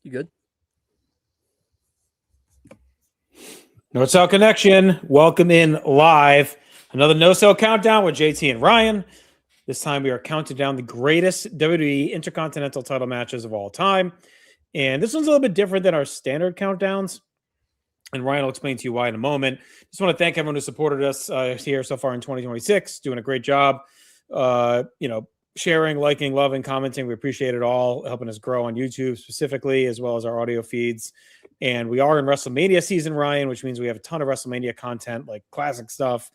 You good? NoSo Connection, welcome in live. Another NoSo Countdown with JT and Ryan. This time we are counting down the greatest WWE Intercontinental title matches of all time. And this one's a little bit different than our standard countdowns. And Ryan will explain to you why in a moment. Just want to thank everyone who supported us here so far in 2026. Doing a great job. Sharing, liking, loving, commenting. We appreciate it all. Helping us grow on YouTube specifically, as well as our audio feeds. And we are in WrestleMania season, Ryan, which means we have a ton of WrestleMania content, like classic stuff,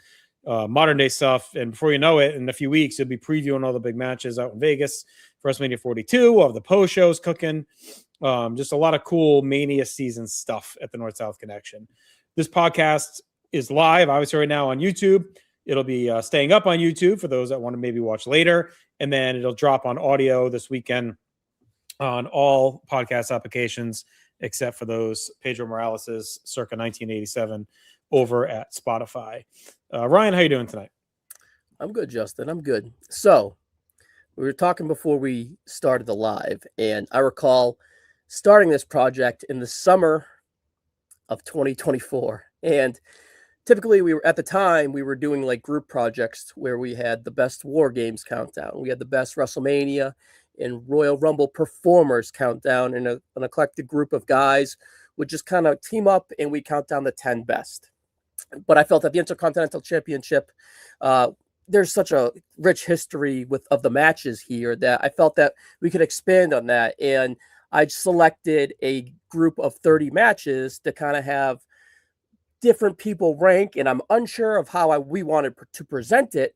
modern day stuff. And before you know it, in a few weeks, you'll be previewing all the big matches out in Vegas for WrestleMania 42. We'll have the post shows cooking. Just a lot of cool Mania season stuff at the North-South Connection. This podcast is live, obviously, right now on YouTube. It'll be staying up on YouTube for those that want to maybe watch later. And then it'll drop on audio this weekend on all podcast applications, except for those Pedro Morales' circa 1987 over at Spotify. Ryan, how you doing tonight? I'm good, Justin. I'm good. So we were talking before we started the live, and I recall starting this project in the summer of 2024. And typically we were doing like group projects where we had the best War Games countdown. We had the best WrestleMania and Royal Rumble performers countdown, and an eclectic group of guys would just kind of team up and we count down the 10 best. But I felt that the Intercontinental Championship, there's such a rich history of the matches here that I felt that we could expand on that. And I selected a group of 30 matches to kind of have different people rank, and I'm unsure of how we wanted to present it.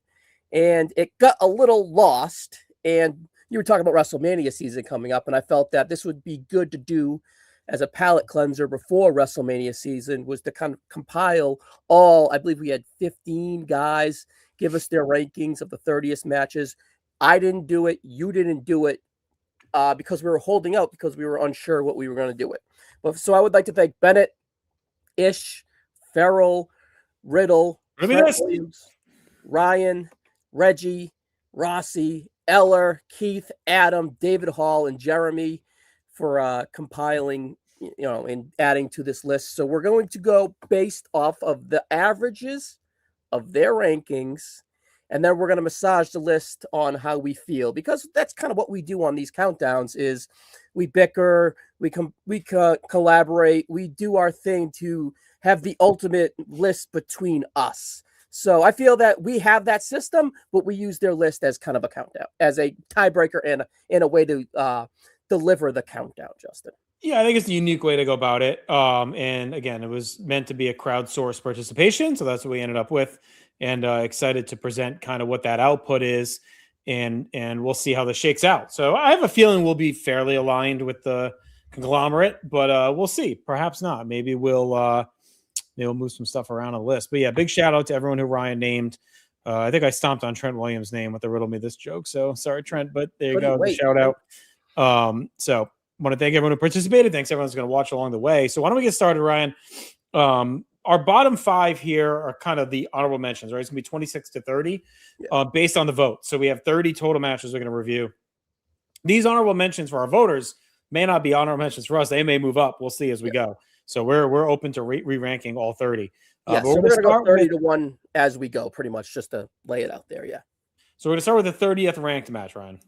And it got a little lost. And you were talking about WrestleMania season coming up, and I felt that this would be good to do as a palate cleanser before WrestleMania season, was to kind of compile I believe we had 15 guys give us their rankings of the 30th matches. I didn't do it. You didn't do it because we were holding out because we were unsure what we were going to do it. But so I would like to thank Bennett, Ish, Farrell, Riddle, Williams, Ryan, Reggie, Rossi, Eller, Keith, Adam, David Hall, and Jeremy for compiling, and adding to this list. So we're going to go based off of the averages of their rankings, and then we're going to massage the list on how we feel, because that's kind of what we do on these countdowns is we bicker, we collaborate, we do our thing to have the ultimate list between us. So I feel that we have that system, but we use their list as kind of a countdown, as a tiebreaker and in a way to deliver the countdown, Justin. Yeah, I think it's a unique way to go about it. And again, it was meant to be a crowdsourced participation, so that's what we ended up with. And excited to present kind of what that output is, and we'll see how this shakes out. So I have a feeling we'll be fairly aligned with the conglomerate, but we'll see. Perhaps not. Maybe we'll move some stuff around on the list. But yeah, big shout out to everyone who Ryan named. I think I stomped on Trent Williams' name with the riddle me this joke. So sorry, Trent, but there you go. The shout out. So want to thank everyone who participated. Thanks everyone who's going to watch along the way. So why don't we get started, Ryan? Our bottom 5 here are kind of the honorable mentions, right? It's going to be 26 to 30 based on the vote. So we have 30 total matches we're going to review. These honorable mentions for our voters may not be honorable mentions for us. They may move up. We'll see as we go. So we're open to re-ranking all 30. So we're going to go 30 to 1 as we go, pretty much, just to lay it out there, yeah. So we're going to start with the 30th ranked match, Ryan.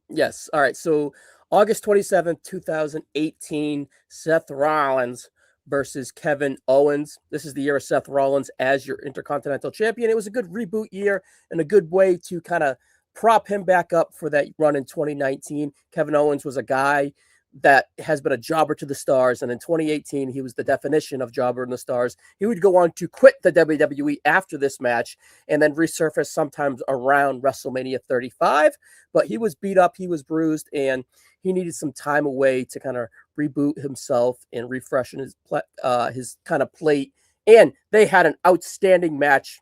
Yes. All right. So August 27th, 2018, Seth Rollins versus Kevin Owens. This is the year of Seth Rollins as your Intercontinental Champion. It was a good reboot year and a good way to kind of prop him back up for that run in 2019. Kevin Owens was a guy that has been a jobber to the stars, and in 2018, he was the definition of jobber in the stars. He would go on to quit the WWE after this match and then resurface sometimes around WrestleMania 35, but he was beat up, he was bruised, and he needed some time away to kind of reboot himself and refreshen his kind of plate. And they had an outstanding match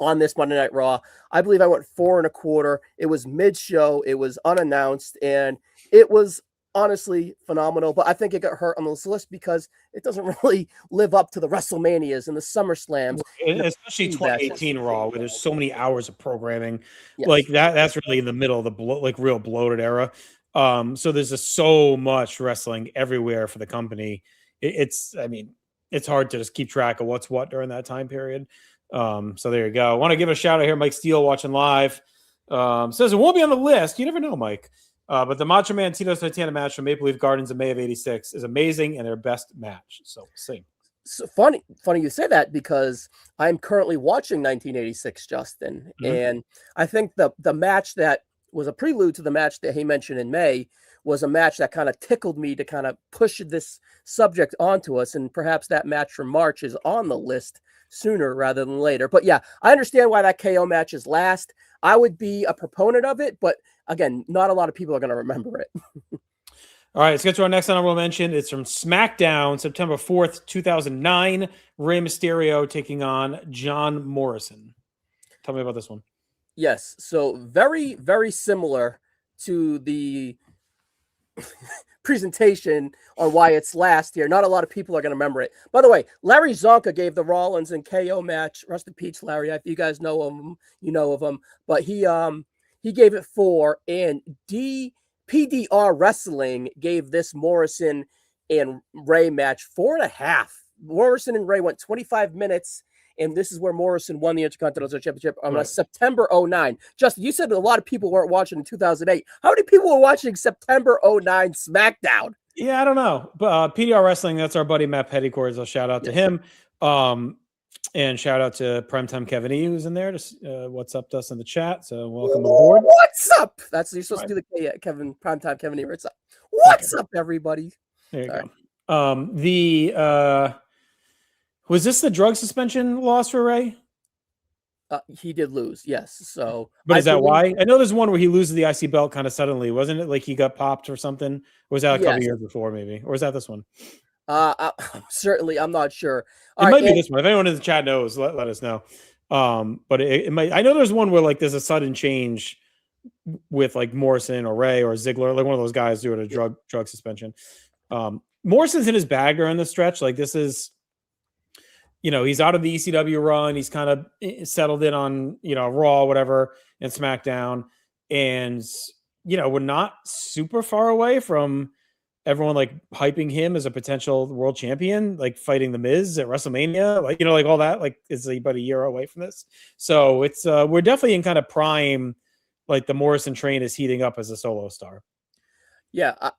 on this Monday Night Raw. I believe I went 4 1/4. It was mid-show, it was unannounced, and it was honestly phenomenal. But I think it got hurt on this list because it doesn't really live up to the WrestleManias and the SummerSlams, especially 2018 Raw, where there's so many hours of programming. Yes. Like that's really in the middle of the real bloated era. So there's just so much wrestling everywhere for the company. It's hard to just keep track of what's what during that time period. So there you go. I want to give a shout out here. Mike Steele watching live. Says it won't be on the list. You never know, Mike. But the Macho Man Tito Santana match from Maple Leaf Gardens in May of '86 is amazing and their best match. So see. So funny you say that, because I'm currently watching 1986, Justin, and I think the match that was a prelude to the match that he mentioned in May was a match that kind of tickled me to kind of push this subject onto us, and perhaps that match from March is on the list sooner rather than later. But yeah, I understand why that KO match is last. I would be a proponent of it, but again, not a lot of people are going to remember it. All right, let's get to our next honorable mention. It's from SmackDown, September 4th, 2009. Rey Mysterio taking on John Morrison. Tell me about this one. Yes, so very, very similar to the presentation on why it's last here. Not a lot of people are going to remember it. By the way, Larry Zonka gave the Rollins and KO match. Rest in peace, Larry. If you guys know him, you know of him. But he gave it 4, and PDR Wrestling gave this Morrison and Ray match 4.5. Morrison and Ray went 25 minutes, and this is where Morrison won the Intercontinental Championship on September 09. Justin, you said a lot of people weren't watching in 2008. How many people were watching September 09 SmackDown? Yeah, I don't know. But PDR Wrestling, that's our buddy Matt Petticourt. I'll shout out to him. And shout out to Primetime Kevin E, who's in there. Just what's up to us in the chat. So welcome aboard. What's up? That's you're supposed to do the Kevin Primetime Kevin E. What's up? What's up, everybody? There you go. Was this the drug suspension loss for Ray? He did lose, yes. So, but is that why? I know there's one where he loses the IC belt kind of suddenly. Wasn't it like he got popped or something? Or was that a couple years before, maybe? Or was that this one? Certainly, I'm not sure. It might be this one. If anyone in the chat knows, let us know. But it might. I know there's one where like there's a sudden change with like Morrison or Ray or Ziggler, like one of those guys doing a drug suspension. Morrison's in his bag during the stretch. Like this is, he's out of the ECW run. He's kind of settled in on Raw, whatever, and SmackDown, and we're not super far away from everyone like hyping him as a potential world champion, like fighting the Miz at WrestleMania, like like all that, like is about a year away from this. So it's we're definitely in kind of prime, like the Morrison train is heating up as a solo star. Yeah,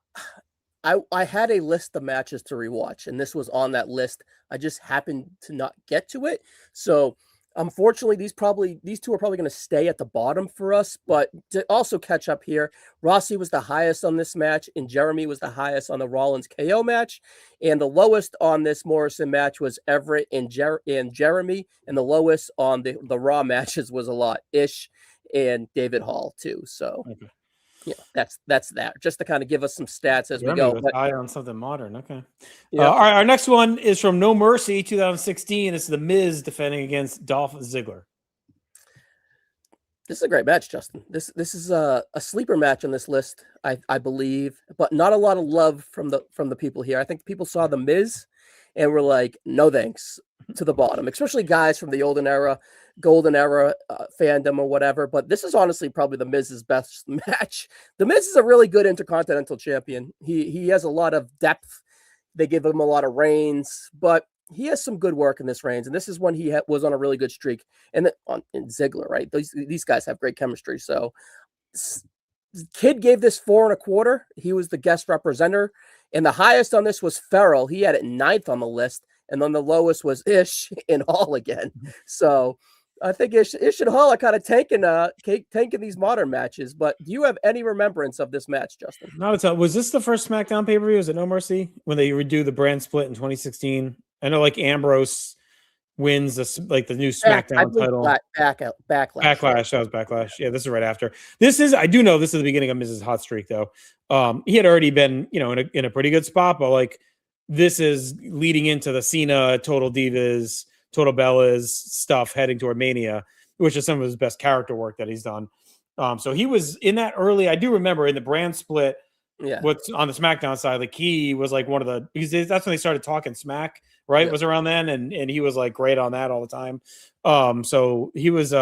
I had a list of matches to rewatch, and this was on that list. I just happened to not get to it. So unfortunately, these two are probably going to stay at the bottom for us. But to also catch up here, Rossi was the highest on this match, and Jeremy was the highest on the Rollins KO match. And the lowest on this Morrison match was Everett and Jeremy, and the lowest on the Raw matches was a lot Ish and David Hall too. So. Okay. Yeah, that's that. Just to kind of give us some stats as we go. But eye on something modern. Okay. Yeah. All right. Our next one is from No Mercy 2016. This is The Miz defending against Dolph Ziggler. This is a great match, Justin. This is a sleeper match on this list, I believe, but not a lot of love from the people here. I think people saw The Miz and were like, no thanks, to the bottom, especially guys from the golden era fandom or whatever. But this is honestly probably the Miz's best match. The Miz is a really good Intercontinental champion. He has a lot of depth. They give him a lot of reigns, but he has some good work in this reigns. And this is when he was on a really good streak. And in Ziggler, right? These guys have great chemistry. So Kid gave this 4.25. He was the guest representative. And the highest on this was Farrell. He had it 9th on the list. And then the lowest was Ish and Hall again. So I think Ish and Hall are kind of tanking these modern matches. But do you have any remembrance of this match, Justin? Not at all. Was this the first SmackDown pay-per-view? Was it No Mercy when they redo the brand split in 2016? I know like Ambrose wins the new SmackDown title. Backlash. That was Backlash. Yeah, this is right after. I do know this is the beginning of Mrs. Hot Streak though. He had already been, in a pretty good spot, but like this is leading into the Cena, Total Divas, Total Bellas stuff heading toward Mania, which is some of his best character work that he's done. So he was in that early. I do remember in the brand split. Yeah, what's on the SmackDown side, like he was like one of the, because that's when they started talking smack, right? Yeah. Was around then, and he was like great on that all the time. So he was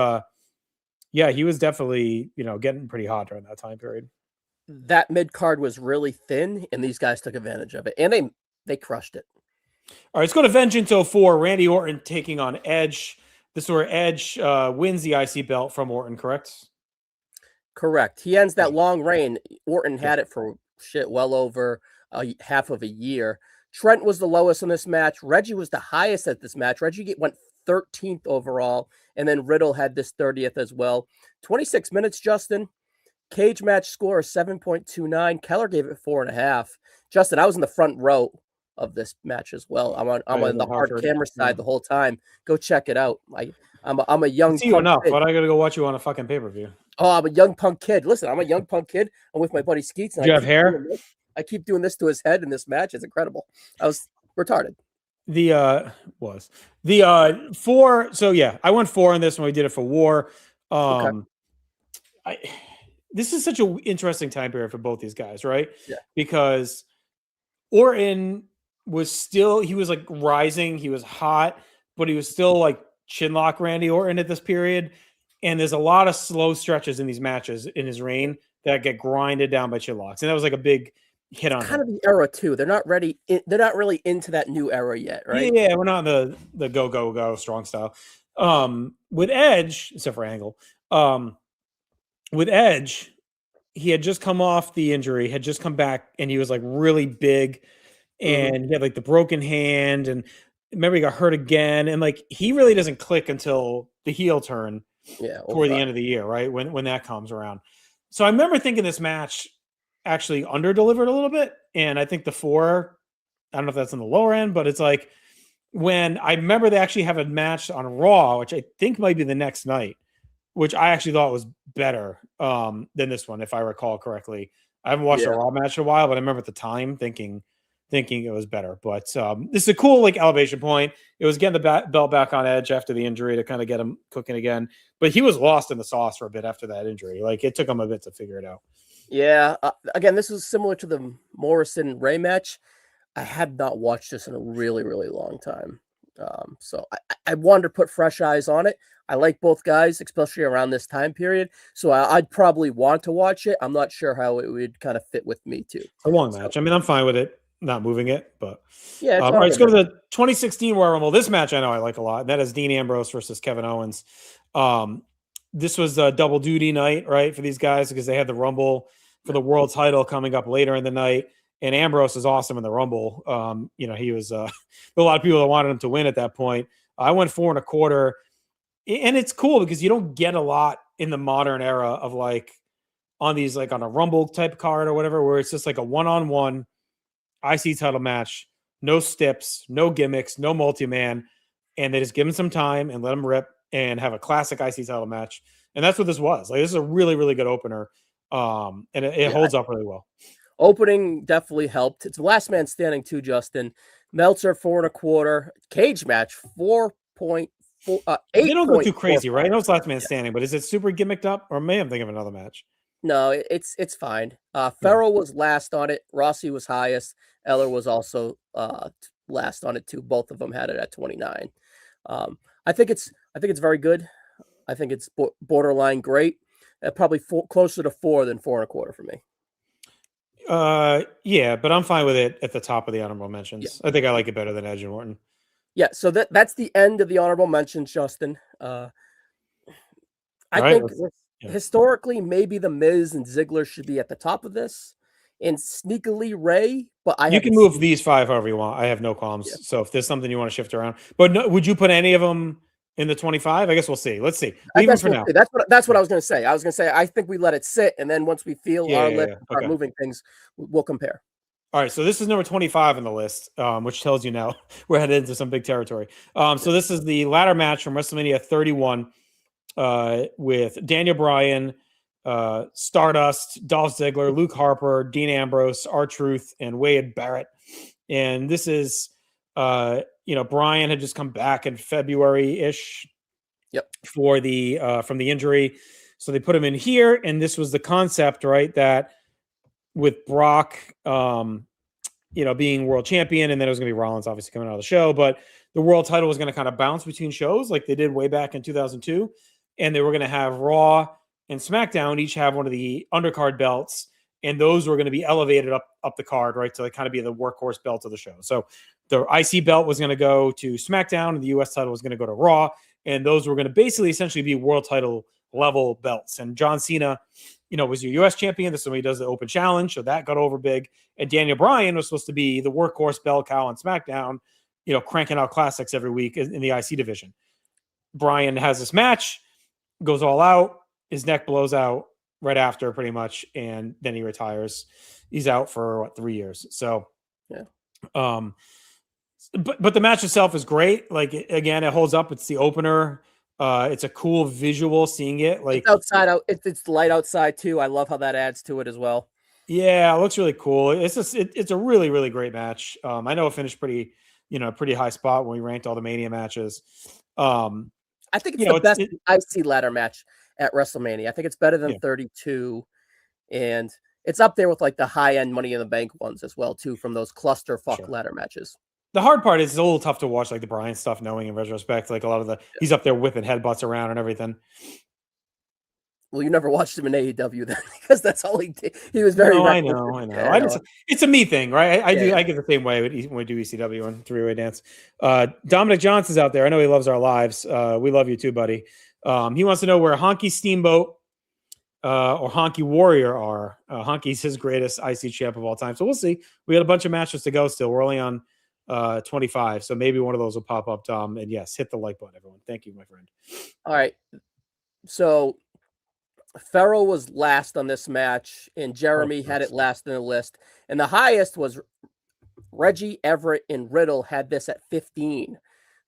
he was definitely getting pretty hot during that time period. that mid card was really thin, and these guys took advantage of it, and they crushed it. All right, let's go to Vengeance 04. Randy Orton taking on Edge. This is where Edge wins the IC belt from Orton, correct? Correct. He ends that long reign. Orton had it for well over half of a year. Trent was the lowest in this match. Reggie was the highest at this match. Reggie went 13th overall, and then Riddle had this 30th as well. 26 minutes, Justin. Cage match score is 7.29. Keller gave it 4.5. Justin, I was in the front row of this match as well. I'm on the hard camera side the whole time. Go check it out. I'm a young see you enough, but I gotta go watch you on a fucking pay-per-view. Oh, I'm a young punk kid. Listen, I'm a young punk kid. I'm with my buddy Skeets. Do you have hair? I keep doing this to his head in this match. It's incredible. I was retarded. Four. So yeah, I went 4 on this when we did it for War. This is such an interesting time period for both these guys, right? Yeah. Because Orton he was like rising. He was hot, but he was still like chinlock Randy Orton at this period. And there's a lot of slow stretches in these matches in his reign that get grinded down by chinlocks. And that was like a big hit on kind of the era too. They're not ready. They're not really into that new era yet, right? Yeah, we're not the go strong style. With Edge, except for Angle, with Edge, he had just come off the injury, had just come back, and he was like really big, and he had like the broken hand, and remember he got hurt again, and like he really doesn't click until the heel turn. Yeah, toward the end of the year, right? When that comes around. So I remember thinking this match actually under-delivered a little bit. And I think the 4, I don't know if that's on the lower end, but it's like when I remember they actually have a match on Raw, which I think might be the next night, which I actually thought was better than this one, if I recall correctly. I haven't watched a Raw match in a while, but I remember at the time thinking it was better. But this is a cool like elevation point. It was getting the belt back on Edge after the injury to kind of get him cooking again. But he was lost in the sauce for a bit after that injury. Like it took him a bit to figure it out. Yeah. Again, this was similar to the Morrison Ray match. I had not watched this in a really, really long time. So I wanted to put fresh eyes on it. I like both guys, especially around this time period. So I'd probably want to watch it. I'm not sure how it would kind of fit with me too. It's a long match. I mean, I'm fine with it. Not moving it, but yeah. All right, let's go to the 2016 Royal Rumble. This match I know I like a lot. That is Dean Ambrose versus Kevin Owens. This was a double duty night, right, for these guys because they had the Rumble for the world title coming up later in the night. And Ambrose is awesome in the Rumble. He was a lot of people that wanted him to win at that point. I went 4.25, and it's cool because you don't get a lot in the modern era of like on these like on a Rumble type card or whatever, where it's just like a one-on-one IC title match, no steps, no gimmicks, no multi-man, and they just give him some time and let him rip and have a classic IC title match. And that's what this was. Like, this is a really, really good opener. And it holds up really well. Opening definitely helped. It's last man standing too, Justin. Meltzer 4.25. Cage match 4.4. They don't go too crazy, right? I know it's last man standing, but is it super gimmicked up? Or may I think of another match? No, it's fine. Farrell was last on it. Rossi was highest. Eller was also last on it too. Both of them had it at 29. I think it's very good. I think it's borderline great. Probably closer to 4 than 4.25 for me. Yeah, but I'm fine with it at the top of the honorable mentions. Yeah. I think I like it better than Edge and Orton. Yeah, so that's the end of the honorable mentions, Justin. I think historically maybe the Miz and Ziggler should be at the top of this, and sneakily Ray. But you can move these 5 however you want. I have no qualms. Yeah. So if there's something you want to shift around, but no, would you put any of them in the 25? I guess we'll see. Let's see. Even for now. That's what I was going to say. I was going to say I think we let it sit, and then once we feel our list start moving things, we'll compare. All right, so this is number 25 on the list, which tells you now we're headed into some big territory. So this is the ladder match from WrestleMania 31 with Daniel Bryan, Stardust, Dolph Ziggler, Luke Harper, Dean Ambrose, R-Truth, and Wade Barrett. And this is, Bryan had just come back in February-ish for the from the injury. So they put him in here, and this was the concept, right, that with Brock, being world champion, and then it was going to be Rollins obviously coming out of the show, but the world title was going to kind of bounce between shows like they did way back in 2002. And they were going to have Raw and SmackDown each have one of the undercard belts, and those were going to be elevated up the card, right, to kind of be the workhorse belt of the show. So the IC belt was going to go to SmackDown, and the US title was going to go to Raw, and those were going to basically essentially be world title level belts. And John Cena, was your US champion. This is when he does the open challenge, so that got over big. And Daniel Bryan was supposed to be the workhorse bell cow on SmackDown, cranking out classics every week in the IC division. Bryan has this match, goes all out, his neck blows out right after pretty much, and then he retires. He's out for 3 years. So yeah. But the match itself is great. Like, again, it holds up. It's the opener. It's a cool visual seeing it. Like, it's outside out. It's light outside too. I love how that adds to it as well. Yeah, it looks really cool. It's a really, really great match. I know it finished pretty high spot when we ranked all the Mania matches. I think it's the best IC ladder match at WrestleMania. I think it's better than 32, and it's up there with like the high end Money in the Bank ones as well too, from those clusterfuck ladder matches. The hard part is it's a little tough to watch, like the Bryan stuff, knowing in retrospect, like a lot of he's up there whipping headbutts around and everything. Well, you never watched him in AEW then, because that's all he did. He was very. No, I know. Yeah, it's a me thing, right? I get the same way when we do ECW and three-way dance. Dominic Johnson's out there. I know he loves our lives. We love you too, buddy. He wants to know where Honky Steamboat or Honky Warrior are. Honky's his greatest IC champ of all time. So we'll see. We got a bunch of matches to go still. We're only on 25, so maybe one of those will pop up, Dom. And yes, hit the like button, everyone. Thank you, my friend. All right. So Ferrell was last on this match, and Jeremy had it last in the list. And the highest was Reggie, Everett, and Riddle had this at 15.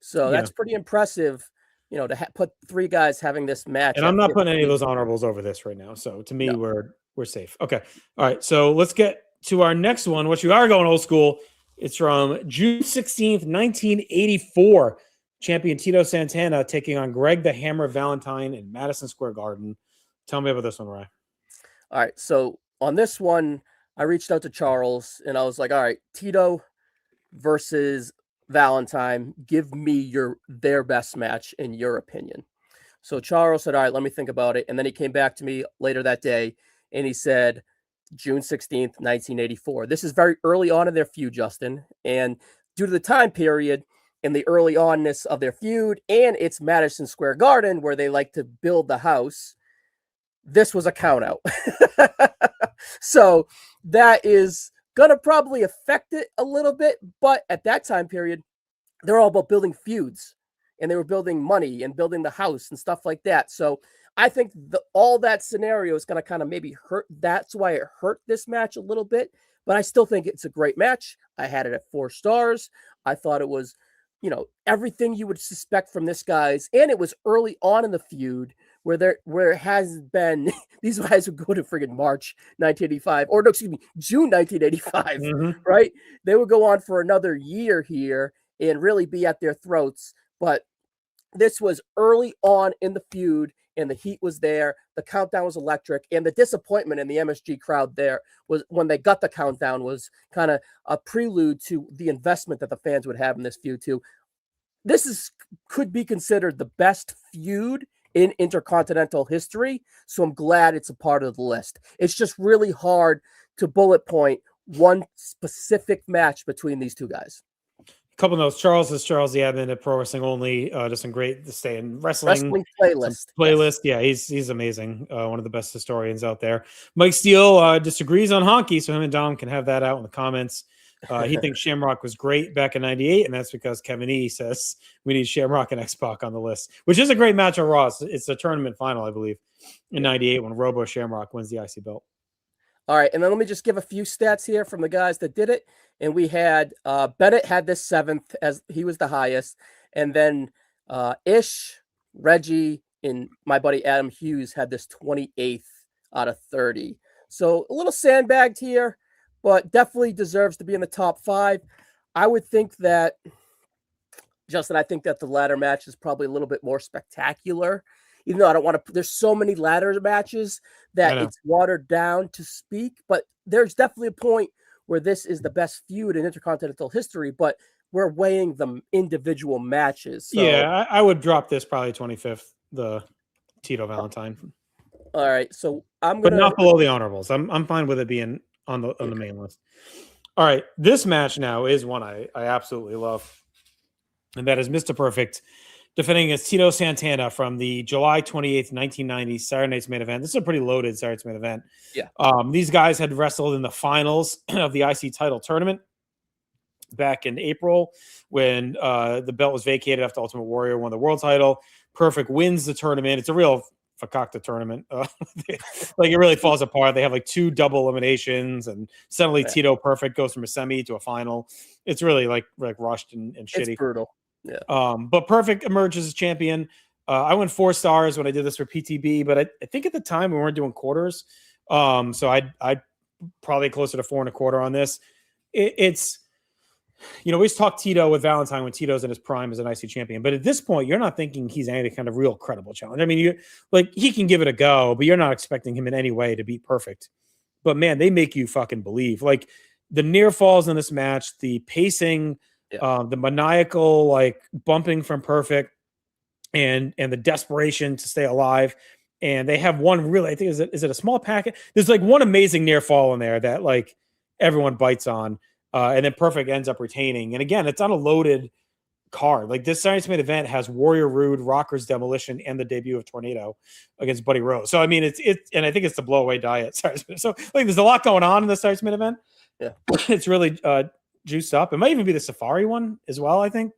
So that's pretty impressive, to put three guys having this match. And I'm not putting any of those honorables over this right now. So to me, we're safe. Okay. All right. So let's get to our next one, which we are going old school. It's from June 16th, 1984. Champion Tito Santana taking on Greg the Hammer Valentine in Madison Square Garden. Tell me about this one, Ryan. All right. So on this one, I reached out to Charles and I was like, all right, Tito versus Valentine, give me their best match in your opinion. So Charles said, all right, let me think about it. And then he came back to me later that day and he said, June 16th, 1984. This is very early on in their feud, Justin. And due to the time period and the early onness of their feud, and it's Madison Square Garden where they like to build the house, this was a count out. So that is going to probably affect it a little bit. But at that time period, they're all about building feuds and they were building money and building the house and stuff like that. So I think all that scenario is going to kind of maybe hurt. That's why it hurt this match a little bit. But I still think it's a great match. I had it at 4 stars. I thought it was, everything you would suspect from this guy's. And it was early on in the feud where it has been, these guys would go to friggin' March 1985, or no, excuse me, June 1985, right? They would go on for another year here and really be at their throats. But this was early on in the feud, and the heat was there. The countdown was electric, and the disappointment in the MSG crowd there was when they got the countdown was kind of a prelude to the investment that the fans would have in this feud too. This could be considered the best feud in Intercontinental history, so I'm glad it's a part of the list. It's just really hard to bullet point one specific match between these two guys. Couple notes. Charles is Charles the admin at Pro Wrestling Only. Does some great to stay in wrestling playlist. Yes. Yeah, he's amazing. One of the best historians out there. Mike Steele disagrees on Honky, so him and Dom can have that out in the comments. He thinks Shamrock was great back in '98, and that's because Kevin E says we need Shamrock and X-Pac on the list, which is a great match on Raw. It's the tournament final, I believe, in '98 when Robo Shamrock wins the IC belt. All right, and then let me just give a few stats here from the guys that did it. And we had Bennett had this 7th as he was the highest, and then Ish, Reggie, and my buddy Adam Hughes had this 28th out of 30. So a little sandbagged here, but definitely deserves to be in the top 5. I would think that, Justin, I think that the ladder match is probably a little bit more spectacular. Even though I don't want to, there's so many ladder matches that it's watered down to speak, but there's definitely a point where this is the best feud in Intercontinental history, but we're weighing the individual matches. So. Yeah, I would drop this probably 25th, the Tito Valentine. All right, so I'm but gonna. not below the honorables. I'm fine with it being on the main list. All right, this match now is one I absolutely love, and that is Mr. Perfect defending against Tito Santana from the July 28th, 1990 Saturday Night's Main Event. This is a pretty loaded Saturday Night's Main Event. Yeah. These guys had wrestled in the finals of the IC title tournament back in April when the belt was vacated after Ultimate Warrior won the world title. Perfect wins the tournament. It's a real fakakta tournament. Like it really falls apart. They have like 2 double eliminations, and suddenly Tito Perfect goes from a semi to a final. It's really like rushed and shitty. It's brutal. Yeah. But Perfect emerges as champion. I went 4 stars when I did this for PTB, but I think at the time we weren't doing quarters. So I'd probably closer to 4.25 on this. It's, we always talk Tito with Valentine when Tito's in his prime as an IC champion, but at this point, you're not thinking he's any kind of real credible challenge. I mean, he can give it a go, but you're not expecting him in any way to beat Perfect. But man, they make you fucking believe. Like the near falls in this match, the pacing, the maniacal like bumping from Perfect, and the desperation to stay alive. And they have one really, I think, is it a small packet? There's like one amazing near fall in there that like everyone bites on. And then Perfect ends up retaining. And again, it's on a loaded card. Like this Saturday Night's Main Event has Warrior Rude, Rockers Demolition, and the debut of Tornado against Buddy Rose. So I mean, it's and I think it's the blowaway diet. So like, there's a lot going on in the Saturday Night's Main Event. Yeah, it's really juiced up. It might even be the Safari one as well. I think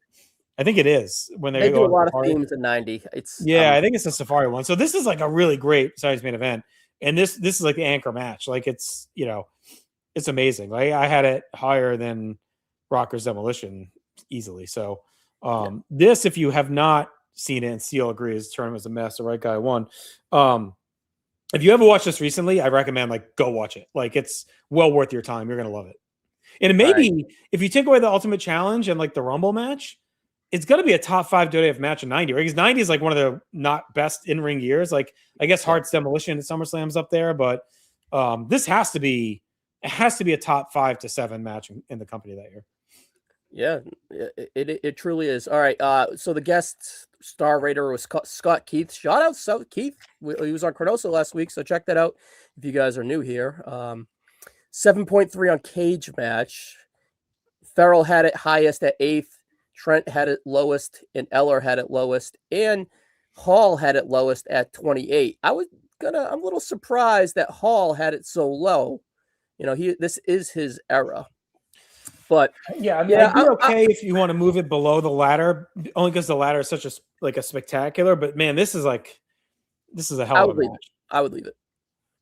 it is when they do a lot Safari. of themes in 90. It's I think it's the Safari one. So this is like a really great Saturday Night's Main Event, and this is like the anchor match. Like it's it's amazing. Like I had it higher than Rockers Demolition easily. So this, if you have not seen it, and Seal agrees, tournament was a mess. The right guy won. If you ever watched this recently, I recommend like go watch it. Like it's well worth your time. You're gonna love it. And maybe if you take away the Ultimate Challenge and like the Rumble match, it's gonna be a top 5 WWF match in 90. Right? Because 90 is like one of the not best in ring years. Like I guess Hart's Demolition at SummerSlam's up there, but this has to be. It has to be a top 5 to 7 match in the company that year. Yeah, it truly is. All right. So the guest star rater was Scott Keith. Shout out Keith. He was on Chronoso last week, so check that out if you guys are new here. 7.3 on Cage Match. Farrell had it highest at 8th. Trent had it lowest, and Eller had it lowest, and Hall had it lowest at 28. I'm a little surprised that Hall had it so low. This is his era. But I'd be okay if you want to move it below the ladder, only because the ladder is such a spectacular. But man, this is a hell of a match. I would leave it.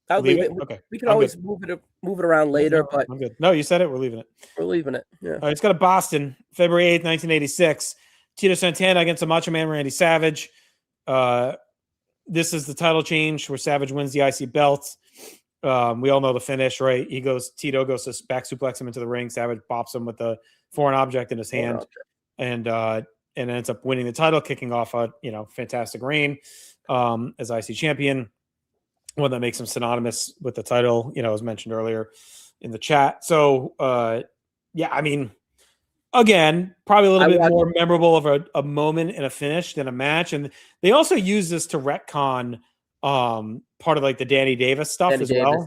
I would leave it. Okay, we can always move it around later. But I'm good. No, you said it. We're leaving it. We're leaving it. Yeah. All right, it's got a Boston, February 8th, 1986. Tito Santana against the Macho Man Randy Savage. This is the title change where Savage wins the IC belt. We all know the finish, right? Tito goes to back suplex him into the ring. Savage bops him with the foreign object in his hand, and ends up winning the title, kicking off a fantastic reign as IC champion. One that makes him synonymous with the title, as mentioned earlier in the chat. So, I mean, again, probably a little bit more memorable of a moment and a finish than a match. And they also use this to retcon part of like the Danny Davis stuff well.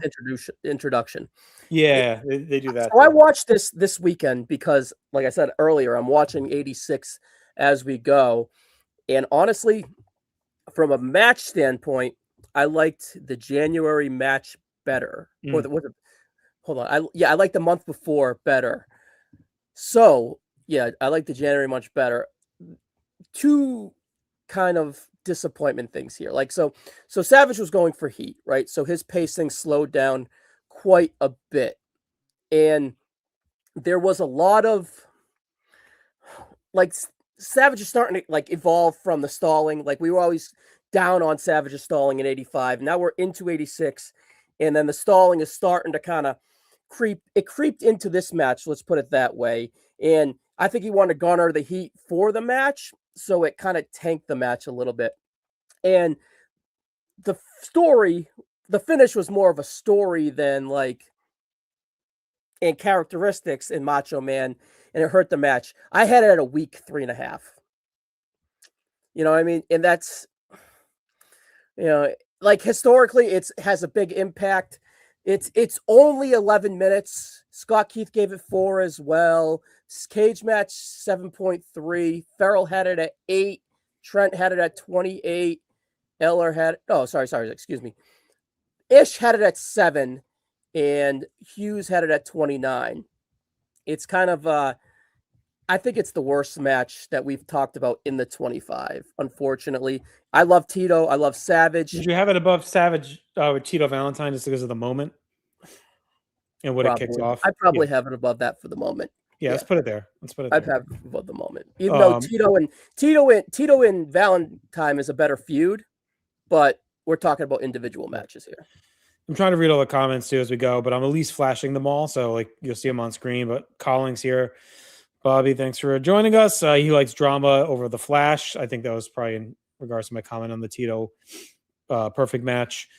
Introduction. Yeah, they do that. So I watched this weekend because, like I said earlier, I'm watching 86 as we go. And honestly, from a match standpoint, I liked the January match better. Hold on. I liked the month before better. So, yeah, I like the January much better. 2 kind of disappointment things here. Like, so Savage was going for heat, right? So his pacing slowed down quite a bit. And there was a lot of, like, Savage is starting to, like, evolve from the stalling. Like, we were always down on Savage's stalling in 85. Now we're into 86. And then the stalling is starting to kind of creeped into this match, let's put it that way. And I think he wanted to garner the heat for the match, so it kind of tanked the match a little bit. And the finish was more of a story than and characteristics in Macho Man, and it hurt the match. I had it at a weak 3.5. You know what I mean? And that's, like historically, it has a big impact. It's only 11 minutes. Scott Keith gave it 4 as well. Cage match 7.3. Farrell had it at 8. Trent had it at 28. Eller had excuse me. Ish had it at 7, and Hughes had it at 29. It's kind of I think it's the worst match that we've talked about in the 25. Unfortunately, I love Tito. I love Savage. Did you have it above Savage with Tito Valentine just because of the moment and what it kicks off? I probably have it above that for the moment. Yeah, let's put it there. I'd have it above the moment, even though Tito and Valentine is a better feud, but we're talking about individual matches here. I'm trying to read all the comments too as we go, but I'm at least flashing them all, so like you'll see them on screen. But Collings here, Bobby, thanks for joining us. He likes drama over the Flash. I think that was probably in regards to my comment on the Tito perfect match.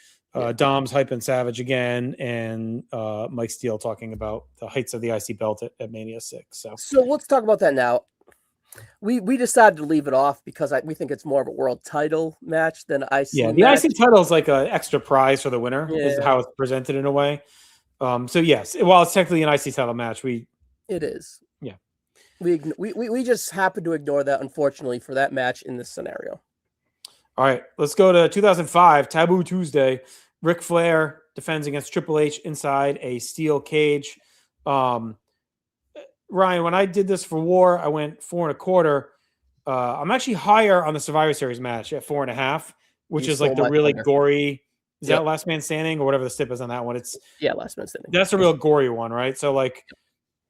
Dom's hyping Savage again, and Mike Steele talking about the heights of the IC belt at Mania 6. So let's talk about that now. We decided to leave it off because we think it's more of a world title match than IC. Yeah, the IC title is like an extra prize for the winner. Is how it's presented in a way. So yes, while it's technically an IC title match, it is. Yeah, we just happened to ignore that, unfortunately, for that match in this scenario. All right, let's go to 2005 Taboo Tuesday. Ric Flair defends against Triple H inside a steel cage. Ryan, when I did this for War, I went 4.25. I'm actually higher on the Survivor Series match at 4.5, which is like the really gory. Is that Last Man Standing or whatever the stip is on that one? It's Last Man Standing. That's a real gory one, right? So like,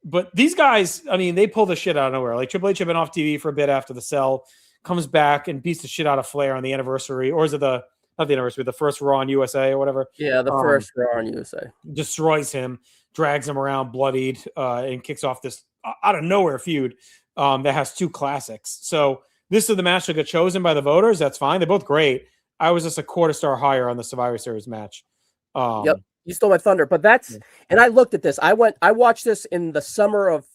but these guys, I mean, they pull the shit out of nowhere. Like Triple H had been off TV for a bit after the Cell, comes back and beats the shit out of Flair on the anniversary, or is it not the anniversary, the first Raw on USA or whatever? Yeah, the first Raw on USA. Destroys him, drags him around bloodied, and kicks off this out of nowhere feud that has 2 classics. So this is the match that got chosen by the voters. That's fine. They're both great. I was just a 1/4 star higher on the Survivor Series match. Yep. You stole my thunder, but and I looked at this. I watched this in the summer of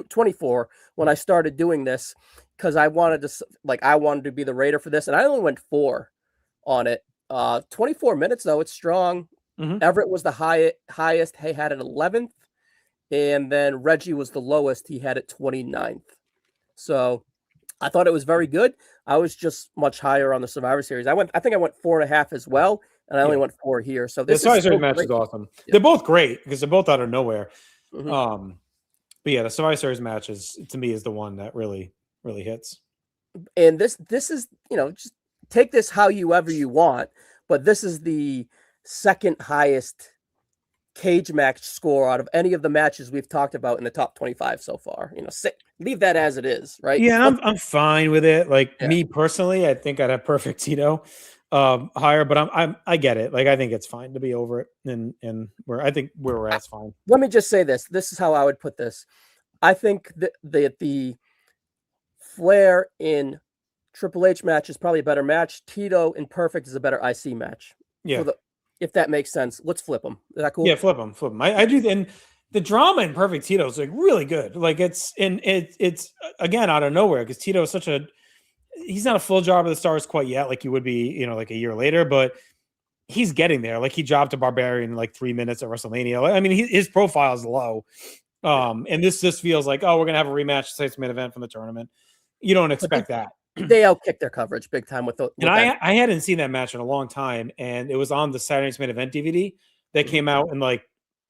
24 when I started doing this because I wanted to be the rater for this, and I only went 4 on it. 24 minutes though, it's strong. Mm-hmm. Everett was the highest. He had it 11th, and then Reggie was the lowest. He had it 29th. So I thought it was very good. I was just much higher on the Survivor Series. I think I went 4.5 as well, and I only went 4 here. So this Survivor Series match is awesome. Yeah. They're both great because they're both out of nowhere. Mm-hmm. But yeah, the Survivor Series match to me is the one that really, really hits. And this is, just take this however you want, but this is the second highest cage match score out of any of the matches we've talked about in the top 25 so far. Leave that as it is, right? Yeah, I'm fine with it. Like me personally, I think I'd have perfect Tito higher, but I get it. Like I think it's fine to be over it, and I think where we're at's fine. Let me just say this. This is how I would put this. I think that the Flair in Triple H match is probably a better match. Tito in Perfect is a better IC match. Yeah. If that makes sense, let's flip them. Is that cool? Yeah, flip them. I do. And the drama in Perfect Tito is like really good. Like it's again out of nowhere because Tito is he's not a full job of the stars quite yet, like he would be, like a year later, but he's getting there. Like he jobbed to Barbarian in like 3 minutes at WrestleMania. I mean, his profile is low. And this just feels like, we're gonna have a rematch, say it's main event from the tournament. You don't expect that. They outkicked their coverage big time with I hadn't seen that match in a long time, and it was on the Saturday Night's Main Event DVD that came out in like,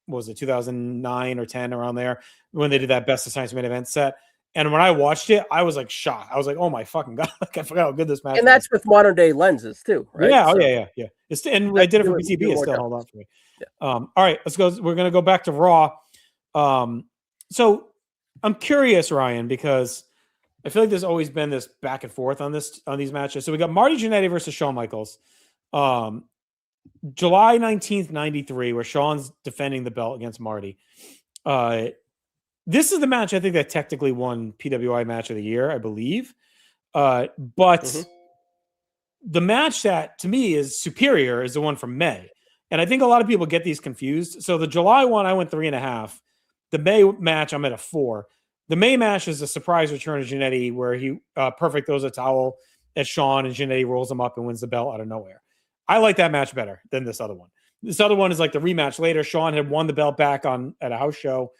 what was it, 2009 or 10, around there, when they did that Best of Science Main Event set. And when I watched it, I was like shocked. I was like, oh my fucking God, like, I forgot how good this match was. And that's with modern day lenses too, right? Yeah, yeah. And I did it for PTB. It still held on for me. Yeah. All right, let's go. We're gonna go back to Raw. So I'm curious, Ryan, because I feel like there's always been this back and forth on these matches. So we got Marty Jannetty versus Shawn Michaels. July 19th, 93, where Shawn's defending the belt against Marty. This is the match I think that technically won PWI Match of the Year, I believe. But the match that to me is superior is the one from May. And I think a lot of people get these confused. So the July one, I went 3.5. The May match, I'm at a 4. The May match is a surprise return of Jannetty where he Perfect throws a towel at Shawn and Jannetty rolls him up and wins the belt out of nowhere. I like that match better than this other one. This other one is like the rematch later. Shawn had won the belt back at a house show.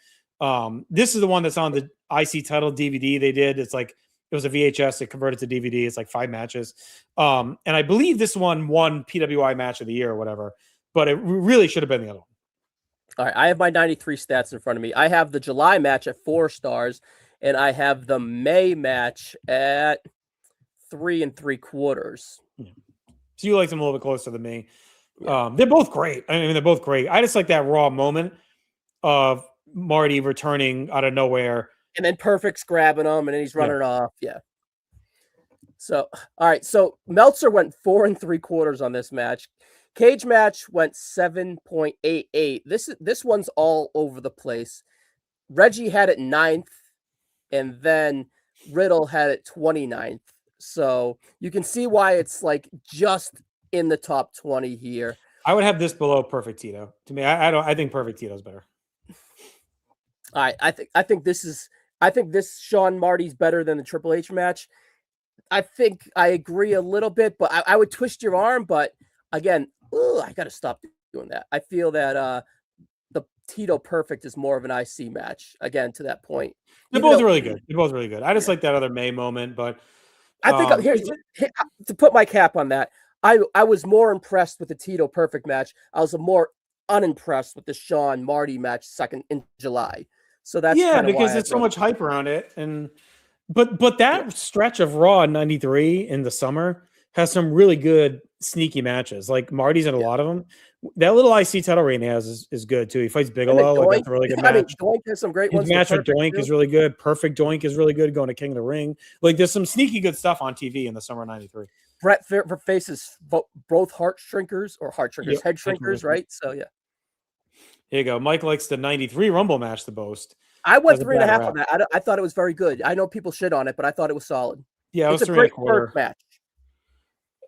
This is the one that's on the IC title DVD they did. It's like, it was a VHS. It converted to DVD. It's like 5 matches. And I believe this one won PWI match of the year or whatever, but it really should have been the other one. All right, I have my 93 stats in front of me. I have the July match at 4 stars, and I have the May match at 3 3/4. Yeah. So you like them a little bit closer than me. Yeah. They're both great. I mean, they're both great. I just like that Raw moment of Marty returning out of nowhere. And then Perfect's grabbing him, and then he's running off. Yeah. So, all right. So Meltzer went 4 3/4 on this match. Cage match went 7.88. This one's all over the place. Reggie had it 9th, and then Riddle had it 29th. So you can see why it's like just in the top 20 here. I would have this below Perfect Tito. To me, I think Perfect Tito's better. All right, I think this Shawn Marty's better than the Triple H match. I think I agree a little bit, but I would twist your arm. But again, I got to stop doing that. I feel that the Tito Perfect is more of an IC match. Again, to that point, they're both really good. They're both really good. I just like that other May moment, but I think here to put my cap on that. I was more impressed with the Tito Perfect match. I was more unimpressed with the Shawn Marty match second in July. So that's because there's so much hype around it, and but that stretch of Raw in '93 in the summer has some really good sneaky matches. Like Marty's in a lot of them. That little IC title reign he has is good too. He fights Bigelow. Like that's a really good match. Doink has some great ones. His match with Doink is really good. Perfect Doink is really good. Going to King of the Ring. Like there's some sneaky good stuff on TV in the summer of '93. Bret faces both heart shrinkers or heart shrinkers, head shrinkers, right? So yeah. Here you go. Mike likes the 93 Rumble match the most. I went 3.5 on that. I thought it was very good. I know people shit on it, but I thought it was solid. Yeah, it's a great first match.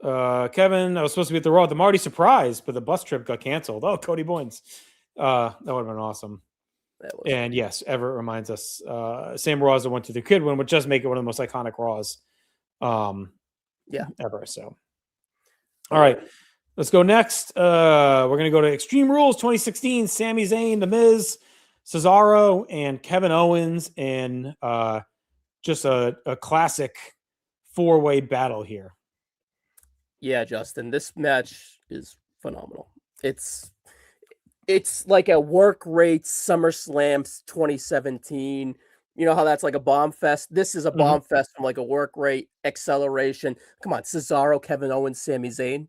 Kevin, I was supposed to be at the Raw. The Marty surprise, but the bus trip got canceled. Oh, Cody Boynes. That would have been awesome. And yes, Everett reminds us, same Raw as the 1, 2, 3 Kid one would just make it one of the most iconic Raws ever. So, all right. Let's go next. We're going to go to Extreme Rules 2016. Sami Zayn, The Miz, Cesaro, and Kevin Owens in just a classic 4-way battle here. Yeah, Justin, this match is phenomenal. It's like a work rate SummerSlam 2017. You know how that's like a bomb fest? This is a bomb fest from like a work rate acceleration. Come on, Cesaro, Kevin Owens, Sami Zayn.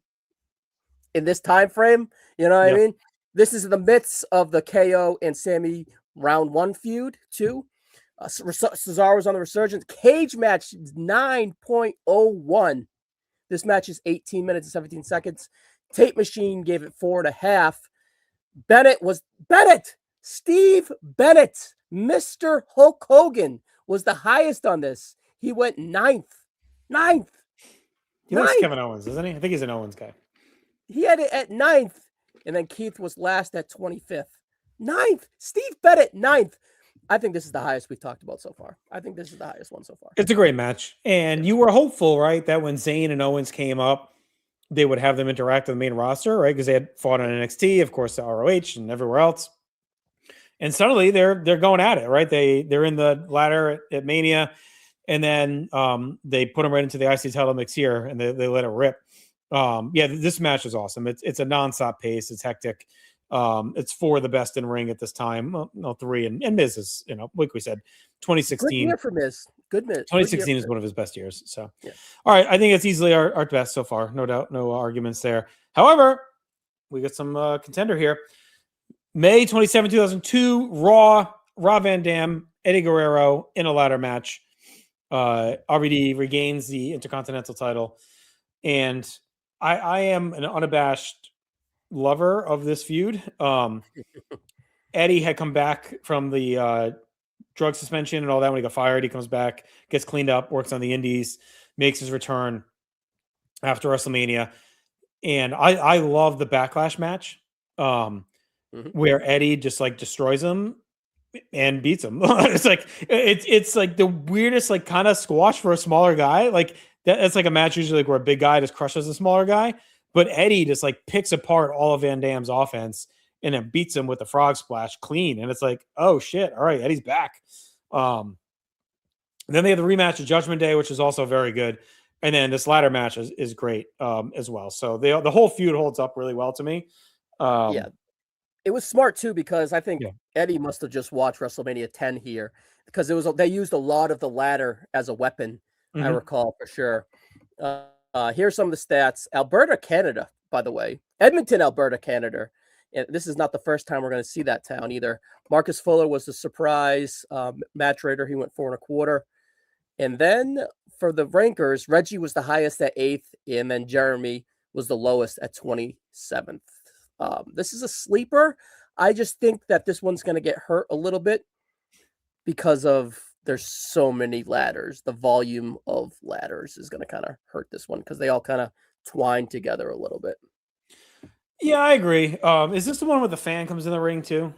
In this time frame, you know what I mean? This is in the midst of the KO and Sammy round 1 feud, too. Cesaro's on the resurgence. Cage match 9.01. This match is 18 minutes and 17 seconds. Tape Machine gave it 4.5. Steve Bennett, Mr. Hulk Hogan, was the highest on this. He went 9th. He likes Kevin Owens, doesn't he? I think he's an Owens guy. He had it at 9th, and then Keith was last at 25th. 9th. Steve Bennett, 9th. I think this is the highest we've talked about so far. I think this is the highest one so far. It's a great match. And you were hopeful, right, that when Zayn and Owens came up, they would have them interact with the main roster, right? Because they had fought on NXT, of course, the ROH and everywhere else. And suddenly they're going at it, right? They're in the ladder at Mania, and then they put them right into the IC title mix here, and they let it rip. This match is awesome. It's a nonstop pace. It's hectic. It's 4 of the best in ring at this time. Well, 3 and Miz is, like we said, 2016. Good year for Miz. Good Miz. 2016 is one of his best years. So, all right, I think it's easily our best so far. No doubt, no arguments there. However, we got some contender here. May 27, 2002, Raw, Rob Van Dam, Eddie Guerrero in a ladder match. RVD regains the Intercontinental title, and I am an unabashed lover of this feud. Eddie had come back from the drug suspension and all that when he got fired. He comes back, gets cleaned up, works on the indies, makes his return after WrestleMania. And I love the Backlash match where Eddie just like destroys him and beats him. it's like the weirdest like kind of squash for a smaller guy. Like that's like a match usually like where a big guy just crushes a smaller guy. but Eddie just like picks apart all of Van Dam's offense and then beats him with the frog splash clean. And it's like, oh shit. All right. Eddie's back. Then they have the rematch of Judgment Day, which is also very good. And then this ladder match is great as well. So the whole feud holds up really well to me. Yeah. It was smart too, because I think Eddie must have just watched WrestleMania 10 here, because they used a lot of the ladder as a weapon. I recall for sure. Here's some of the stats. Alberta, Canada, by the way. Edmonton, Alberta, Canada. And this is not the first time we're going to see that town either. Marcus Fuller was the surprise match raider. He went 4.25. And then for the rankers, Reggie was the highest at 8th, and then Jeremy was the lowest at 27th. This is a sleeper. I just think that this one's going to get hurt a little bit because of there's so many ladders. The volume of ladders is going to kind of hurt this one because they all kind of twine together a little bit. Yeah, I agree. Is this the one where the fan comes in the ring too?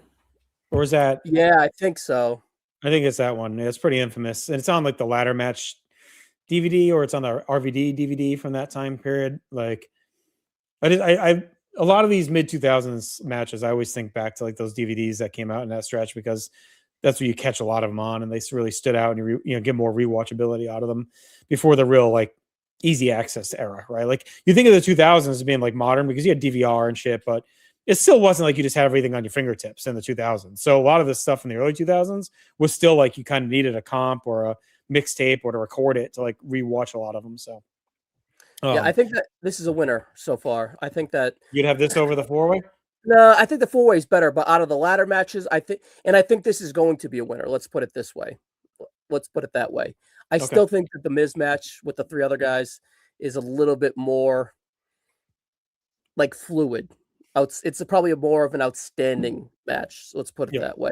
Or is that? Yeah, I think so. I think it's that one. It's pretty infamous. And it's on like the ladder match DVD, or it's on the RVD DVD from that time period. Like I a lot of these mid 2000s matches, I always think back to like those DVDs that came out in that stretch, because that's where you catch a lot of them on, and they really stood out, and you get more rewatchability out of them before the real like easy access era, right? Like you think of the 2000s as being like modern because you had DVR and shit, but it still wasn't like you just had everything on your fingertips in the 2000s. So a lot of this stuff in the early 2000s was still like you kind of needed a comp or a mixtape or to record it to like rewatch a lot of them. So yeah, I think that this is a winner so far. I think that you'd have this over the 4-way. No, I think the 4-way is better, but out of the ladder matches, I think this is going to be a winner. Let's put it this way. Let's put it that way. I still think that the Miz match with the 3 other guys is a little bit more like fluid. It's probably more of an outstanding match. So let's put it that way.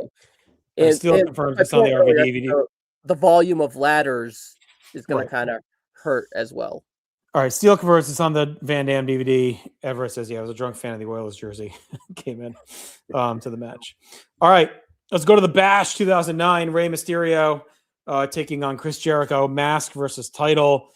And still confirms it's on the RVD DVD. The volume of ladders is going to kind of hurt as well. All right, Steel converts. It's on the Van Dam DVD. Everett says, "Yeah, I was a drunk fan of the Oilers jersey." Came in to the match. All right, let's go to the Bash 2009. Rey Mysterio taking on Chris Jericho. Mask versus title.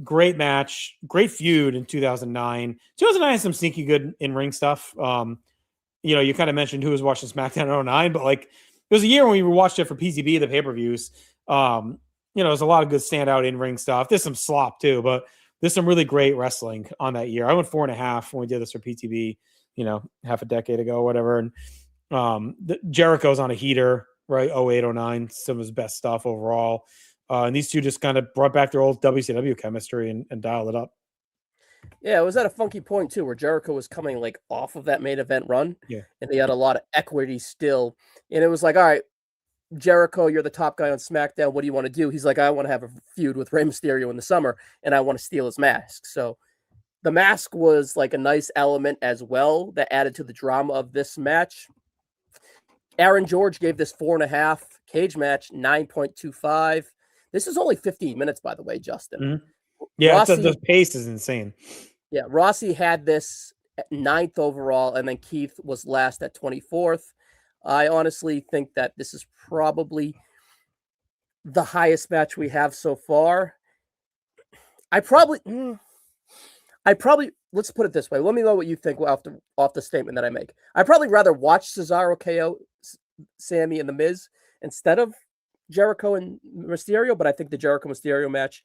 Great match. Great feud in 2009. 2009 had some sneaky good in-ring stuff. You kind of mentioned who was watching SmackDown in 2009, but like it was a year when we watched it for PCB, the pay-per-views. There's a lot of good standout in-ring stuff. There's some slop too, but there's some really great wrestling on that year. I went 4.5 when we did this for PTB, half a decade ago, whatever. And Jericho's on a heater, right? 08, 09, some of his best stuff overall. And these two just kind of brought back their old WCW chemistry and dialed it up. Yeah, it was at a funky point too, where Jericho was coming like off of that main event run. Yeah. And they had a lot of equity still. And it was like, all right, Jericho, you're the top guy on SmackDown. What do you want to do? He's like, I want to have a feud with Rey Mysterio in the summer, and I want to steal his mask. So the mask was like a nice element as well that added to the drama of this match. Aaron George gave this 4.5. Cage match, 9.25. This is only 15 minutes, by the way, Justin. Mm-hmm. Yeah, Rossi, the pace is insane. Yeah, Rossi had this at 9th overall, and then Keith was last at 24th. I honestly think that this is probably the highest match we have so far. I probably let's put it this way. Let me know what you think off the statement that I make. I'd probably rather watch Cesaro KO Sammy and The Miz instead of Jericho and Mysterio, but I think the Jericho Mysterio match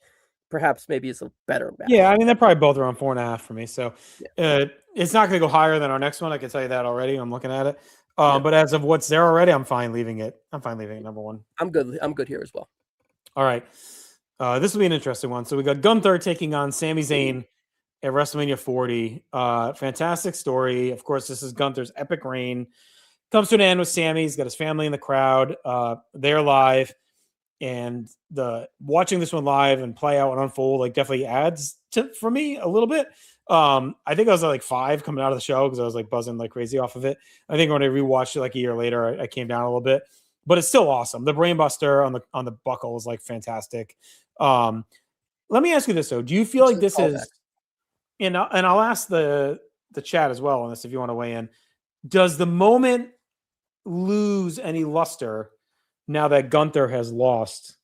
perhaps maybe is a better match. Yeah, I mean, they're probably both around 4.5 for me. So it's not going to go higher than our next one. I can tell you that already. I'm looking at it. But as of what's there already, I'm fine leaving it. I'm fine leaving it number 1. I'm good here as well. All right. This will be an interesting one. So we got Gunther taking on Sami Zayn at WrestleMania 40. Fantastic story. Of course, this is Gunther's epic reign. Comes to an end with Sami. He's got his family in the crowd. They're live. And watching this one live and play out and unfold like definitely adds for me a little bit. I think I was at like 5 coming out of the show because I was like buzzing like crazy off of it. I think when I rewatched it like a year later, I came down a little bit, but it's still awesome. The brainbuster on the buckle is like fantastic. Let me ask you this though: do you feel like this is? And I'll ask the chat as well on this if you want to weigh in. Does the moment lose any luster now that Gunther has lost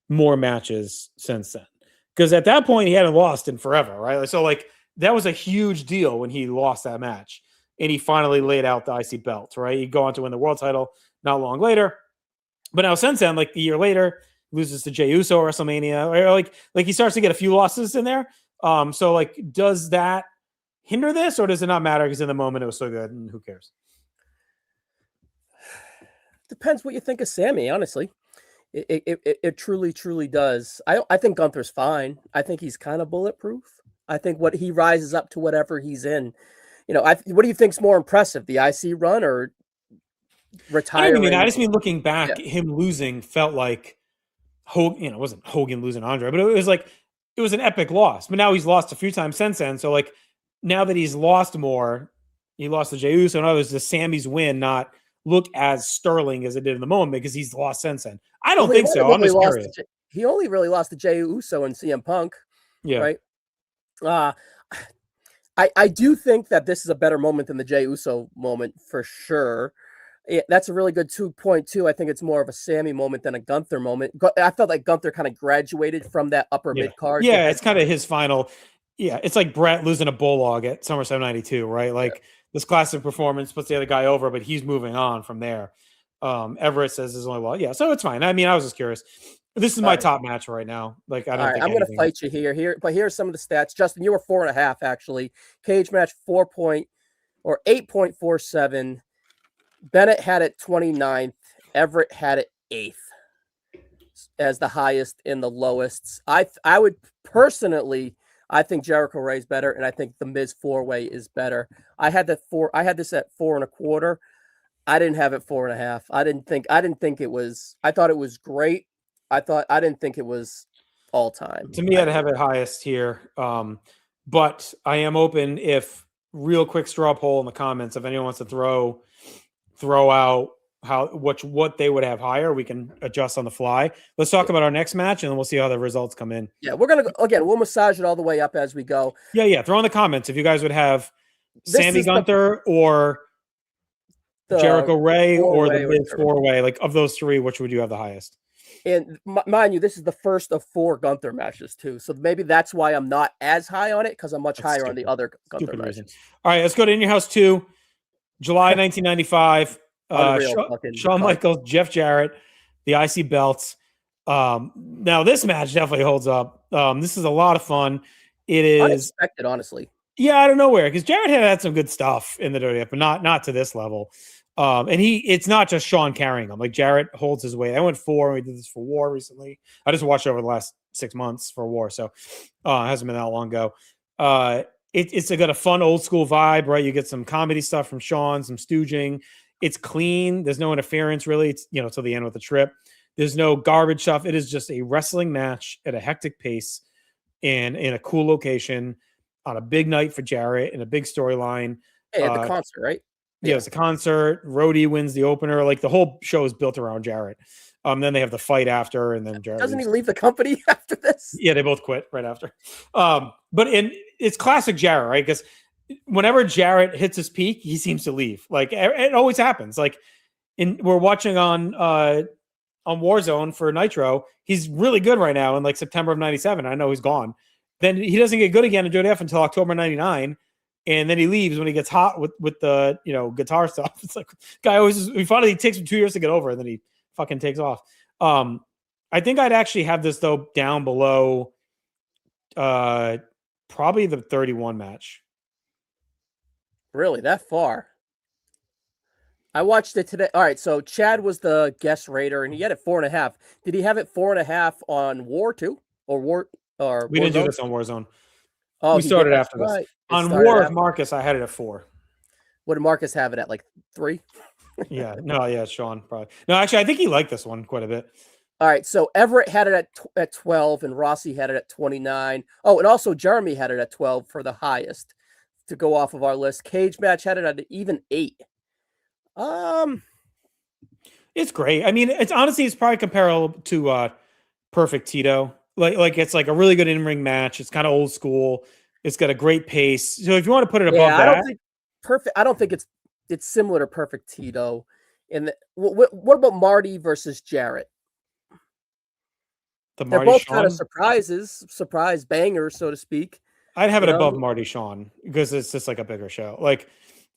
more matches since then? Because at that point he hadn't lost in forever, right? So like that was a huge deal when he lost that match and he finally laid out the IC belt, right? He'd go on to win the world title not long later. But now since then, like a year later, loses to Jey Uso at WrestleMania, or like he starts to get a few losses in there. So like, does that hinder this, or does it not matter because in the moment it was so good and who cares? Depends what you think of Sammy, honestly. It truly does. I think Gunther's fine. I think he's kind of bulletproof. I think what he rises up to whatever he's in. You know, what do you think's more impressive, the IC run or retiring? I just mean looking back, him losing felt like Hogan. You know, it wasn't Hogan losing Andre, but it was like it was an epic loss. But now he's lost a few times since then. So like now that he's lost more, he lost to Jey Uso and others. Does Sammy's win not look as sterling as it did in the moment because he's lost since then? I don't think so. I'm just curious. He only really lost to Jey Uso and CM Punk. Yeah. Right. I do think that this is a better moment than the Jey Uso moment for sure. That's a really good 2.2. I think it's more of a Sammy moment than a Gunther moment. I felt like Gunther kind of graduated from that upper mid card. Yeah, it's kind of his final. Yeah, it's like Bret losing a bulldog at SummerSlam '92, right? Like this classic performance puts the other guy over, but he's moving on from there. Everett says there's only one. Yeah, so it's fine. I mean, I was just curious. This is my top match right now. Like, I don't think I'm going to fight you here. But here's some of the stats. Justin, you were 4.5 actually. Cage match 8.47. Bennett had it 29th. Everett had it 8th as the highest and the lowest. I would personally, I think Jericho Ray's better, and I think the Miz 4-way is better. I had this at 4.25. I didn't have it 4.5. I didn't think it was. I thought it was great. I didn't think it was all time. To me, I'd have it highest here. But I am open if real quick straw poll in the comments if anyone wants to throw out what they would have higher. We can adjust on the fly. Let's talk about our next match and then we'll see how the results come in. Yeah, we're gonna we'll massage it all the way up as we go. Yeah. Throw in the comments if you guys would have Sammy Gunther or Jericho Ray or the Miz 4-way. Like of those three, which would you have the highest? And mind you, this is the first of 4 Gunther matches too. So maybe that's why I'm not as high on it because I'm much higher on the other Gunther matches. All right, let's go to In Your House 2, July 1995. Shawn Michaels, Jeff Jarrett, the IC belts. Now this match definitely holds up. This is a lot of fun. It is unexpected, honestly. Yeah, out of nowhere because Jarrett had some good stuff in the WWF, but not to this level. And it's not just Shawn carrying him. Like Jarrett holds his weight. I went 4 and we did this for War recently. I just watched over the last 6 months for War, so it hasn't been that long ago. It's got a fun old school vibe, right? You get some comedy stuff from Shawn, some stooging. It's clean. There's no interference really. It's till the end with the trip. There's no garbage stuff. It is just a wrestling match at a hectic pace and in a cool location on a big night for Jarrett and a big storyline. Hey, at the concert, right? Yeah, it's a concert. Rhodey wins the opener. Like the whole show is built around Jarrett. Then they have the fight after, and then Jarrett doesn't he leave the company after this? Yeah, they both quit right after. But it's classic Jarrett, right? Because whenever Jarrett hits his peak, he seems to leave. Like it always happens. Like we're watching on Warzone for Nitro. He's really good right now in like September of '97. I know he's gone. Then he doesn't get good again in WWF until October '99. And then he leaves when he gets hot with the guitar stuff. It's like guy he takes him 2 years to get over, and then he fucking takes off. I think I'd actually have this though down below probably the 31 match. Really, that far? I watched it today. All right, so Chad was the guest rater, and he had it 4.5. Did he have it 4.5 on War too, or War? Or we didn't do this on Warzone. Oh, we started after this. Right. On War of Marcus, I had it at 4. What did Marcus have it at, like 3? Yeah, Shawn probably. No, actually, I think he liked this one quite a bit. All right, so Everett had it at 12, and Rossi had it at 29. Oh, and also Jeremy had it at 12 for the highest to go off of our list. Cage match had it at even 8. It's great. I mean, it's probably comparable to Perfect Tito. Like it's like a really good in-ring match. It's kind of old school. It's got a great pace. So if you want to put it above that, I don't think it's similar to Perfect Tito. And what about Marty versus Jarrett? They're both kind of surprise bangers, so to speak. I'd have it You above know? Marty Shawn because it's just like a bigger show. Like,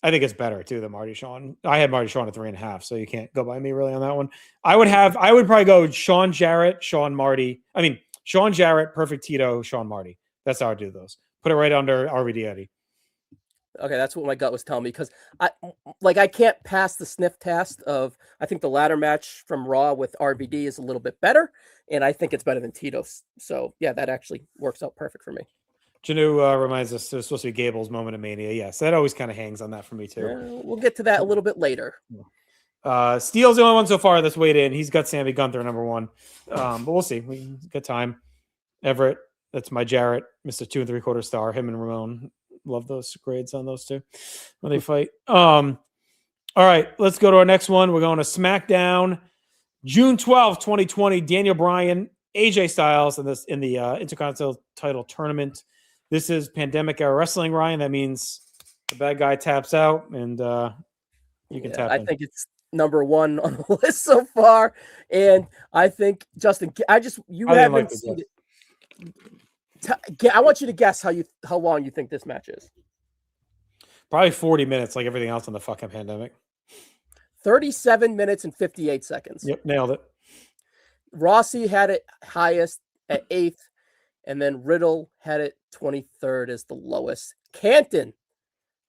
I think it's better too than Marty Shawn. I had Marty Shawn at 3.5, so you can't go by me really on that one. I would probably go Shawn Jarrett, Shawn Marty. I mean, Shawn Jarrett, Perfect Tito, Shawn Marty. That's how I do those. Put it right under RVD Eddie. Okay, that's what my gut was telling me because I can't pass the sniff test of I think the ladder match from Raw with RVD is a little bit better, and I think it's better than Tito's. So yeah, that actually works out perfect for me. Janu reminds us there's supposed to be Gable's moment of Mania. Yes, that always kind of hangs on that for me too. Yeah, we'll get to that a little bit later. Steele's the only one so far that's weighed in. He's got Sammy Gunther number 1, but we'll see. We got time. Everett, that's my Jarrett, Mr. 2 3/4 star. Him and Ramon. Love those grades on those two when they fight. All right, let's go to our next one. We're going to SmackDown, June 12th, 2020. Daniel Bryan, AJ Styles in the Intercontinental title tournament. This is pandemic era wrestling, Ryan. That means the bad guy taps out, and you can tap in. I think it's number 1 on the list so far, and I think Justin, you haven't seen it. I want you to guess how long you think this match is. Probably 40 minutes, like everything else in the fucking pandemic. 37 minutes and 58 seconds. Yep, nailed it. Rossi had it highest at 8th, and then Riddle had it 23rd as the lowest. Canton,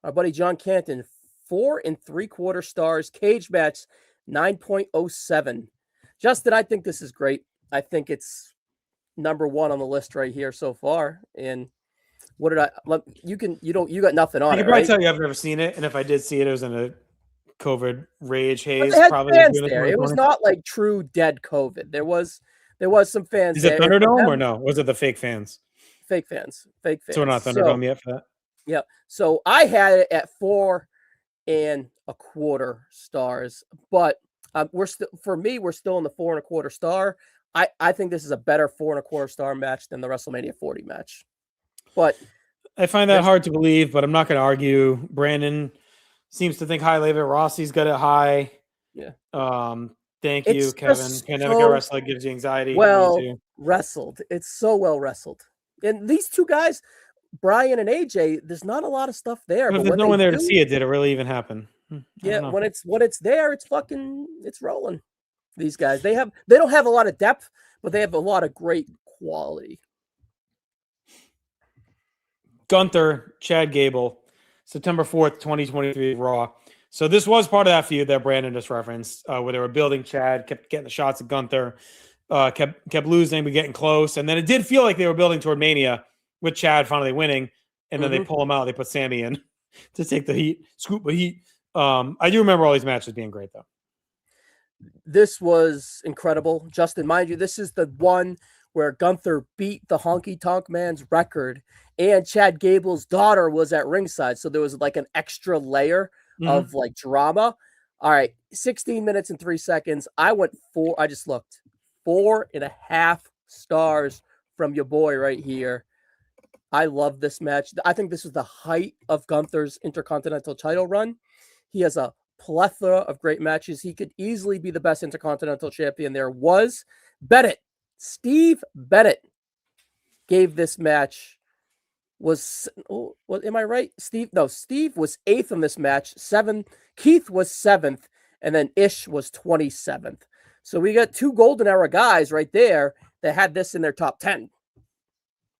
our buddy John Canton, 4 3/4 stars. Cage match, 9.07. Justin, I think this is great. I think it's number 1 on the list right here so far. And what did you got nothing on I it, can probably right? tell you I've never seen it, and if I did see it, it was in a COVID rage haze. But they had probably fans there. It was not like true dead COVID. There was some fans. Is it Thunderdome or no? Was it the fake fans? Fake fans. So we're not Thunderdome yet for that. Yeah. So I had it at 4 1/4 stars, but we're still in the 4 1/4 star. I think this is a better 4 1/4 star match than the WrestleMania 40 match. But I find that hard to believe, but I'm not going to argue. Brandon seems to think highly of it. Rossi's got it high. Yeah. Thank you, Kevin. Pandemic wrestling gives you anxiety. Well wrestled. It's so well wrestled. And these two guys, Brian and AJ, there's not a lot of stuff there. But there's no one there to see it. Did it really even happen? Yeah, when it's there, it's rolling. These guys, they don't have a lot of depth, but they have a lot of great quality. Gunther, Chad Gable, September 4th, 2023, Raw. So this was part of that feud that Brandon just referenced, where they were building Chad, kept getting the shots at Gunther, kept losing, but getting close. And then it did feel like they were building toward Mania with Chad finally winning. And then they pull him out. They put Sammy in to take the heat, scoop the heat. I do remember all these matches being great, though. This was incredible. Justin, mind you, this is the one where Gunther beat the Honky Tonk Man's record, and Chad Gable's daughter was at ringside. So there was like an extra layer of like drama. All right, 16 minutes and 3 seconds. I just looked 4.5 stars from your boy right here. I love this match. I think this is the height of Gunther's Intercontinental title run. He has a plethora of great matches. He could easily be the best Intercontinental champion there was. Steve Bennett gave this match am I right? Steve was 8th in this match. 7th. Keith was 7th, and then Ish was 27th. So we got 2 golden era guys right there that had this in their top 10.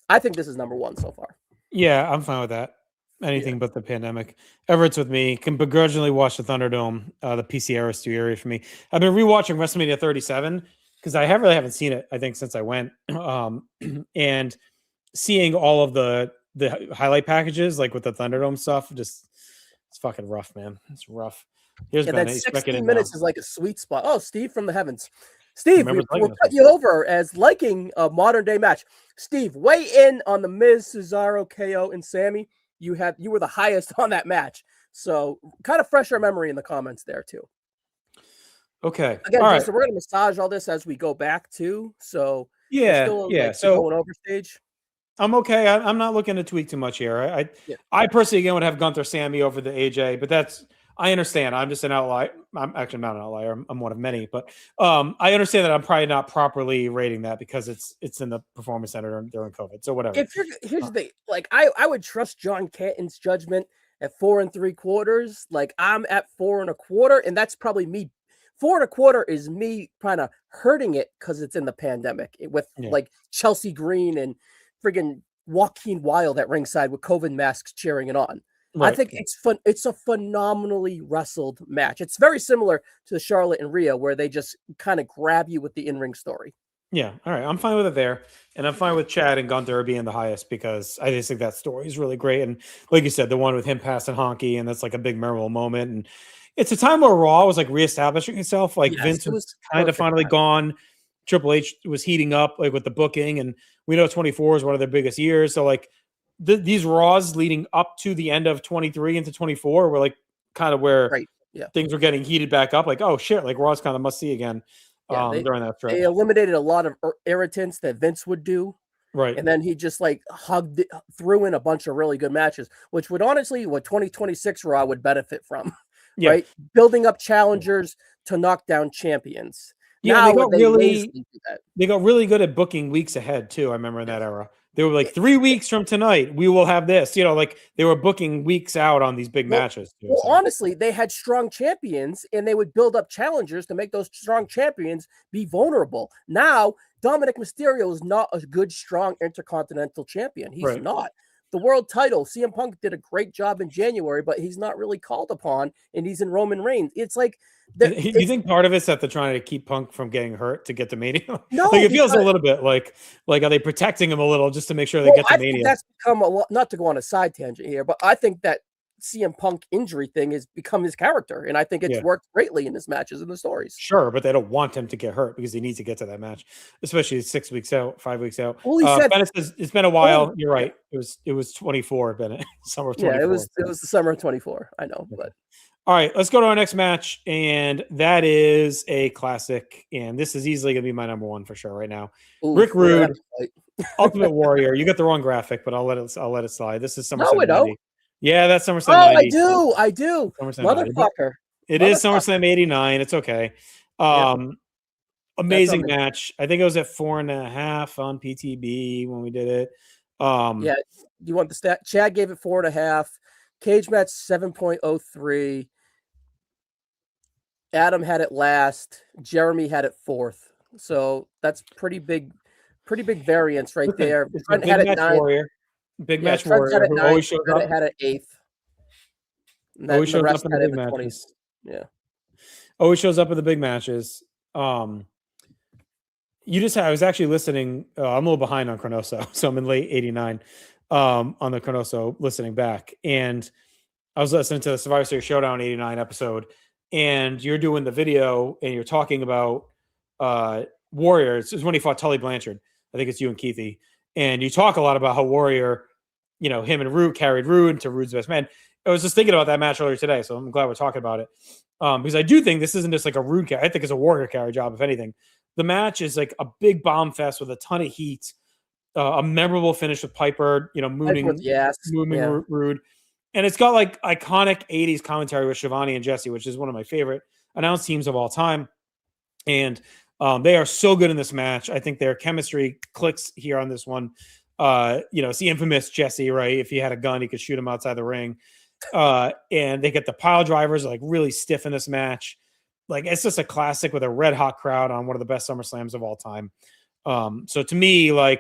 I think this is number 1 so far. Yeah, I'm fine with that. Anything but the pandemic. Everett's with me. Can begrudgingly watch the Thunderdome. The PC era is too eerie for me. I've been rewatching WrestleMania 37 because I really haven't seen it, I think, since I went. And seeing all of the highlight packages, like with the Thunderdome stuff, it's fucking rough, man. It's rough. Here's and Bennett. then He's 16 minutes is like a sweet spot. Oh, Steve from the heavens. Steve, we'll put you over as liking a modern day match. Steve, weigh in on the Miz, Cesaro, KO, and Sammy. You were the highest on that match. So kind of fresh our memory in the comments there too. Okay. Again, all Justin, we're going to massage all this as we go back too. So yeah. So going over stage. I'm okay. I'm not looking to tweak too much here. I personally again would have Gunther Sammy over the AJ, but I understand. I'm just an outlier. I'm actually not an outlier. I'm one of many, but I understand that I'm probably not properly rating that because it's in the performance center during COVID. So whatever. Here's the thing, like I would trust John Canton's judgment at 4 3/4. Like I'm at 4 1/4, and that's probably me. 4 1/4 is me kind of hurting it because it's in the pandemic with Yeah. like Chelsea Green and friggin' Joaquin Wild at ringside with COVID masks cheering it on. I Right. think it's fun. It's a phenomenally wrestled match. It's very similar to the Charlotte and Rhea, where they just kind of grab you with the in-ring story. Yeah. All right. I'm fine with it there. And I'm fine with Chad and Gunther being the highest because I just think that story is really great. And like you said, the one with him passing Honky, and that's like a big memorable moment. And it's a time where Raw was like reestablishing itself. Like Yes, Vince it was was kind of perfect finally time. gone. Triple H was heating up like with the booking. And we know 24 is one of their biggest years. So like these Raws leading up to the end of 23 into 24 were like kind of where Right. Yeah. things were getting heated back up. Like, oh shit, like Raw's kind of must see again Yeah. during that stretch. They eliminated a lot of irritants that Vince would do. Right. And then he just like threw in a bunch of really good matches, which would honestly, what 2026 Raw would benefit from, Yeah. right? Building up challengers to knock down champions. Yeah, Now they got really do that. they got really good at booking weeks ahead too. I remember in that era. They were like 3 weeks from tonight, we will have this. You know, like they were booking weeks out on these big matches. Too, Well, so. honestly, they had strong champions and they would build up challengers to make those strong champions be vulnerable. Now, Dominic Mysterio is not a good, strong intercontinental champion. He's Right. not. The world title, CM Punk did a great job in January, but he's not really called upon, and he's in Roman Reigns. It's like, You think part of it's that they're trying to keep Punk from getting hurt to get to Mania? no, Like it feels a little bit like are they protecting him a little just to make sure they get to I Mania? think that's become a lot, not to go on a side tangent here, but I think that CM Punk injury thing has become his character, and I think it's worked greatly in his matches and the stories. Sure, but they don't want him to get hurt because he needs to get to that match, especially 6 weeks out, 5 weeks out. Well, he said, Bennett says it's been a while. You're right. It was 24, Bennett. Summer of 24. Yeah, it was the summer of 24. I know, but all right, let's go to our next match, and that is a classic, and this is easily going to be my number one for sure right now. ooh, Rick Rude, Ultimate Warrior. You got the wrong graphic, but I'll let it slide. This is SummerSlam 90. Yeah, that's SummerSlam 90. I do. Motherfucker. It is SummerSlam 89. It's okay. Amazing match. I think it was at 4.5 on PTB when we did it. Yeah, you want the stat? Chad gave it 4.5. Cage match 7.03. Adam had it last. Jeremy had it fourth. So that's pretty big variance right there. It's a big match warrior. Big match warrior who always shows up. Had it eighth. Always shows up in the big matches. Yeah. Always shows up in the big matches. I was actually listening. I'm a little behind on Chronoso, so I'm in late 89 on the Chronoso listening back. And I was listening to the Survivor Series Showdown 89 episode, and you're doing the video and you're talking about Warriors. It was when he fought Tully Blanchard. I think it's you and Keithy. And you talk a lot about how Warrior, him and Rude carried Rude into Rude's best man. I was just thinking about that match earlier today, so I'm glad we're talking about it. Because I do think this isn't just like a Rude carry. I think it's a Warrior carry job, if anything. The match is like a big bomb fest with a ton of heat, a memorable finish with Piper, mooning Rude. And it's got like iconic 80s commentary with Shivani and Jesse, which is one of my favorite announced teams of all time. And they are so good in this match. I think their chemistry clicks here on this one. It's the infamous Jesse, right? If he had a gun, he could shoot him outside the ring. And they get the pile drivers like really stiff in this match. Like it's just a classic with a red hot crowd on one of the best SummerSlams of all time. So to me, I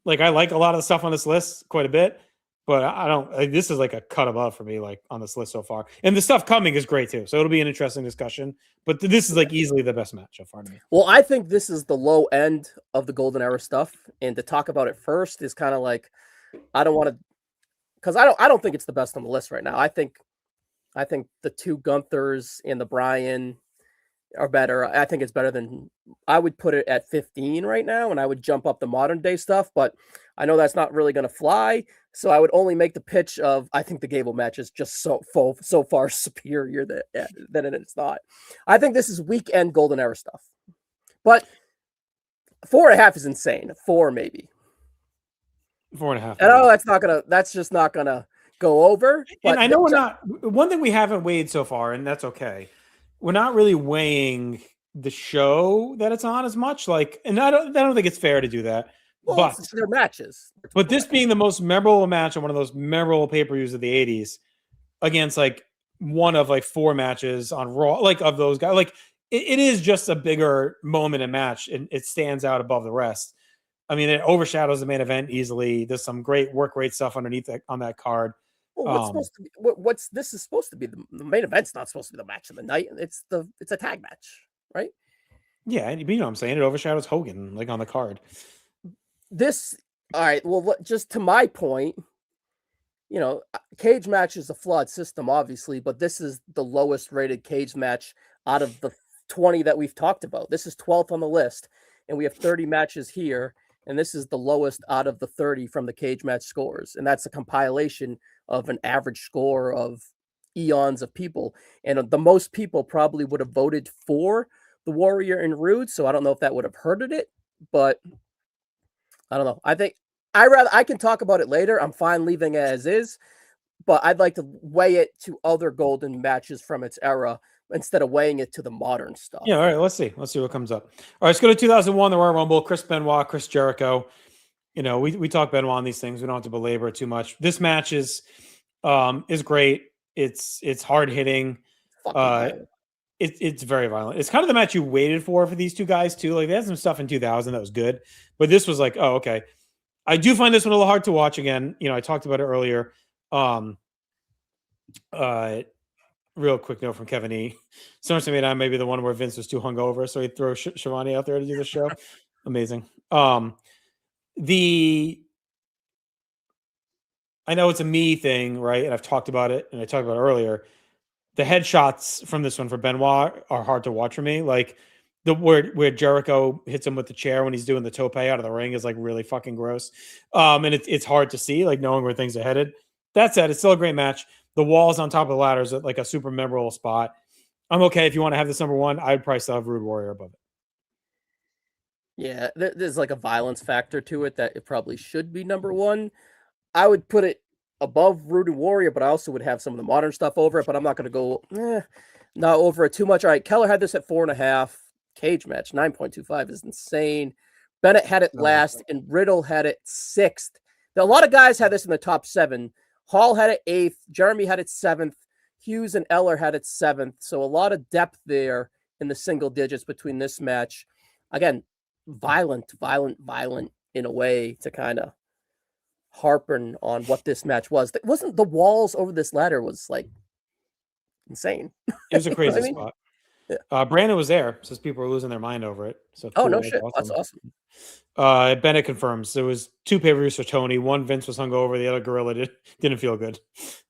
like a lot of the stuff on this list quite a bit, but I don't. This is like a cut above for me, like on this list so far. And the stuff coming is great too, so it'll be an interesting discussion. But this is like easily the best match so far to me. Well, I think this is the low end of the Golden Era stuff, and to talk about it first is kind of like I don't want to, because I don't think it's the best on the list right now. I think the two Gunthers and the Bryan are better. I think it's better than, I would put it at 15 right now, and I would jump up the modern day stuff, but I know that's not really going to fly. So I would only make the pitch of, I think the Gable match is just so far superior than it's not. I think this is weekend Golden Era stuff, but 4.5 is insane. 4 maybe. 4.5. I know that's just not gonna go over. But And I know we're not, one thing we haven't weighed so far, and that's okay. We're not really weighing the show that it's on as much. Like, and I don't think it's fair to do that. well, it's their matches. But this being the most memorable match on one of those memorable pay-per-views of the 80s against like one of like 4 matches on Raw, like of those guys, like it is just a bigger moment and match, and it stands out above the rest. I mean, it overshadows the main event easily. There's some great work rate stuff underneath on that card. Well, what's supposed to be? What's this is supposed to be the main event's not supposed to be the match of the night. It's a tag match, right? Yeah, you know what I'm saying? It overshadows Hogan like on the card. All right. Well, just to my point, cage match is a flawed system, obviously, but this is the lowest rated cage match out of the 20 that we've talked about. This is 12th on the list, and we have 30 matches here, and this is the lowest out of the 30 from the cage match scores, and that's a compilation of an average score of eons of people, and the most people probably would have voted for the Warrior and Rude, so I don't know if that would have hurted it, but I don't know. I think I can talk about it later. I'm fine leaving it as is, but I'd like to weigh it to other golden matches from its era instead of weighing it to the modern stuff. Yeah, all right, let's see what comes up. All right, let's go to 2001, the Royal Rumble. Chris Benoit, Chris Jericho. We talk Benoit on these things. We don't have to belabor it too much. This match is great. It's hard hitting. It's very violent. It's kind of the match you waited for these two guys too. Like they had some stuff in 2000 that was good, but this was like, oh, okay. I do find this one a little hard to watch again. I talked about it earlier. Real quick note from Kevin E. SummerSlam 89 may be the one where Vince was too hungover, so he'd throw Shivani out there to do the show. Amazing. I know it's a me thing, right? And I've talked about it, and I talked about it earlier. The headshots from this one for Benoit are hard to watch for me. Like where Jericho hits him with the chair when he's doing the tope out of the ring is like really fucking gross. And it's hard to see, like knowing where things are headed. That said, it's still a great match. The walls on top of the ladder is like a super memorable spot. I'm okay if you want to have this number one. I'd probably still have Rude Warrior above it. Yeah, there's like a violence factor to it that it probably should be number one. I would put it above Rude Warrior, but I also would have some of the modern stuff over it, but I'm not going to go not over it too much. All right, Keller had this at 4.5. Cage match, 9.25 is insane. Bennett had it last, and Riddle had it 6th. Now, a lot of guys had this in the top 7. Hall had it 8th. Jeremy had it 7th. Hughes and Eller had it 7th. So a lot of depth there in the single digits between this match. Again, violent in a way to kind of harping on what this match was. It wasn't the walls over this ladder was like insane. It was a crazy spot. Yeah. Brandon was there, says people were losing their mind over it. So cool. No shit. Awesome. That's awesome. Bennett confirms there was 2 pay-per-views for Tony. One Vince was hungover, the other Gorilla didn't feel good.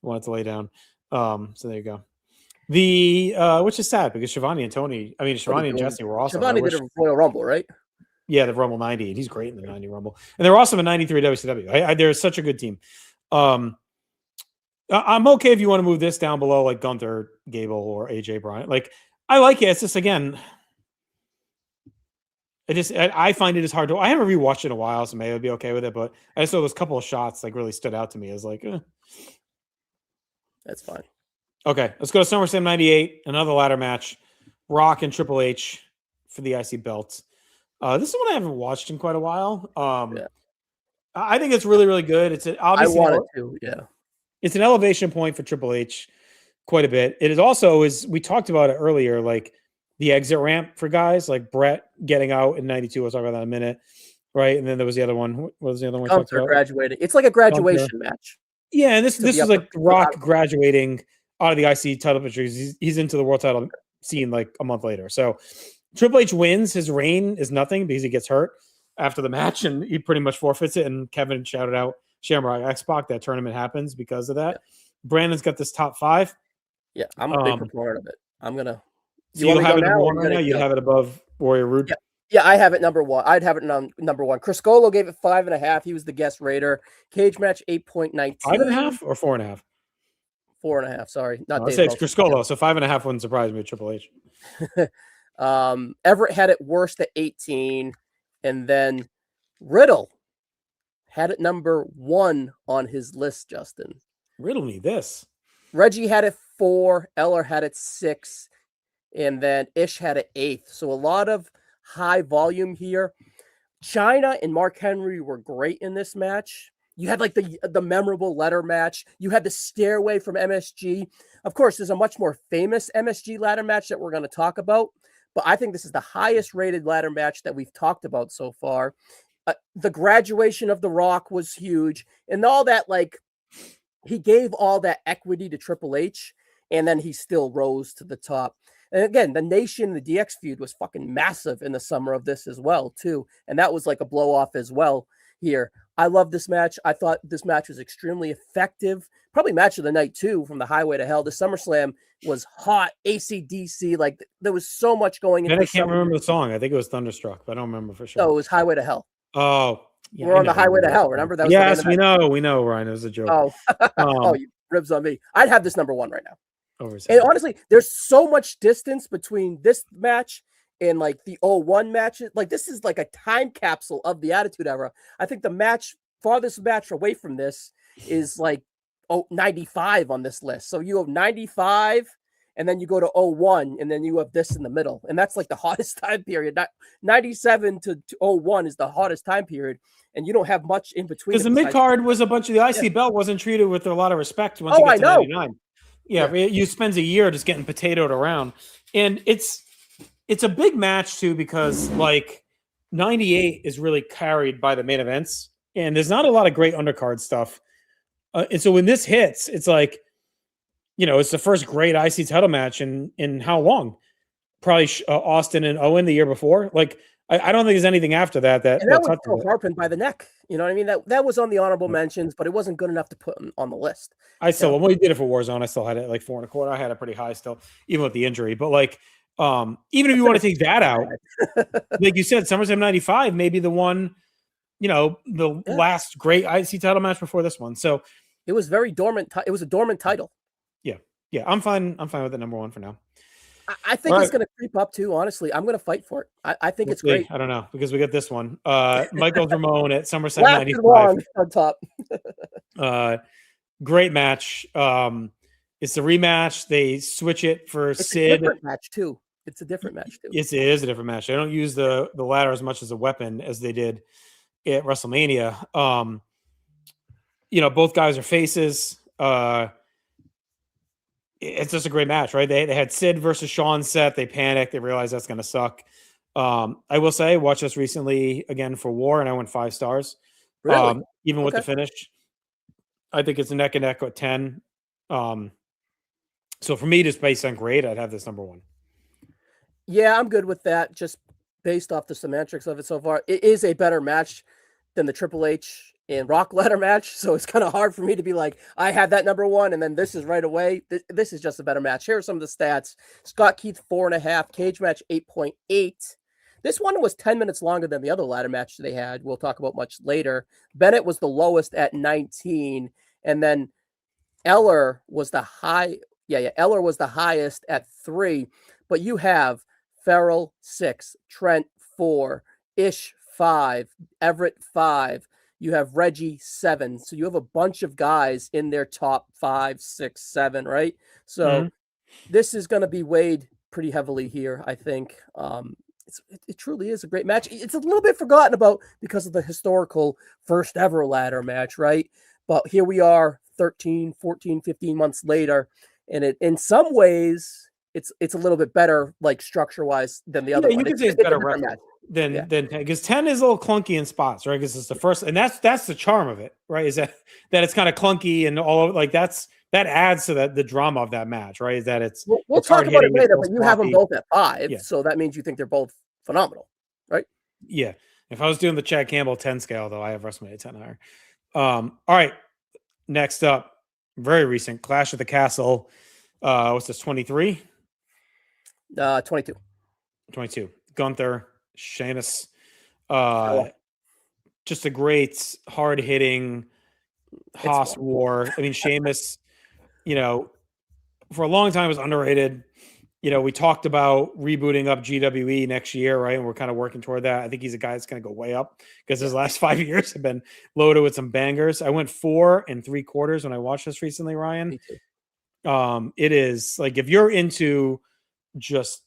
Wanted to lay down. So there you go. Which is sad because Shivani and Jesse were awesome. Shivani did a Royal Rumble, right? Yeah, the Rumble 90. He's great in the 90 Rumble. And they were awesome in 93 WCW. They're such a good team. I'm okay if you want to move this down below like Gunther, Gable, or AJ Bryant. Like, I like it. It's just, again, I find it as hard to. I haven't rewatched it in a while, so maybe I'll be okay with it. But I just saw those couple of shots like really stood out to me as like, That's fine. Okay, let's go to SummerSlam 98, another ladder match. Rock and Triple H for the IC belts. This is one I haven't watched in quite a while. I think it's really, really good. It's obviously I wanted to, yeah. It's an elevation point for Triple H quite a bit. It is also, as we talked about it earlier, like the exit ramp for guys like Bret getting out in 92. We'll talk about that in a minute. Right. And then there was the other one. What was the other one? Graduating. It's like a graduation match. Yeah. And this is like Rock graduating out of the IC title picture. He's into the world title scene like a month later. So Triple H wins. His reign is nothing because he gets hurt after the match and he pretty much forfeits it. And Kevin shouted out Shamrock X-Pac. That tournament happens because of that. Yeah. Brandon's got this top 5. Yeah, I'm a big proponent of it. I'm gonna. You'll have it number 1 right now. You'd have it above Warrior Rude. Yeah, I have it number 1. I'd have it number 1. Chris Colo gave it 5.5. He was the guest rater. Cage match 8.19. 5.5 or 4.5. 4.5. Sorry, not. I say it's Chris Colo, so 5.5 wouldn't surprise me. Triple H. Everett had it worst at 18, and then Riddle had it number 1 on his list. Justin. Riddle me this. Reggie had it 4, Eller had it 6, and then Ish had it 8th. So a lot of high volume here. China and Mark Henry were great in this match. You had like the memorable ladder match. You had the stairway from MSG. Of course, there's a much more famous MSG ladder match that we're going to talk about, but I think this is the highest rated ladder match that we've talked about so far. The graduation of The Rock was huge, and all that, like, he gave all that equity to Triple H, and then he still rose to the top. And again, the Nation, the DX feud was fucking massive in the summer of this as well, too. And that was like a blow off as well here. I love this match. I thought this match was extremely effective. Probably match of the night, too, from the Highway to Hell. The SummerSlam was hot. AC/DC. Like, there was so much going into I can't remember the song. I think it was Thunderstruck, but I don't remember for sure. No, it was Highway to Hell. Oh, yeah, we're on the Highway to Hell. Remember that? Yes, we know, Ryan. It was a joke. Oh, oh, you ribs on me. I'd have this number 1 right now. And honestly, there's so much distance between this match and like the 01 matches. Like, this is like a time capsule of the Attitude Era. I think the farthest match away from this is like 95 on this list. So you have 95, and then you go to 01, and then you have this in the middle. And that's like the hottest time period. 97 to 01 is the hottest time period. And you don't have much in between. Because the mid card was a bunch of the IC belt wasn't treated with a lot of respect once you get to know. 99. Yeah, you spends a year just getting potatoed around. And it's a big match too, because like 98 is really carried by the main events, and there's not a lot of great undercard stuff. And so when this hits, it's like, it's the first great IC title match in how long? Probably Austin and Owen the year before. Like, I don't think there's anything after that. And that was still harping by the neck. You know what I mean? That was on the honorable mentions, but it wasn't good enough to put on the list. When we did it for Warzone, I still had it like 4.25. I had it pretty high still, even with the injury. But like, even if you want to take that out, like you said, SummerSlam 95, maybe the one, the last great IC title match before this one. So it was very dormant. It was a dormant title. Yeah. I'm fine with the number 1 for now. I think it's going to creep up too. Honestly, I'm going to fight for it. I think it's great. I don't know, because we got this one. Michael Ramone at SummerSlam 95 on top. Great match. It's a rematch. They switch it for Sid. A different match too. It's a different match too. It is a different match. They don't use the ladder as much as a weapon as they did at WrestleMania. Both guys are faces. It's just a great match, right? They had Sid versus Shawn set. They panicked. They realized that's going to suck. I will say, watch this recently again for War, and I went 5 stars. Really? Even with the finish. I think it's a neck and neck at 10. So for me, just based on grade, I'd have this number 1. Yeah, I'm good with that. Just based off the semantics of it so far, it is a better match than the Triple H and Rock ladder match. So it's kind of hard for me to be like, I had that number 1, and then this is right away. This is just a better match. Here are some of the stats. Scott Keith, 4.5. Cage match, 8.8. This one was 10 minutes longer than the other ladder match they had. We'll talk about much later. Bennett was the lowest at 19. And then Eller was the Eller was the highest at 3. But you have Farrell, 6. Trent, 4. Ish, 5. Everett, 5. You have Reggie, 7. So you have a bunch of guys in their top 5, 6, 7, right? So this is going to be weighed pretty heavily here, I think. It truly is a great match. It's a little bit forgotten about because of the historical first ever ladder match, right? But here we are 13, 14, 15 months later. And it, in some ways, it's a little bit better, like structure-wise, than the other one. You could say it's better record than 10, because 10 is a little clunky in spots, right? Because it's the first, and that's the charm of it, right? Is that it's kind of clunky and all of, like, that adds to the drama of that match, right? Is that we'll talk about it later, but you have them both at 5, so that means you think they're both phenomenal, right? Yeah. If I was doing the Chad Campbell 10 scale, though, I have WrestleMania 10 higher. All right. Next up, very recent, Clash of the Castle. What's this, 23? 22. 22. Gunther, Sheamus. Just a great, hard-hitting Haas war. I mean, Sheamus, for a long time was underrated. we talked about rebooting up GWE next year, right? And we're kind of working toward that. I think he's a guy that's going to go way up because his last 5 years have been loaded with some bangers. I went 4 3/4 when I watched this recently, Ryan. Me too. It is like, if you're into just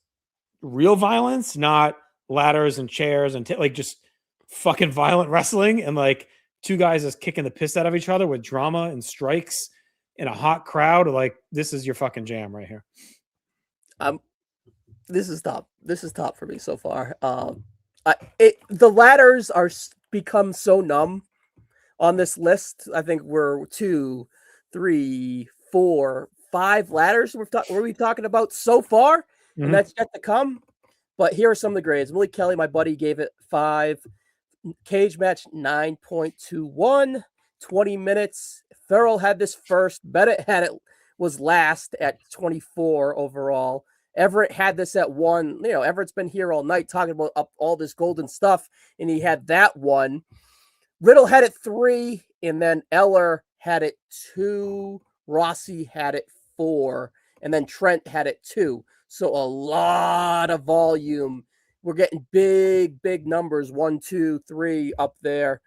real violence, not ladders and chairs and like just fucking violent wrestling and like two guys just kicking the piss out of each other with drama and strikes in a hot crowd, like this is your fucking jam right here. This is top. This is top for me so far. The ladders are become so numb on this list. I think we're 2, 3, 4, 5 ladders we're we talking about so far, and that's yet to come. But here are some of the grades. Willie Kelly, my buddy, gave it 5. Cage match 9.21. 20 minutes. Farrell had this first. Bennett was last at 24 overall. Everett had this at 1. Everett's been here all night talking about all this golden stuff, and he had that 1. Riddle had it 3, and then Eller had it 2. Rossi had it 4, and then Trent had it 2. So a lot of volume. We're getting big numbers. 1, 2, 3 up there.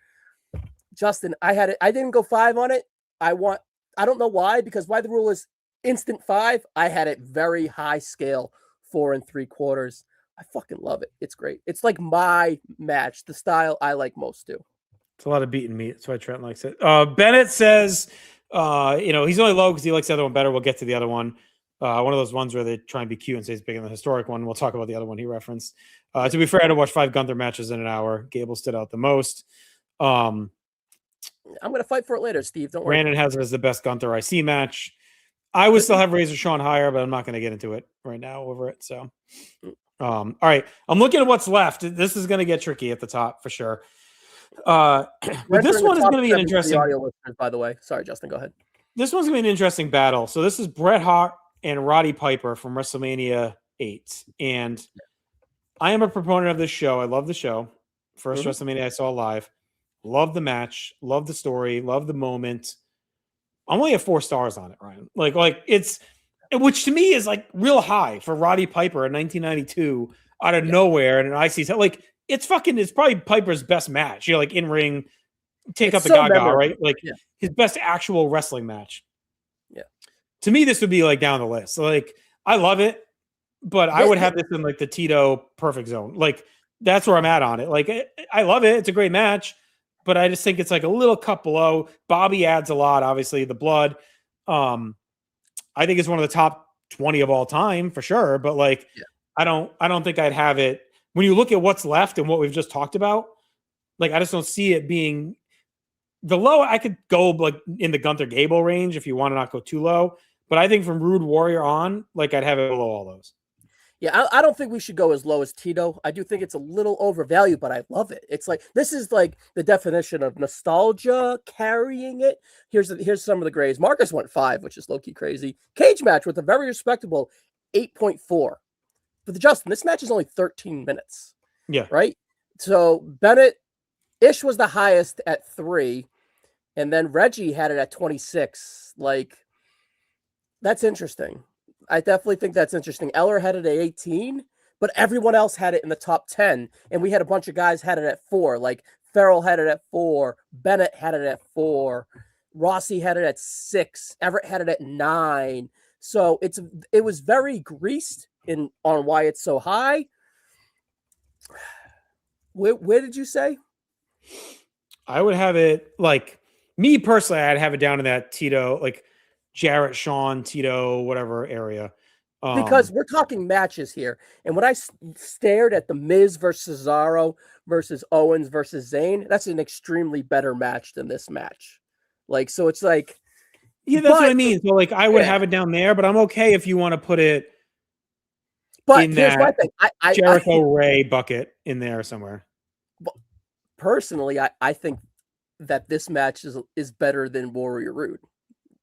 Justin, I had it. I didn't go 5 on it. I don't know why, because why the rule is instant 5. I had it very high scale, 4 3/4. I fucking love it. It's great. It's like my match, the style I like most too. It's a lot of beaten meat. That's why Trent likes it. Bennett says, he's only low because he likes the other one better. We'll get to the other one. One of those ones where they try and be cute and say it's bigger than the historic one. We'll talk about the other one he referenced. To be fair, I had to watch 5 Gunther matches in an hour. Gable stood out the most. I'm going to fight for it later, Steve. Don't worry. Brandon has it as the best Gunther IC match. I would still have Razor Shawn higher, but I'm not going to get into it right now over it. So, all right. I'm looking at what's left. This is going to get tricky at the top for sure. But this one is going to be an interesting. Audio listeners, by the way. Sorry, Justin. Go ahead. This one's going to be an interesting battle. So this is Bret Hart and Roddy Piper from WrestleMania 8. And I am a proponent of this show. I love the show. First WrestleMania I saw live. Love the match. Love the story. Love the moment. I'm only at 4 stars on it, Ryan. Like it's, which to me is like real high for Roddy Piper in 1992 out of nowhere and an IC. Like it's probably Piper's best match. Like in ring, take up the Gaga, memorable. Right? Like his best actual wrestling match. Yeah. To me, this would be like down the list. So like I love it, but I would have this in like the Tito perfect zone. Like that's where I'm at on it. Like I love it. It's a great match. But I just think it's like a little cut below. Bobby adds a lot, obviously, the blood. I think it's one of the top 20 of all time for sure. But like, I don't think I'd have it. When you look at what's left and what we've just talked about, like I just don't see it being the low. I could go like in the Gunther Gable range if you want to not go too low. But I think from Rude Warrior on, like I'd have it below all those. Yeah, I don't think we should go as low as Tito. I do think it's a little overvalued, but I love it. It's like this is like the definition of nostalgia carrying it. Here's some of the grades. Marcus went 5, which is low-key crazy. Cage match with a very respectable 8.4. But Justin, this match is only 13 minutes. Yeah. Right? So Bennett-ish was the highest at 3, and then Reggie had it at 26. Like, that's interesting. I definitely think that's interesting. Eller had it at 18, but everyone else had it in the top 10. And we had a bunch of guys had it at 4. Like Farrell had it at 4. Bennett had it at 4. Rossi had it at 6. Everett had it at 9. So it was very greased on why it's so high. Where did you say? I would have it like me personally. I'd have it down in that Tito, like Jarrett, Shawn, Tito, whatever area. Because we're talking matches here. And when I stared at the Miz versus Cesaro versus Owens versus Zayn, that's an extremely better match than this match. Like, so it's like. Yeah, that's what I mean. So, like, I would have it down there, but I'm okay if you want to put it in here's my thing. Jericho Ray bucket in there somewhere. Personally, I think that this match is better than Warrior Rude,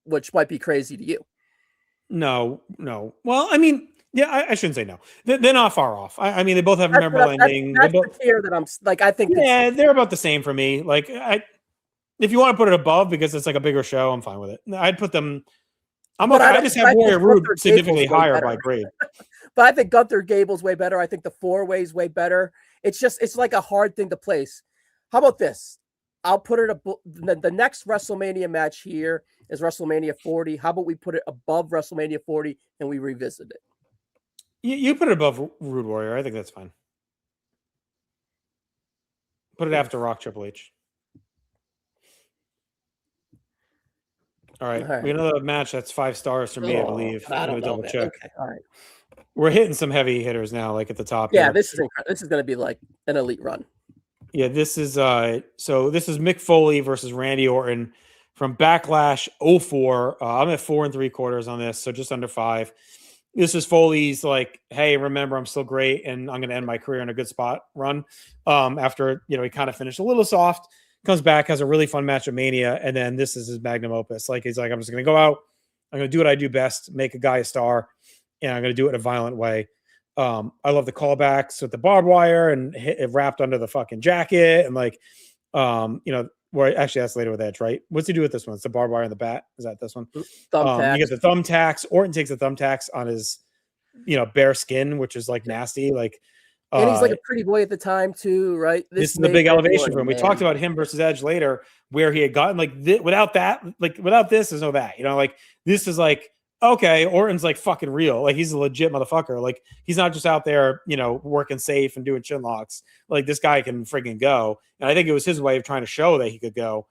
which might be crazy to you. No. Well, I mean, yeah, I shouldn't say no. They're not far off. I mean, they both have a memorable ending. That's the tier that I'm like. I think. Yeah, they're about the same for me. Like, if you want to put it above because it's like a bigger show, I'm fine with it. I'd put them. I'm okay. I just have Warrior Rude significantly higher by grade. But I think Gunther Gable's way better. I think the 4-way's way better. It's like a hard thing to place. How about this? I'll put it the next WrestleMania match here is WrestleMania 40. How about we put it above WrestleMania 40 and we revisit it? You put it above Rude Warrior. I think that's fine. Put it after Rock Triple H. All right. We got another match that's 5 stars for me, I believe. I'm going to double check. Okay. All right. We're hitting some heavy hitters now, like at the top. Yeah, here. this is going to be like an elite run. Yeah, this is this is Mick Foley versus Randy Orton from Backlash 04. I'm at 4 3/4 on this, so just under 5. This is Foley's like, hey, remember, I'm still great, and I'm going to end my career in a good spot run. After he kind of finished a little soft, comes back, has a really fun match at Mania, and then this is his magnum opus. Like he's like, I'm just going to go out, I'm going to do what I do best, make a guy a star, and I'm going to do it in a violent way. I love the callbacks with the barbed wire and it wrapped under the fucking jacket and like, where actually that's later with Edge, right? What's he do with this one? It's the barbed wire and the bat. Is that this one? You get the thumbtacks. Orton takes the thumbtacks on his, bare skin, which is like nasty. Like, and he's like a pretty boy at the time too, right? This is the big elevation for him. We talked about him versus Edge later, where he had gotten like without this, there's no that. Like this is like, okay, Orton's like fucking real. Like he's a legit motherfucker. Like he's not just out there, working safe and doing chin locks. Like this guy can friggin' go. And I think it was his way of trying to show that he could go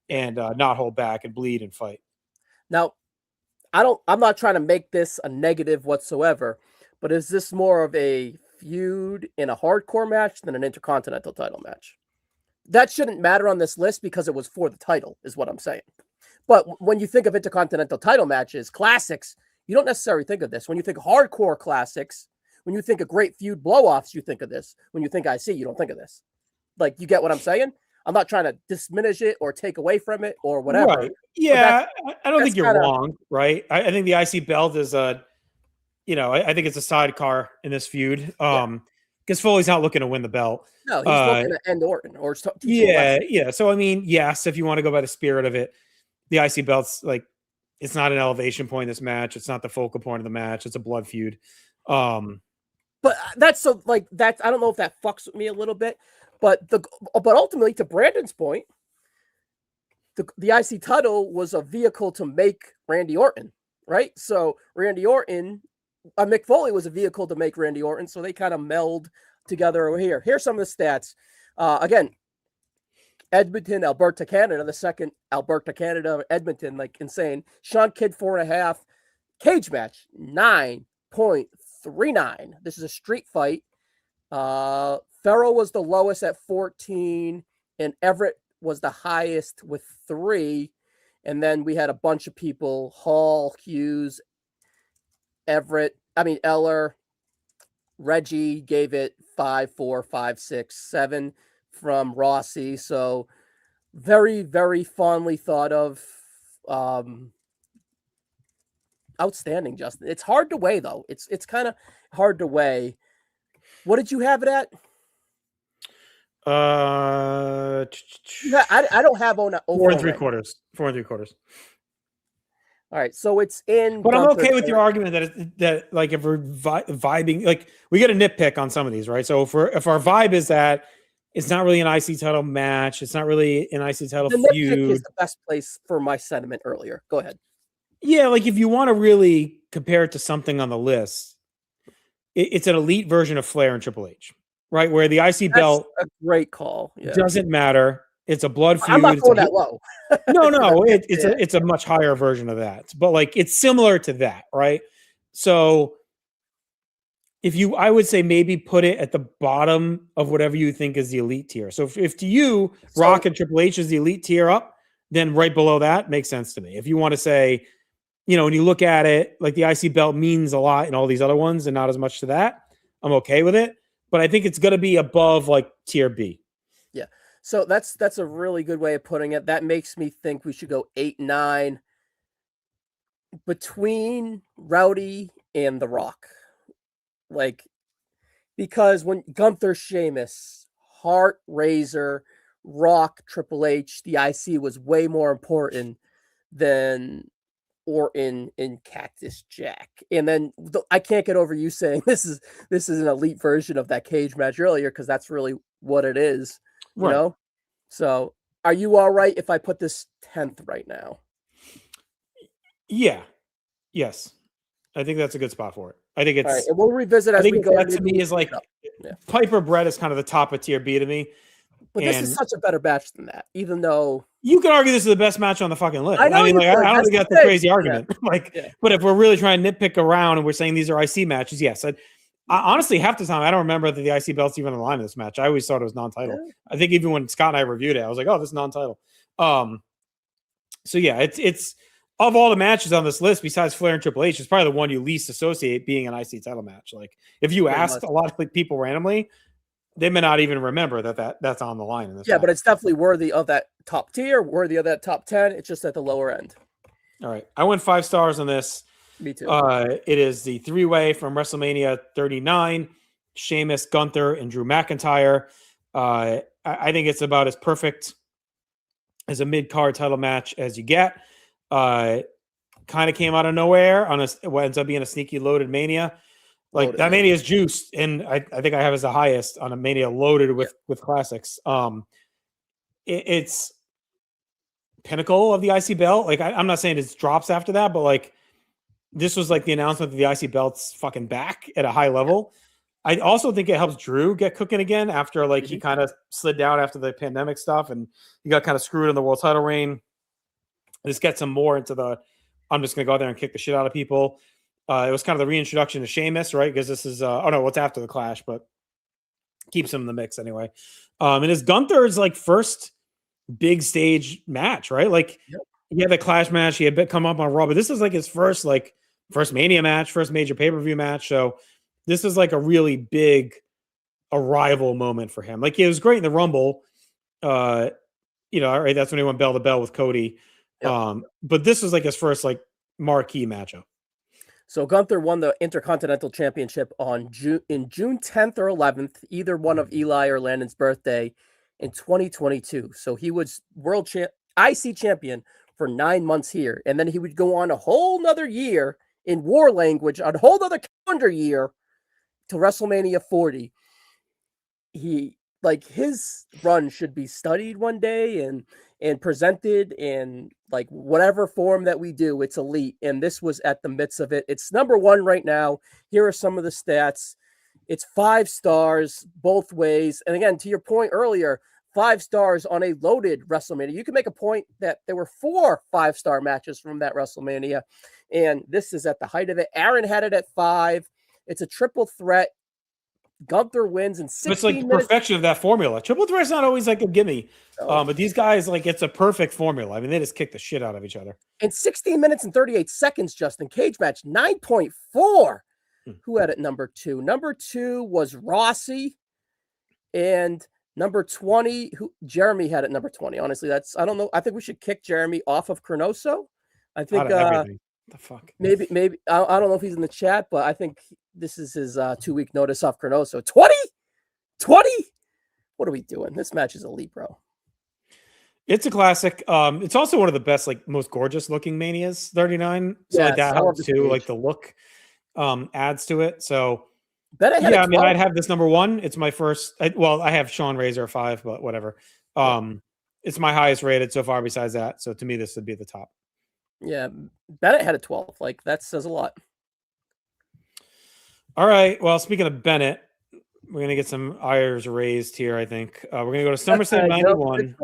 and not hold back and bleed and fight. Now, I'm not trying to make this a negative whatsoever, but is this more of a feud in a hardcore match than an intercontinental title match? That shouldn't matter on this list because it was for the title, is what I'm saying. But when you think of intercontinental title matches, classics, you don't necessarily think of this. When you think hardcore classics, when you think of great feud blow-offs, you think of this. When you think IC, you don't think of this. Like, you get what I'm saying? I'm not trying to diminish it or take away from it or whatever. Right. Yeah, I don't think you're wrong, right? I think the IC belt is I think it's a sidecar in this feud. Because Foley's not looking to win the belt. No, he's looking to end Orton or yeah. So I mean, yes, if you want to go by the spirit of it, the IC belt's like, it's not an elevation point in this match. It's not the focal point of the match. It's a blood feud. But that's so like that. I don't know if that fucks with me a little bit, but ultimately, to Brandon's point, the IC title was a vehicle to make Randy Orton, right? So Randy Orton, Mick Foley was a vehicle to make Randy Orton. So they kind of meld together over here. Here's some of the stats. Again, Edmonton, Alberta, Canada, the second Alberta, Canada, Edmonton, like insane. Sean Kidd, 4.5. Cage match, 9.39. This is a street fight. Farrell was the lowest at 14, and Everett was the highest with 3. And then we had a bunch of people, Hall, Hughes, Eller, Reggie gave it 5, 4, 5, 6, 7 from Rossi. So very, very fondly thought of. Outstanding, Justin. It's hard to weigh, though. It's kind of hard to weigh. What did you have it at? I don't have 4 3/4. 4 3/4. All right, so it's in. But I'm okay with your argument that like if we're vibing, like we get a nitpick on some of these, right? So if our vibe is that it's not really an IC title match, it's not really an IC title feud. Nitpick is the best place for my sentiment earlier. Go ahead. Yeah, like if you want to really compare it to something on the list, it's an elite version of Flair and Triple H, right? Where the IC belt, a great call, doesn't matter. It's a blood feud. I'm not going that low. No, it's a much higher version of that. But like it's similar to that, right? So I would say maybe put it at the bottom of whatever you think is the elite tier. So if to you, Rock and Triple H is the elite tier up, then right below that makes sense to me. If you want to say, when you look at it, like the IC belt means a lot in all these other ones and not as much to that, I'm okay with it. But I think it's going to be above like tier B. Yeah. So that's a really good way of putting it. That makes me think we should go 8, 9 between Rowdy and The Rock. Like, because when Gunther, Sheamus, Hart, Razor, Rock, Triple H, the IC was way more important than or in Cactus Jack. And then I can't get over you saying this is an elite version of that cage match earlier, because that's really what it is, you Right. know? So are you all right if I put this 10th right now? Yeah. Yes. I think that's a good spot for it. I think All right, it's and we'll revisit I as think we go. that to me is like Piper Brett is kind of the top of tier B to me. But this is such a better match than that, even though you could argue this is the best match on the fucking list. I know mean, like, I don't think that's a crazy argument. But if we're really trying to nitpick around and we're saying these are IC matches, yes. I honestly, half the time, I don't remember that the IC belt's even on the line in this match. I always thought it was non-title. Yeah. I think even when Scott and I reviewed it, I was like, oh, this is non-title. So yeah, it's of all the matches on this list, besides Flair and Triple H, it's probably the one you least associate being an IC title match. Like, if you asked a lot of people randomly, they may not even remember that's on the line in this. Yeah, match. But it's definitely worthy of that top tier, worthy of that top 10. It's just at the lower end. All right, I went 5 stars on this. Me too. It is the 3-way from WrestleMania 39, Sheamus, Gunther, and Drew McIntyre. I think it's about as perfect as a mid-card title match as you get. Kind of came out of nowhere on what ends up being a sneaky loaded Mania. Like, that Mania is juiced, and I think I have as the highest on a Mania loaded with classics. It's pinnacle of the IC belt. Like, I'm not saying it drops after that, but like, this was like the announcement that the IC belt's fucking back at a high level. I also think it helps Drew get cooking again after he kind of slid down after the pandemic stuff, and he got kind of screwed in the world title reign. This gets him more into I'm just going to go out there and kick the shit out of people. It was kind of the reintroduction to Sheamus, right? Because this is, what's after the Clash, but keeps him in the mix anyway. And his Gunther's first big stage match, right? He had the Clash match. He had come up on Raw, but this is his first Mania match, first major pay-per-view match. So this is a really big arrival moment for him. It was great in the Rumble. Right? That's when he went bell to bell with Cody. Yep. But this was his first marquee matchup. So Gunther won the Intercontinental Championship in June 10th or 11th, either one of Eli or Landon's birthday in 2022. So he was IC champion for 9 months here. And then he would go on a whole nother year in war language, a whole other calendar year to WrestleMania 40. His run should be studied one day and presented in whatever form that we do. It's elite, and this was at the midst of it. It's number 1 right now. Here are some of the stats. It's 5 stars both ways, and again, to your point earlier, 5 stars on a loaded WrestleMania. You can make a point that there were 4 5-star matches from that WrestleMania, and this is at the height of it. Aaron had it at 5. It's a triple threat. Gunther wins in 16 minutes. It's the perfection of that formula. Triple threat's not always a gimme. But these guys, it's a perfect formula. I mean, they just kick the shit out of each other. In 16 minutes and 38 seconds, Justin, cage match 9.4. Who had it number 2? Number 2 was Rossi. And number 20, Jeremy had it number 20. Honestly, I don't know. I think we should kick Jeremy off of Cronoso. I think the fuck? Maybe I don't know if he's in the chat, but I think this is his 2-week notice off Cronoso. 20? What are we doing? This match is elite, bro. It's a classic. It's also one of the best, most gorgeous looking Manias, 39. So that helps too. The look adds to it. So I'd have this number 1. It's my first. I have Sean Razor 5, but whatever. It's my highest rated so far besides that. So to me, this would be at the top. Yeah, Bennett had a 12. That says a lot. All right. Well, speaking of Bennett, we're going to get some ires raised here, I think. We're going to go to SummerSlam 91.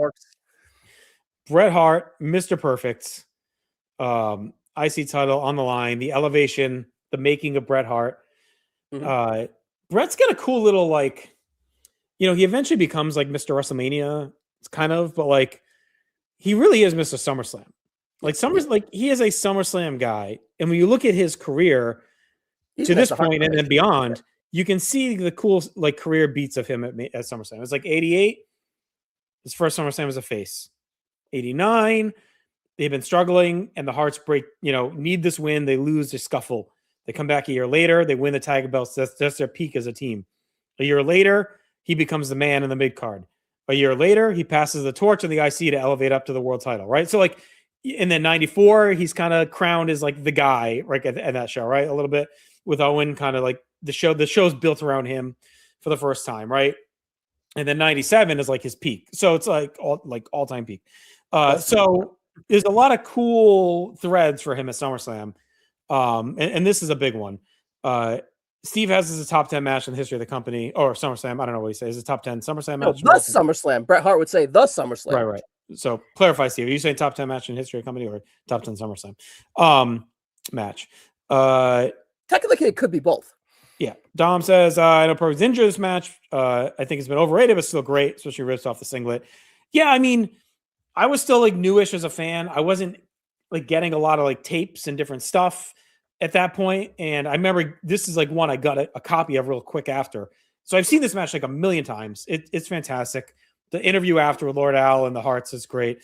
Bret Hart, Mr. Perfect, IC title on the line, the elevation, the making of Bret Hart. Bret's got a cool little, he eventually becomes Mr. WrestleMania. It's kind of, but he really is Mr. SummerSlam. He is a SummerSlam guy. And when you look at his career to this point and then beyond, you can see the cool career beats of him at SummerSlam. It was 88. His first SummerSlam was a face. 89, they've been struggling, and the Hearts need this win. They lose, they scuffle. They come back a year later, they win the tag belts. That's their peak as a team. A year later, he becomes the man in the mid card. A year later, he passes the torch in the IC to elevate up to the world title, right? So And then 94, he's kind of crowned as like the guy right at that show, right? A little bit with Owen, kind of like the show's built around him for the first time, right? And then 97 is like his peak. So it's like all-time peak. So there's a lot of cool threads for him at SummerSlam. And this is a big one. Steve has this as a top 10 match in the history of the company, or SummerSlam. I don't know what he says. It's a top 10 SummerSlam match. The SummerSlam. Bret Hart would say the SummerSlam. Right. So clarify, Steve. Are you saying top 10 match in history of the company or top 10 SummerSlam match? Technically, it could be both. Yeah. Dom says, I know Perkins injured this match. I think it's been overrated, but still great, especially rips off the singlet. Yeah, I mean, I was still like newish as a fan. I wasn't like getting a lot of like tapes and different stuff at that point. And I remember this is like one I got a copy of real quick after. So I've seen this match like a million times. It's fantastic. The interview after with Lord Al and the Hearts is great.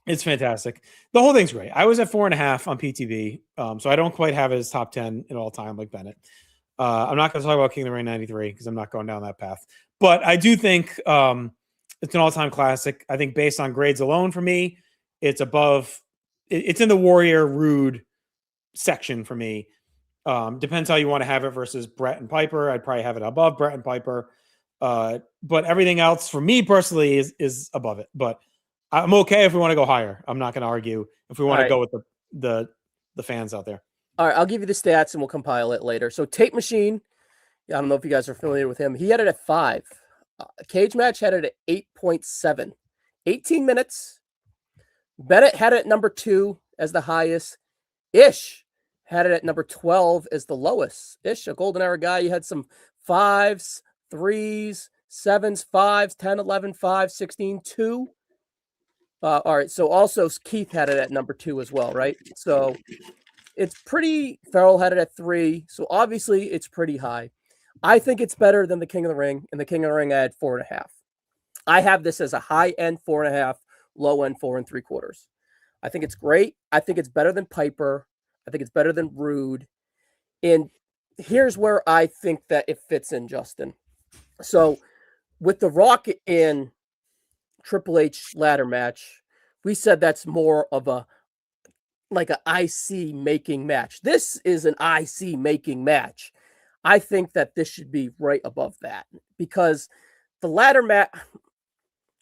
It's fantastic. The whole thing's great. I was at 4.5 on PTV. So I don't quite have it as top 10 in all time like Bennett. I'm not going to talk about King of the Ring 93 because I'm not going down that path. But I do think it's an all-time classic. I think based on grades alone for me, it's above. It's in the Warrior Rude section for me. Depends how you want to have it versus Bret and Piper. I'd probably have it above Bret and Piper. But everything else for me personally is above it. But I'm okay if we want to go higher. I'm not going to argue if we want to go with the fans out there. All right, I'll give you the stats and we'll compile it later. So Tape Machine, I don't know if you guys are familiar with him. He had it at 5. Cage Match had it at 8.7. 18 minutes. Bennett had it at number 2 as the highest. Ish had it at number 12 as the lowest. Ish, a golden era guy. You had some 5s, 3s, 7s, 5s, 10, 11, 5, 16, 2. All right, so also Keith had it at number 2 as well, right? So it's pretty. Farrell had it at 3, so obviously it's pretty high. I think it's better than the King of the Ring, and the King of the Ring I had 4.5. I have this as a high end 4.5, low end 4 3/4. I think it's great. I think it's better than Piper. I think it's better than Rude. And here's where I think that it fits in, Justin. So with the Rock and Triple H ladder match, we said that's more of a like an IC making match. This is an IC making match. I think that this should be right above that because the ladder match,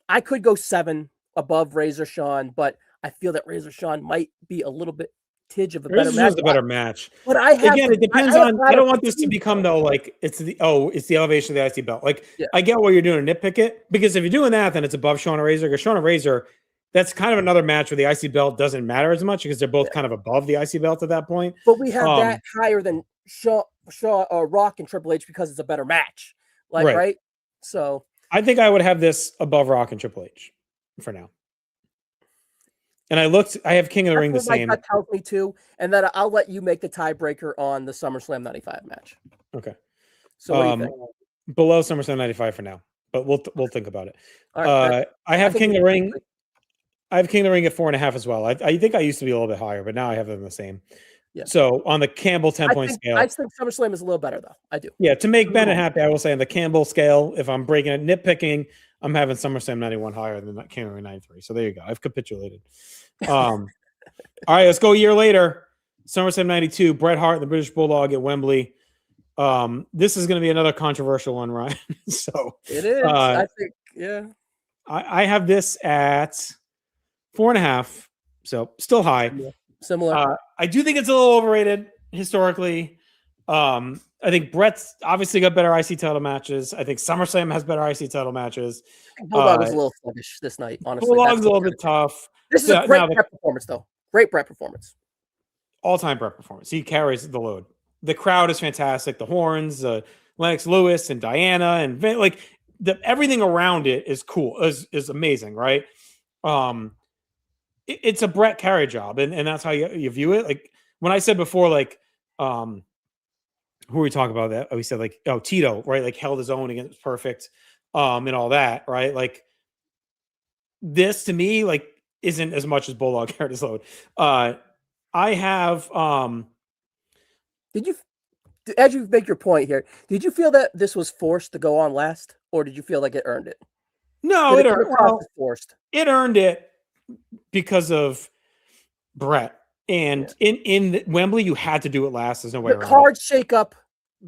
I could go 7 above Razor Shawn, but I feel that Razor Shawn might be a little bit tidge of a better match. The better match. But I have again, it depends on. I don't want this to become though like it's the elevation of the IC belt. Like I get what you're doing to nitpick it because if you're doing that, then it's above Shawn and Razor. Because Shawn and Razor, that's kind of another match where the IC belt doesn't matter as much because they're both kind of above the IC belt at that point. But we have that higher than Shaw, Rock and Triple H because it's a better match. Like right? So I think I would have this above Rock and Triple H for now. And I have King of the Ring the same. That tells me too, and then I'll let you make the tiebreaker on the SummerSlam 95 match. Okay. So what do you think? Below SummerSlam 95 for now, but we'll think about it. Right, I have King of the Ring. I have King of the Ring at 4.5 as well. I think I used to be a little bit higher, but now I have them the same. Yeah. So on the Campbell 10-point scale, I think SummerSlam is a little better though. I do. Yeah, to make Bennett happy, I will say on the Campbell scale, if I'm breaking it, nitpicking, I'm having SummerSlam 91 higher than that King of the Ring 93. So there you go. I've capitulated. All right, let's go a year later. SummerSlam 92, Bret Hart and the British Bulldog at Wembley. This is going to be another controversial one, Ryan. So it is. I think, yeah. I have this at 4.5, so still high. Similar. I do think it's a little overrated historically. I think Bret's obviously got better IC title matches. I think SummerSlam has better IC title matches. Bulldog was a little sluggish this night, honestly. Bulldog's a little bit tough. This is a great Bret performance, though. Great Bret performance. All-time Bret performance. He carries the load. The crowd is fantastic. The horns, Lennox Lewis and Diana, and like everything around it is cool. Is amazing, right? It's a Bret carry job, and that's how you view it. Like when I said before, like who we talking about that? We said like Tito, right? Like held his own against Perfect, and all that, right? Like this to me, like isn't as much as Bulldog carried his load. I have. Did you, as you make your point here, did you feel that this was forced to go on last, or did you feel like it earned it? No, it earned. Forced. It earned it. because of Bret. And in Wembley, you had to do it last. There's no way The around card shakeup.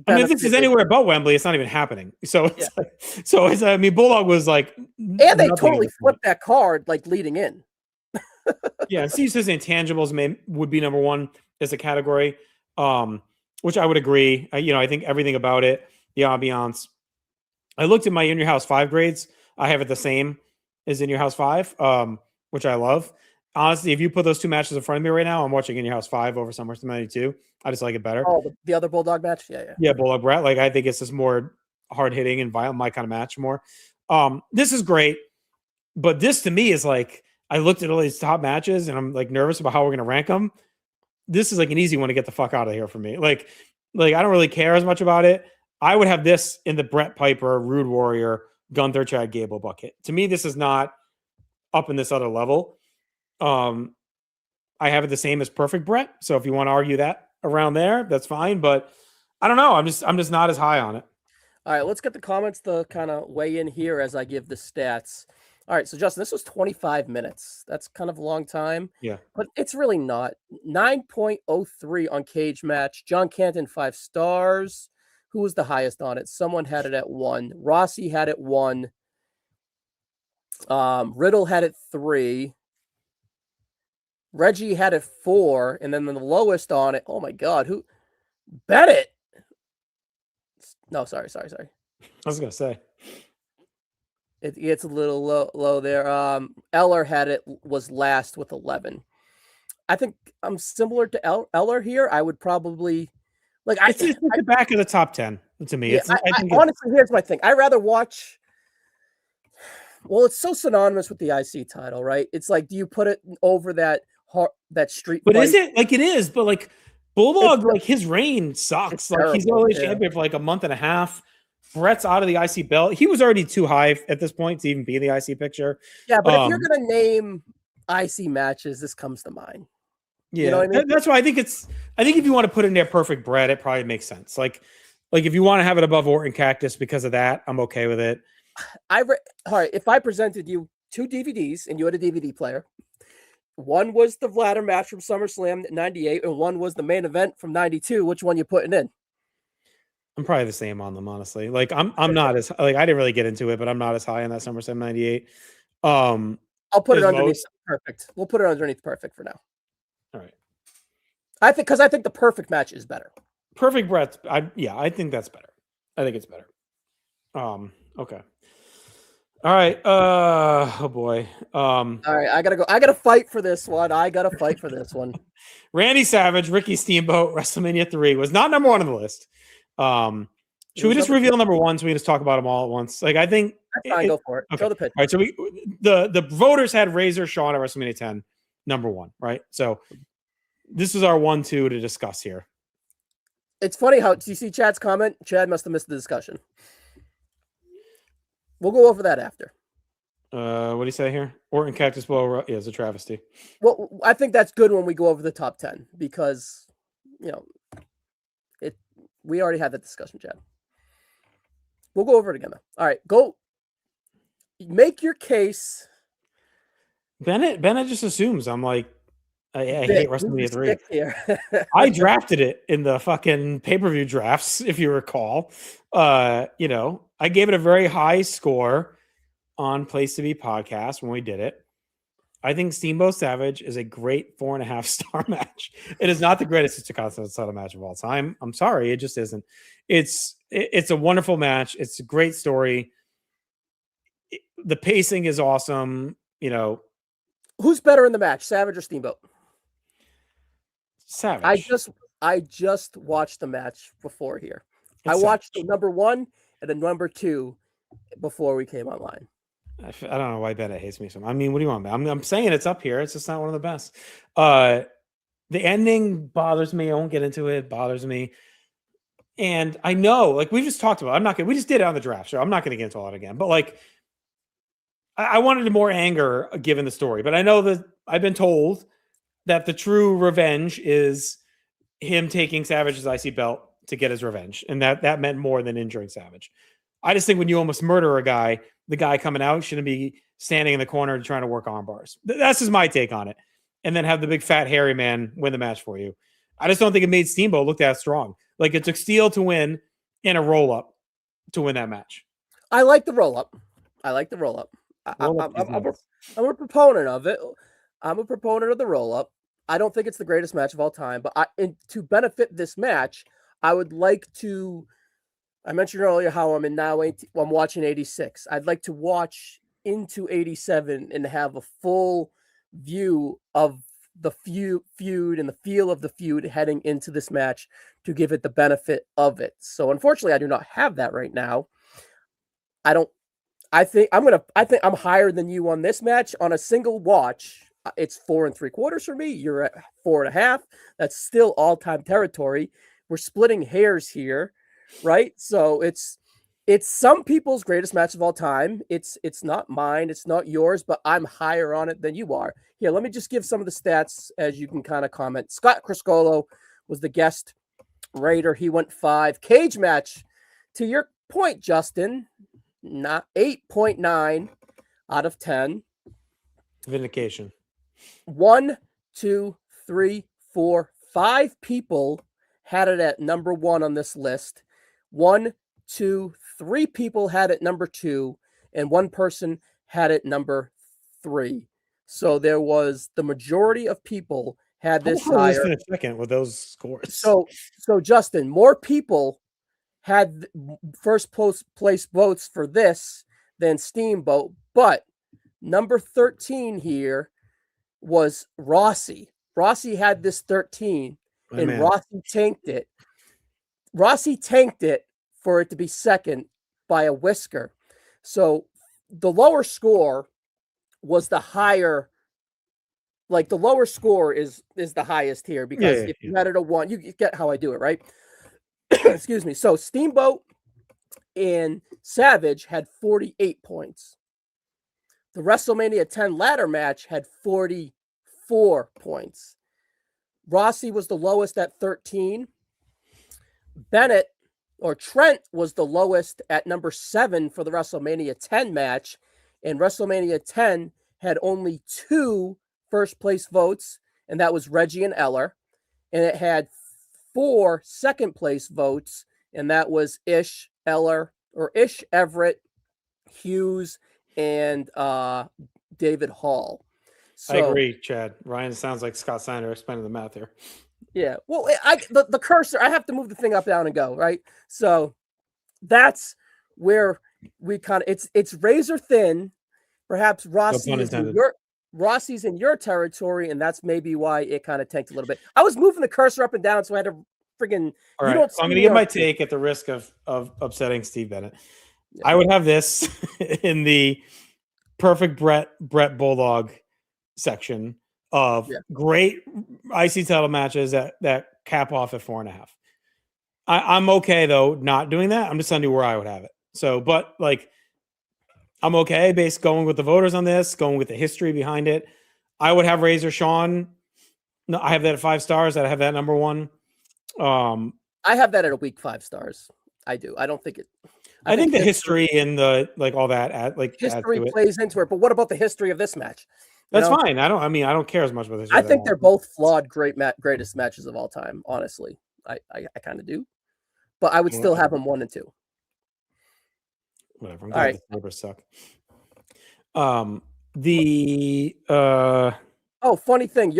I mean, if this is anywhere but Wembley, it's not even happening. So it's I mean, Bulldog was like, and they totally flipped that card like leading in. Yeah, Steve says intangibles would be number one as a category, which I would agree. I think everything about it, the ambiance. I looked at my In Your House 5 grades. I have it the same as In Your House 5, which I love. Honestly, if you put those two matches in front of me right now, I'm watching In Your House 5 over SummerSlam 92. I just like it better. Oh, the other Bulldog match? Yeah, Bulldog Bret. Like, I think it's just more hard-hitting and violent, my kind of match more. This is great, but this to me is like, I looked at all these top matches and I'm like nervous about how we're going to rank them. This is like an easy one to get the fuck out of here for me. Like I don't really care as much about it. I would have this in the Bret Piper, Rude Warrior, Gunther, Chad Gable bucket. To me, this is not up in this other level. I have it the same as Perfect Bret. So if you want to argue that around there, that's fine. But I don't know. I'm just not as high on it. All right, let's get the comments to kind of weigh in here as I give the stats. All right, so Justin, this was 25 minutes. That's kind of a long time. Yeah. But it's really not. 9.03 on Cage Match. John Canton, 5 stars. Who was the highest on it? Someone had it at 1. Rossi had it 1. Riddle had it 3. Reggie had it 4. And then the lowest on it, oh my God, who? Bennett. No, sorry. I was going to say. It gets a little low there. Eller was last with 11. I think I'm similar to Eller here. I would probably it's the back of the top 10 to me. Yeah, honestly, here's my thing. I rather watch. Well, it's so synonymous with the IC title, right? It's like, do you put it over that street? But is it like it is? But like Bulldog, like his reign sucks. Like he's only champion for like a month and a half. Bret's out of the IC belt. He was already too high at this point to even be in the IC picture. Yeah, but if you're going to name IC matches, this comes to mind. Yeah, you know what I mean? That's why I think if you want to put in there Perfect Bret, it probably makes sense. Like if you want to have it above Orton Cactus because of that, I'm okay with it. All right, if I presented you 2 DVDs and you had a DVD player, one was the ladder match from SummerSlam 98 and one was the main event from 92, which one you putting in? I'm probably the same on them, honestly. Like I'm not as like I didn't really get into it, but I'm not as high on that SummerSlam 98. I'll put it underneath Perfect. We'll put it underneath Perfect for now. All right. I think the Perfect match is better. Perfect Bret. I think that's better. I think it's better. Okay. All right. Oh boy. All right. I gotta fight for this one. Randy Savage, Ricky Steamboat, WrestleMania 3 was not number 1 on the list. Should we just reveal number 1 so we just talk about them all at once? Like I think that's fine. Go for it. Okay. Show the pitch. All right. So the voters had Razor Shawn at WrestleMania 10, number 1, right? So this is our 1-2 to discuss here. It's funny how do you see Chad's comment? Chad must have missed the discussion. We'll go over that after. What do you say here? Orton Cactus Blow is a travesty. Well, I think that's good when we go over the top 10 because we already had that discussion, Chad. We'll go over it again though. All right, go make your case. Bennett just assumes I'm like I hate WrestleMania 3. I drafted it in the fucking pay-per-view drafts, if you recall. I gave it a very high score on Place to Be podcast when we did it. I think Steamboat Savage is a great 4.5 star match. It is not the greatest Intercontinental title match of all time. I'm sorry, it just isn't. It's a wonderful match. It's a great story. The pacing is awesome. Who's better in the match, Savage or Steamboat? Savage. I just watched the match before here. I watched the number 1 and the number 2 before we came online. I don't know why Bennett hates me so much. I mean, what do you want? I'm saying it's up here. It's just not one of the best. The ending bothers me. I won't get into it. It bothers me. And I know, like we just talked about, we just did it on the draft show. I'm not going to get into all that again. But like, I wanted more anger given the story. But I know that I've been told that the true revenge is him taking Savage's IC belt to get his revenge. And that meant more than injuring Savage. I just think when you almost murder a guy, the guy coming out shouldn't be standing in the corner trying to work arm bars. That's just my take on it. And then have the big fat hairy man win the match for you. I just don't think it made Steamboat look that strong. Like it took steel to win and a roll up to win that match. I like the roll up. I'm a proponent of it. I'm a proponent of the roll up. I don't think it's the greatest match of all time, but to benefit this match, I would like to. I mentioned earlier how I'm watching 86. I'd like to watch into 87 and have a full view of the feud and the feel of the feud heading into this match to give it the benefit of it. So unfortunately, I do not have that right now. I think I'm higher than you on this match on a single watch. It's 4 3/4 for me. You're at 4.5. That's still all-time territory. We're splitting hairs here, right? So it's some people's greatest match of all time. It's not mine. It's not yours, but I'm higher on it than you are. Here, let me just give some of the stats as you can kind of comment. Scott Criscolo was the guest raider. He went 5. Cage match, to your point, Justin, not 8.9 out of 10. Vindication. 1, 2, 3, 4, 5 people had it at number 1 on this list. 1, 2, 3 people had it number 2, and 1 person had it number 3. So there was the majority of people had this higher. Finish second with those scores. So Justin, more people had first place votes for this than Steamboat, but number 13 here was Rossi. Rossi had this 13, and Rossi tanked it. Rossi tanked it for it to be second by a whisker. So the lower score was the higher. Like the lower score is the highest here because if you had it a 1, you get how I do it, right? Excuse me. So Steamboat and Savage had 48 points. The WrestleMania 10 ladder match had 44 points. Rossi was the lowest at 13. Trent was the lowest at number 7 for the WrestleMania 10 match. And WrestleMania 10 had only 2 first place votes, and that was Reggie and Eller. And it had 4 second place votes, and that was Ish, Everett, Hughes, and David Hall. So, I agree, Chad. Ryan, it sounds like Scott Steiner explaining the math here. Yeah. Well, the cursor, I have to move the thing up, down, and go, right? So that's where we kind of, it's razor thin. Perhaps Rossi's in your territory, and that's maybe why it kind of tanked a little bit. I was moving the cursor up and down, so I had to friggin'. All right, so I'm going to give my take at the risk of upsetting Steve Bennett. Yeah. I would have this in the perfect Brett Bulldog section of great IC title matches that cap off at 4.5. I'm okay though not doing that. I'm just telling you where I would have it. So, but like, I'm okay going with the voters on this, going with the history behind it. I would have Razor Shawn. No, I have that at 5 stars. I have that number 1. I have that at a weak 5 stars. I do. I don't think it. I think the history and the all that history plays into it. But what about the history of this match? That's fine. I don't care as much about this. I think they're both flawed, greatest matches of all time. Honestly, I kind of do, but I would still have them 1 and 2. Whatever. I'm glad the numbers suck. Funny thing.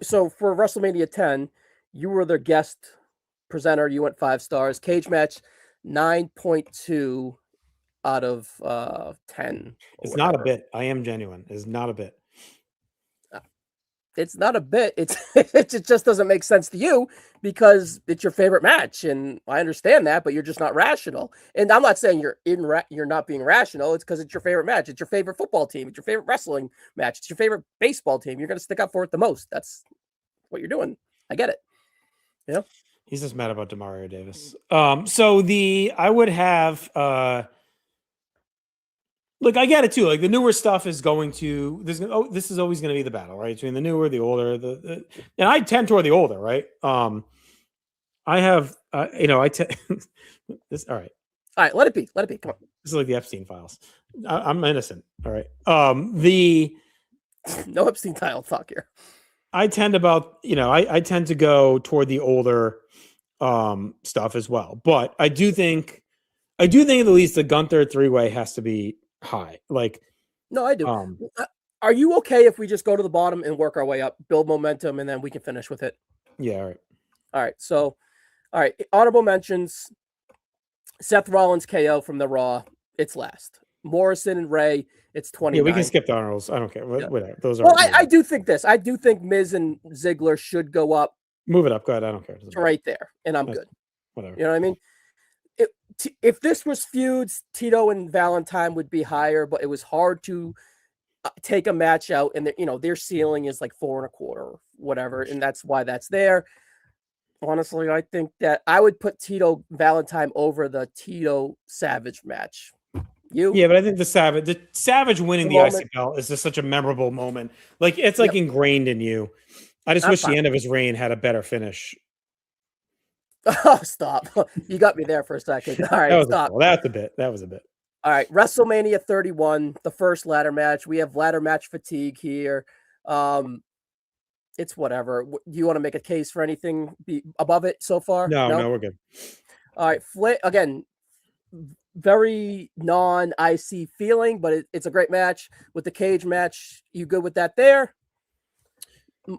So for WrestleMania 10, you were the guest presenter. You went 5 stars. Cage match, 9.2 out of 10. It's not a bit. I am genuine. It's not a bit. It's not a bit. It just doesn't make sense to you because it's your favorite match, and I understand that, but you're just not rational. And I'm not saying you're not being rational. It's because it's your favorite match. It's your favorite football team. It's your favorite wrestling match. It's your favorite baseball team. You're going to stick up for it the most. That's what you're doing. I get it. Yeah. He's just mad about Demario Davis. I would have. Look, I get it too. Like the newer stuff is going to this is always going to be the battle, right? Between the newer, the older, and I tend toward the older, right? I have, this. All right. Let it be. Come on. This is like the Epstein files. I'm innocent. All right. No Epstein style talk here. I tend to go toward the older stuff as well. But I do think at least the Gunther 3-way has to be high. Like, no, I do. Are you okay if we just go to the bottom and work our way up, build momentum, and then we can finish with it? Yeah, all right. All right. So, all right. Honorable mentions: Seth Rollins KO from the Raw. It's last. Morrison and Ray. It's 29. Yeah, we can skip the honorables. I don't care. Yeah. Whatever. Those are. Well, I do think this. I do think Miz and Ziggler should go up. Move it up. Go ahead. I don't care. Right there, and I'm good. Whatever. You know what I mean? If this was feuds, Tito and Valentine would be higher, but it was hard to take a match out, and their ceiling is like 4.25 or whatever, and that's why that's there. Honestly, I think that I would put Tito Valentine over the Tito Savage match. Yeah, but I think the Savage winning the IC belt is just such a memorable moment. Like, it's like ingrained in you. I just wish the end of his reign had a better finish. Oh, stop. You got me there for a second. All right, stop. That was a bit. All right, WrestleMania 31, the first ladder match. We have ladder match fatigue here. It's whatever. Do you want to make a case for anything above it so far? No, we're good. All right, again, very non-IC feeling, but it's a great match. With the cage match, you good with that there?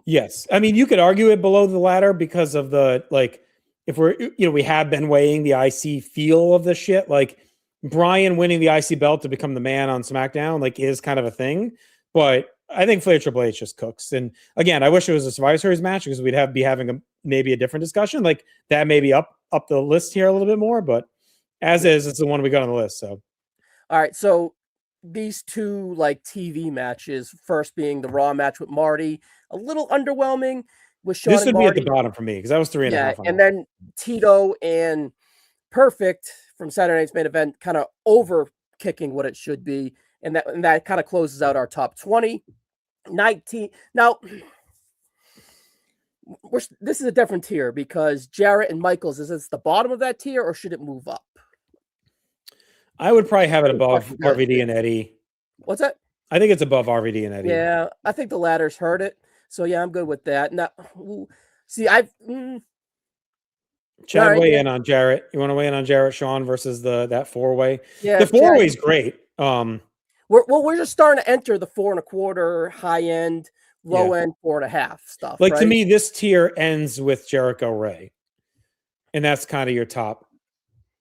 Yes. I mean, you could argue it below the ladder because of the, like, if we have been weighing the IC feel of the shit, like Bryan winning the IC belt to become the man on SmackDown, like, is kind of a thing. But I think Flair Triple H just cooks. And again, I wish it was a Survivor Series match because we'd be having maybe a different discussion. Like, that may be up the list here a little bit more, but as is, it's the one we got on the list. So, all right. So these two like TV matches, first being the Raw match with Marty, a little underwhelming. With Shawn this would and Marty. Be at the bottom for me because that was 3.5. And then Tito and Perfect from Saturday Night's Main Event, kind of over kicking what it should be, and that kind of closes out our top 20. 19. Now, this is a different tier because Jarrett and Michaels, is this the bottom of that tier or should it move up? I would probably have it above RVD and Eddie. What's that? I think it's above RVD and Eddie. Yeah, I think the ladders hurt it. So yeah, I'm good with that. Now, see, Chad, weigh in on Jarrett. You want to weigh in on Jarrett Shawn versus that 4-way? Yeah, the 4-way is great. We're just starting to enter the 4.25 high end, low end 4.5 stuff. Like, right? to me, this tier ends with Jericho Ray, and that's kind of your top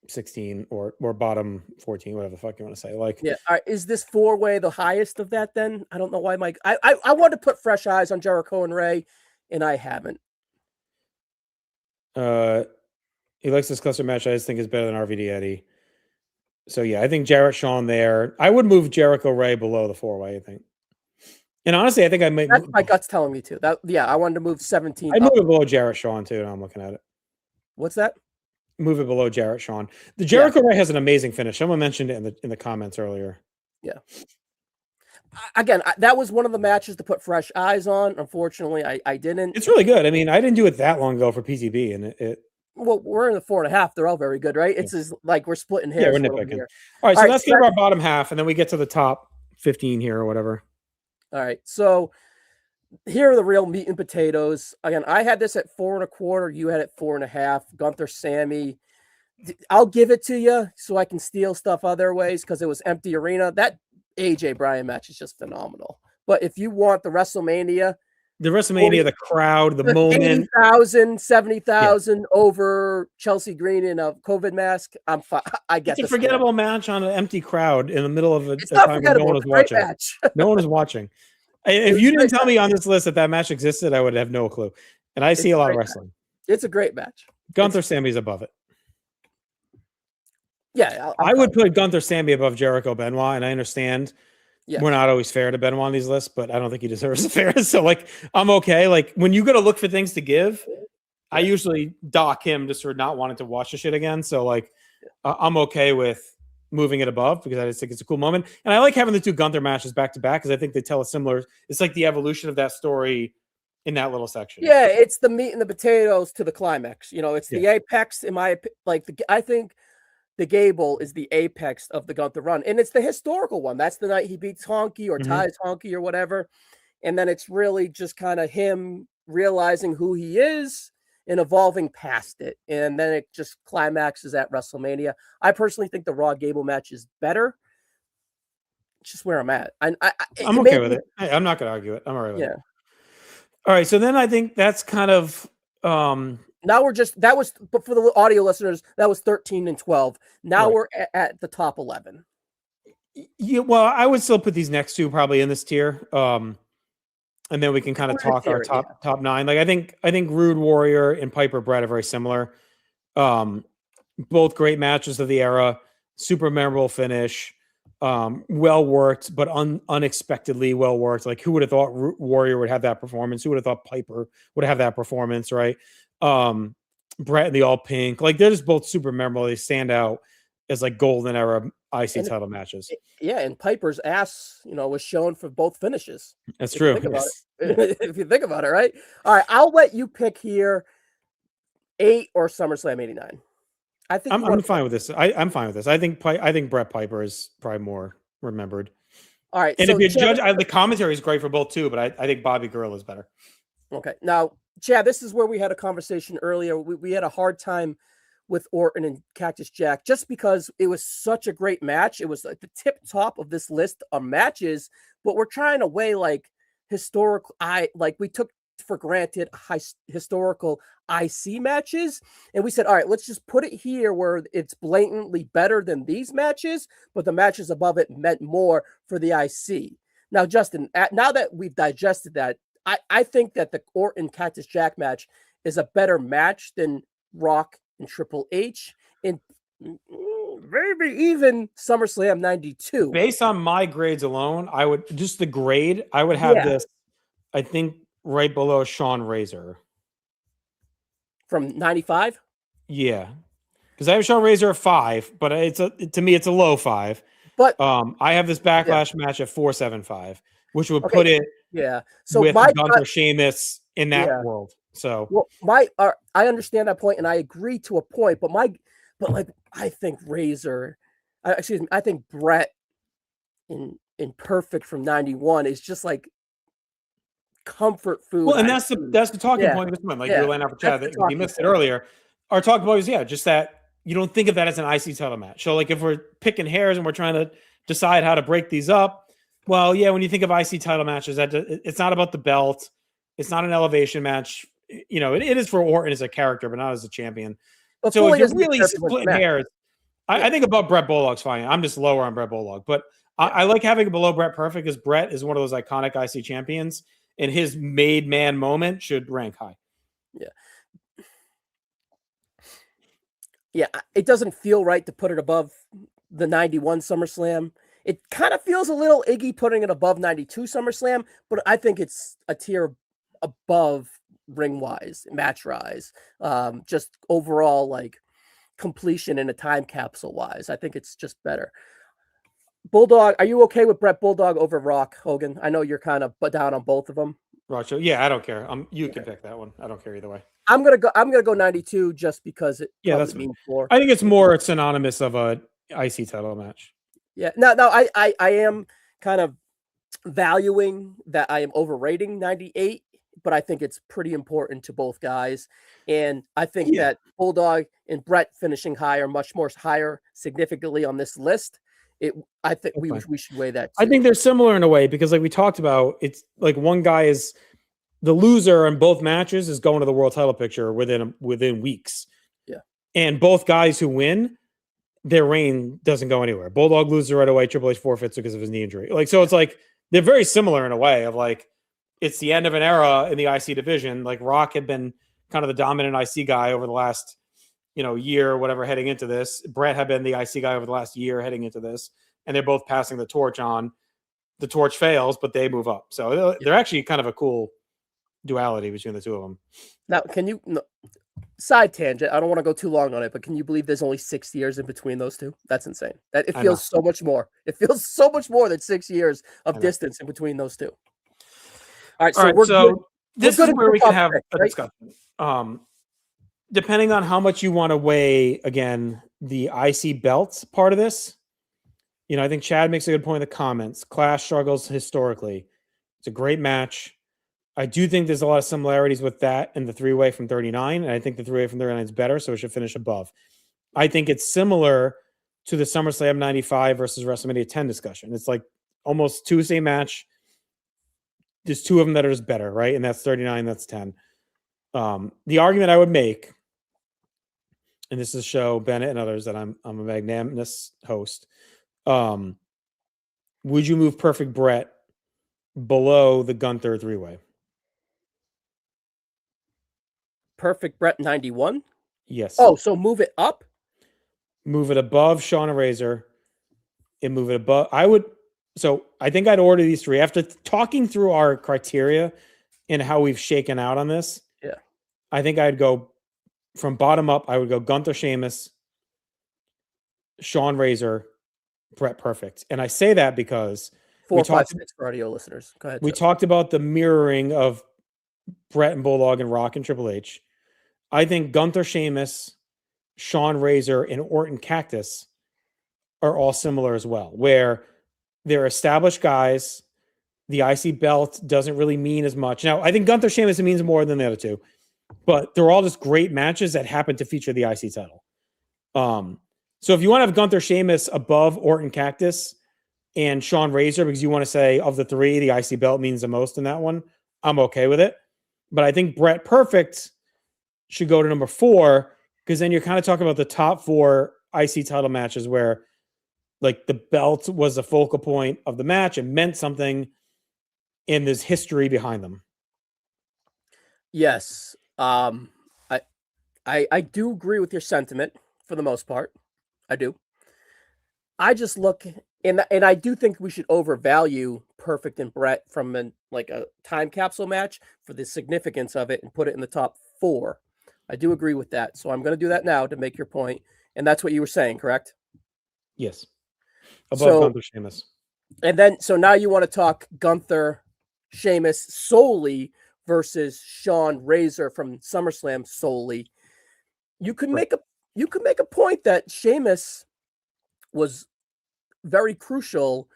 16 or bottom 14, whatever the fuck you want to say. Like, yeah, all right, is this 4-way the highest of that? Then I don't know why Mike. I want to put fresh eyes on Jericho and Ray, and I haven't. He likes this cluster match. I just think is better than RVD Eddie. So yeah, I think Jarrett Shawn there. I would move Jericho Ray below the 4-way. I think, and honestly, I think I might. That's my gut's telling me to. I wanted to move 17. I move it below Jarrett Shawn too. Now I'm looking at it. What's that? Move it below Jarrett Shawn. The Jericho Ray has an amazing finish. Someone mentioned it in the comments earlier. Yeah. Again, that was one of the matches to put fresh eyes on. Unfortunately, I didn't. It's really good. I mean, I didn't do it that long ago for PTB, and it. Well, we're in the 4.5. They're all very good, right? It's just like we're splitting hairs. Yeah, we're nitpicking. All right, so let's get our bottom half, and then we get to the top 15 here or whatever. All right, so here are the real meat and potatoes. Again, I had this at 4.25. You had it 4.5. Gunther, Sammy. I'll give it to you so I can steal stuff other ways because it was empty arena. That AJ Bryan match is just phenomenal. But if you want the WrestleMania, the crowd, the moment, 80,000, 70,000 over Chelsea Green in a COVID mask, I'm fine. I get it's a forgettable match on an empty crowd in the middle of a time when no one was watching. No one was watching. If you didn't tell me on this list that match existed, I would have no clue. And I see a lot of wrestling. It's a great match. Gunther Sammy's above it. Yeah, I would put Gunther Sammy above Jericho Benoit, and I understand we're not always fair to Benoit on these lists, but I don't think he deserves a fairness. So, like, I'm okay. Like, when you got to look for things to give, I usually dock him just for not wanting to watch the shit again. So, like, I'm okay with moving it above because I just think it's a cool moment. And I like having the two Gunther matches back to back because I think they tell a similar, it's like the evolution of that story in that little section. Yeah, it's the meat and the potatoes to the climax. You know, it's the apex in my, like, I think the Gable is the apex of the Gunther run. And it's the historical one. That's the night he beats Honky or ties Honky or whatever. And then it's really just kind of him realizing who he is and evolving past it. And then it just climaxes at WrestleMania. I personally think the Raw Gable match is better. It's just where I'm at. I'm okay with it. I'm not going to argue it. I'm all right with it. All right. So then I think that's kind of... now we're just, that was, but for the audio listeners, that was 13 and 12. Now we're at the top 11. Yeah, well, I would still put these next two probably in this tier. And then we can kind of talk our top 9. Like I think Rude Warrior and Piper Bret are very similar. Both great matches of the era, super memorable finish, well worked, but unexpectedly well worked. Like who would have thought Rude Warrior would have that performance? Who would have thought Piper would have that performance, right? Bret in the all pink, like they're just both super memorable. They stand out as like golden era IC title matches. Yeah, and Piper's ass, was shown for both finishes. That's true. If you think about it, right? All right, I'll let you pick here 8 or SummerSlam 89. I think I'm fine with this. I'm fine with this. I think Bret Piper is probably more remembered. All right, and so if you judge, the commentary is great for both too, but I think Bobby Guerrero is better. Okay, now, Chad, this is where we had a conversation earlier. We had a hard time with Orton and Cactus Jack just because it was such a great match. It was like the tip top of this list of matches, but we're trying to weigh like historical. We took for granted historical IC matches, and we said, all right, let's just put it here where it's blatantly better than these matches, but the matches above it meant more for the IC. Now, Justin, now that we've digested that, I think that the Orton Cactus Jack match is a better match than Rock and Triple H, and maybe even SummerSlam 92. Based on my grades alone, I would just the grade, I would have this, I think, right below Sean Razor. From 95? Yeah. Because I have Sean Razor at 5, but to me it's a low 5. But I have this backlash match at 4.75, which would put it so with my Gunther Sheamus in that world. So I understand that point, and I agree to a point. But I think I think Bret in Perfect from 91 is just like comfort food. Well, and that's the talking point of this one. Like you were laying out for Chad, you missed it earlier. Our talking point was just that you don't think of that as an IC title match. So like if we're picking hairs and we're trying to decide how to break these up, well, when you think of IC title matches, it's not about the belt. It's not an elevation match. It is for Orton as a character, but not as a champion. But so if you're really splitting hairs, I think above Bret Bullock's fine. I'm just lower on Bret Bullock, but I like having it below Bret Perfect because Bret is one of those iconic IC champions, and his made man moment should rank high. Yeah, it doesn't feel right to put it above the 91 SummerSlam. It kind of feels a little Iggy putting it above 92 SummerSlam, but I think it's a tier above ring-wise, match-wise, just overall like completion in a time capsule-wise. I think it's just better. Bulldog, are you okay with Bret Bulldog over Rock Hogan? I know you're kind of down on both of them. Roger, yeah, I don't care. You can pick that one. I don't care either way. I'm gonna go 92 just because it. That's means more. I think it's more synonymous of a IC title match. Yeah, no, I am kind of valuing that I am overrating 98, but I think it's pretty important to both guys. And I think that Bulldog and Bret finishing higher, much more higher significantly on this list. I think we should weigh that too. I think they're similar in a way because like we talked about, it's like one guy is the loser in both matches is going to the world title picture within weeks. Yeah. And both guys who win, their reign doesn't go anywhere. Bulldog loses right away. Triple H forfeits because of his knee injury. Like, so it's like, they're very similar in a way of like, it's the end of an era in the IC division. Like Rock had been kind of the dominant IC guy over the last, year or whatever heading into this. Bret had been the IC guy over the last year heading into this. And they're both passing the torch on. The torch fails, but they move up. So they're actually kind of a cool duality between the two of them. Now, side tangent, I don't want to go too long on it, but can you believe there's only 6 years in between those two? That's insane. That it feels so much more. It feels so much more than 6 years of distance in between those two. All right, so this is where we can have a discussion. Depending on how much you want to weigh, again, the IC belts part of this, I think Chad makes a good point in the comments. Clash struggles historically. It's a great match. I do think there's a lot of similarities with that and the three-way from 39, and I think the three-way from 39 is better, so it should finish above. I think it's similar to the SummerSlam 95 versus WrestleMania 10 discussion. It's like almost two same match. There's two of them that are just better, right? And that's 39, that's 10. The argument I would make, and this is show Bennett and others that I'm a magnanimous host. Would you move Perfect Bret below the Gunther three-way? Perfect Bret 91? Yes. Oh, so move it up? Move it above Shawn and Razor and move it above. I think I'd order these three. After talking through our criteria and how we've shaken out on this, yeah, I think I'd go from bottom up. I would go Gunther, Sheamus, Shawn, Razor, Bret Perfect. And I say that because 4, 5, 6 for audio listeners. Go ahead. We talked about the mirroring of Bret and Bulldog and Rock and Triple H. I think Gunther, Sheamus, Shawn, Razor, and Orton, Cactus are all similar as well, where they're established guys. The IC belt doesn't really mean as much. Now, I think Gunther, Sheamus, it means more than the other two, but they're all just great matches that happen to feature the IC title. So if you want to have Gunther, Sheamus above Orton, Cactus, and Shawn, Razor, because you want to say of the three, the IC belt means the most in that one, I'm okay with it. But I think Bret Perfect should go to number 4, because then you're kind of talking about the top 4 IC title matches where like the belt was the focal point of the match and meant something, and there's history behind them. Yes. I do agree with your sentiment for the most part. I do. I just look, and I do think we should overvalue Perfect and Bret from a time capsule match for the significance of it and put it in the top 4. I do agree with that. So I'm going to do that now to make your point. And that's what you were saying, correct? Yes. Above Gunther, Sheamus. And then, so now you want to talk Gunther, Sheamus solely versus Shawn, Razor from SummerSlam solely. You could make a point that Sheamus was very crucial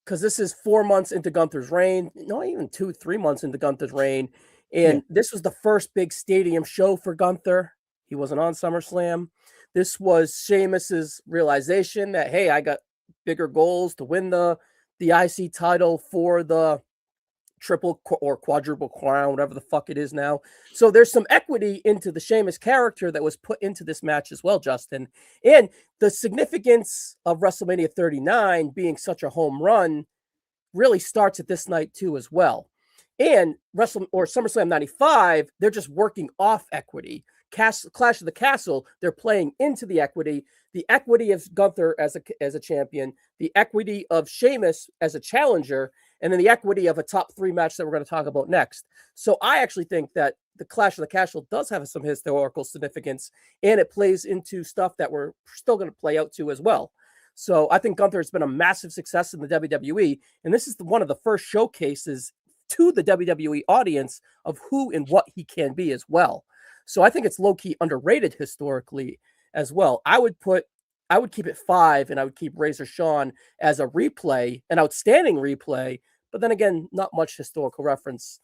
because this is 4 months into Gunther's reign, not even 2-3 months into Gunther's reign. And this was the first big stadium show for Gunther. He wasn't on SummerSlam. This was Sheamus's realization that, hey, I got bigger goals to win the IC title for the triple or quadruple crown, whatever the fuck it is now. So there's some equity into the Sheamus character that was put into this match as well, Justin. And the significance of WrestleMania 39 being such a home run really starts at this night too as well. And SummerSlam 95, they're just working off equity. Clash of the Castle, they're playing into the equity of Gunther as a champion, the equity of Sheamus as a challenger, and then the equity of a top 3 match that we're going to talk about next. So I actually think that the Clash of the Castle does have some historical significance, and it plays into stuff that we're still going to play out to as well. So I think Gunther has been a massive success in the WWE, and this is one of the first showcases to the WWE audience of who and what he can be as well. So I think it's low-key underrated historically as well. I would keep it 5, and I would keep Razor Shawn as a replay, an outstanding replay, but then again, not much historical reference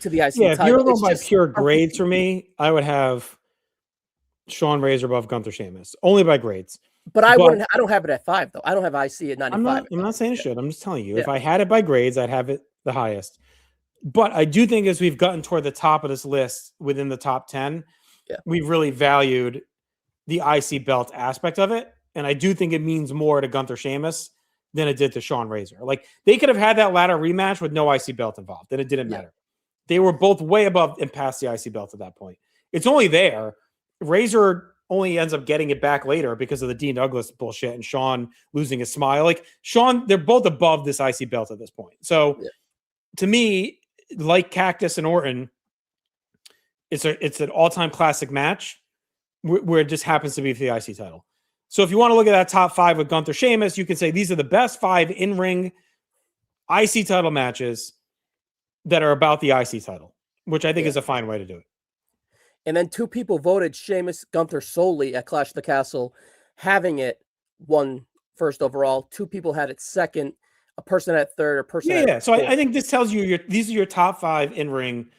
to the IC title. If you were going by pure grades for me, I would have Shawn, Razor above Gunther, Sheamus, only by grades. But I don't have it at 5 though. I don't have IC at 95. I'm not saying it should. I'm just telling you, if I had it by grades, I'd have it the highest. But I do think as we've gotten toward the top of this list within the top 10, we've really valued the IC belt aspect of it. And I do think it means more to Gunther, Sheamus than it did to Shawn, Razor. Like they could have had that ladder rematch with no IC belt involved, and it didn't matter. They were both way above and past the IC belt at that point. It's only there. Razor only ends up getting it back later because of the Dean Douglas bullshit and Shawn losing his smile. Like Shawn, they're both above this IC belt at this point. So to me, like Cactus and Orton, it's an all-time classic match where it just happens to be for the IC title. So if you want to look at that top 5 with Gunther, Sheamus, you can say these are the best 5 in-ring IC title matches that are about the IC title, which I think is a fine way to do it. and then 2 people voted Sheamus Gunther solely at Clash of the Castle, having it won first overall. 2 people had it second, a person at third, a person at Yeah. So fourth. I think this tells you these are your top 5 in ring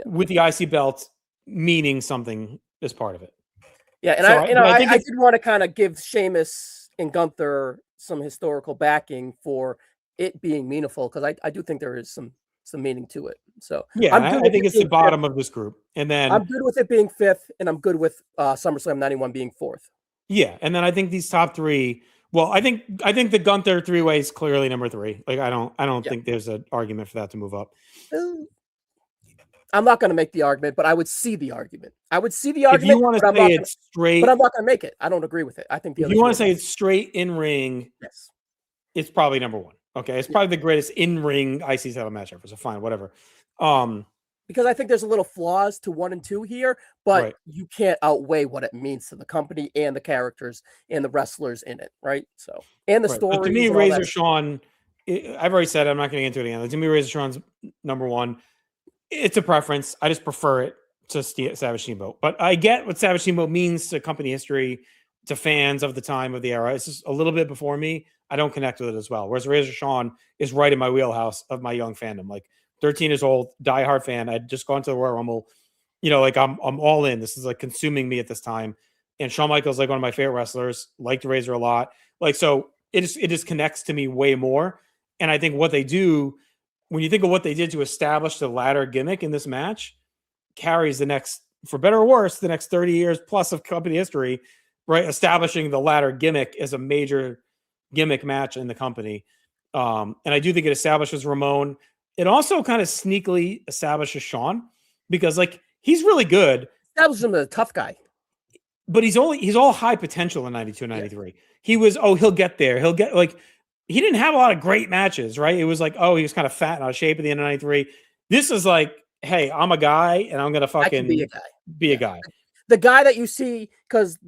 with the IC belt meaning something as part of it. Yeah, and so I did want to kind of give Sheamus and Gunther some historical backing for it being meaningful, because I do think there is some meaning to it. So yeah, I think it's the bottom of this group, and then I'm good with it being 5th, and I'm good with SummerSlam 91 being 4th. Yeah, and then I think these top 3. Well, I think the Gunther 3-way is clearly number 3. Like I don't think there's an argument for that to move up. I'm not going to make the argument, but I would see the argument. If you want to say it's straight, but I'm not going to make it. I don't agree with it. I think if you want to say it's straight in ring, yes, it's probably number 1. Okay, it's probably the greatest in ring IC title match ever. So fine, whatever. Because I think there's a little flaws to 1 and 2 here, but you can't outweigh what it means to the company and the characters and the wrestlers in it, right? So, and the story. To me, Razor Shawn, I've already said I'm not going to get into it again. To me, Razor Shawn's number 1. It's a preference. I just prefer it to Savage Steamboat. But I get what Savage Steamboat means to company history, to fans of the time of the era. It's just a little bit before me. I don't connect with it as well. Whereas Razor Shawn is right in my wheelhouse of my young fandom. Like 13 years old, diehard fan. I'd just gone to the Royal Rumble. Like I'm all in. This is like consuming me at this time. And Shawn Michaels, like one of my favorite wrestlers, liked Razor a lot. Like, so it just connects to me way more. And I think what they do, when you think of what they did to establish the ladder gimmick in this match, carries the next, for better or worse, the next 30 years plus of company history, right? Establishing the ladder gimmick as a major gimmick match in the company. And I do think it establishes Ramon. It also kind of sneakily establishes Shawn, because like he's really good. Establishes him as a tough guy. But he's all high potential in 92 and 93. Yeah. He was, he'll get there. He'll get, like, he didn't have a lot of great matches, right? It was like, he was kind of fat and out of shape at the end of 93. This is like, hey, I'm a guy and I'm going to fucking be a guy. The guy that you see, because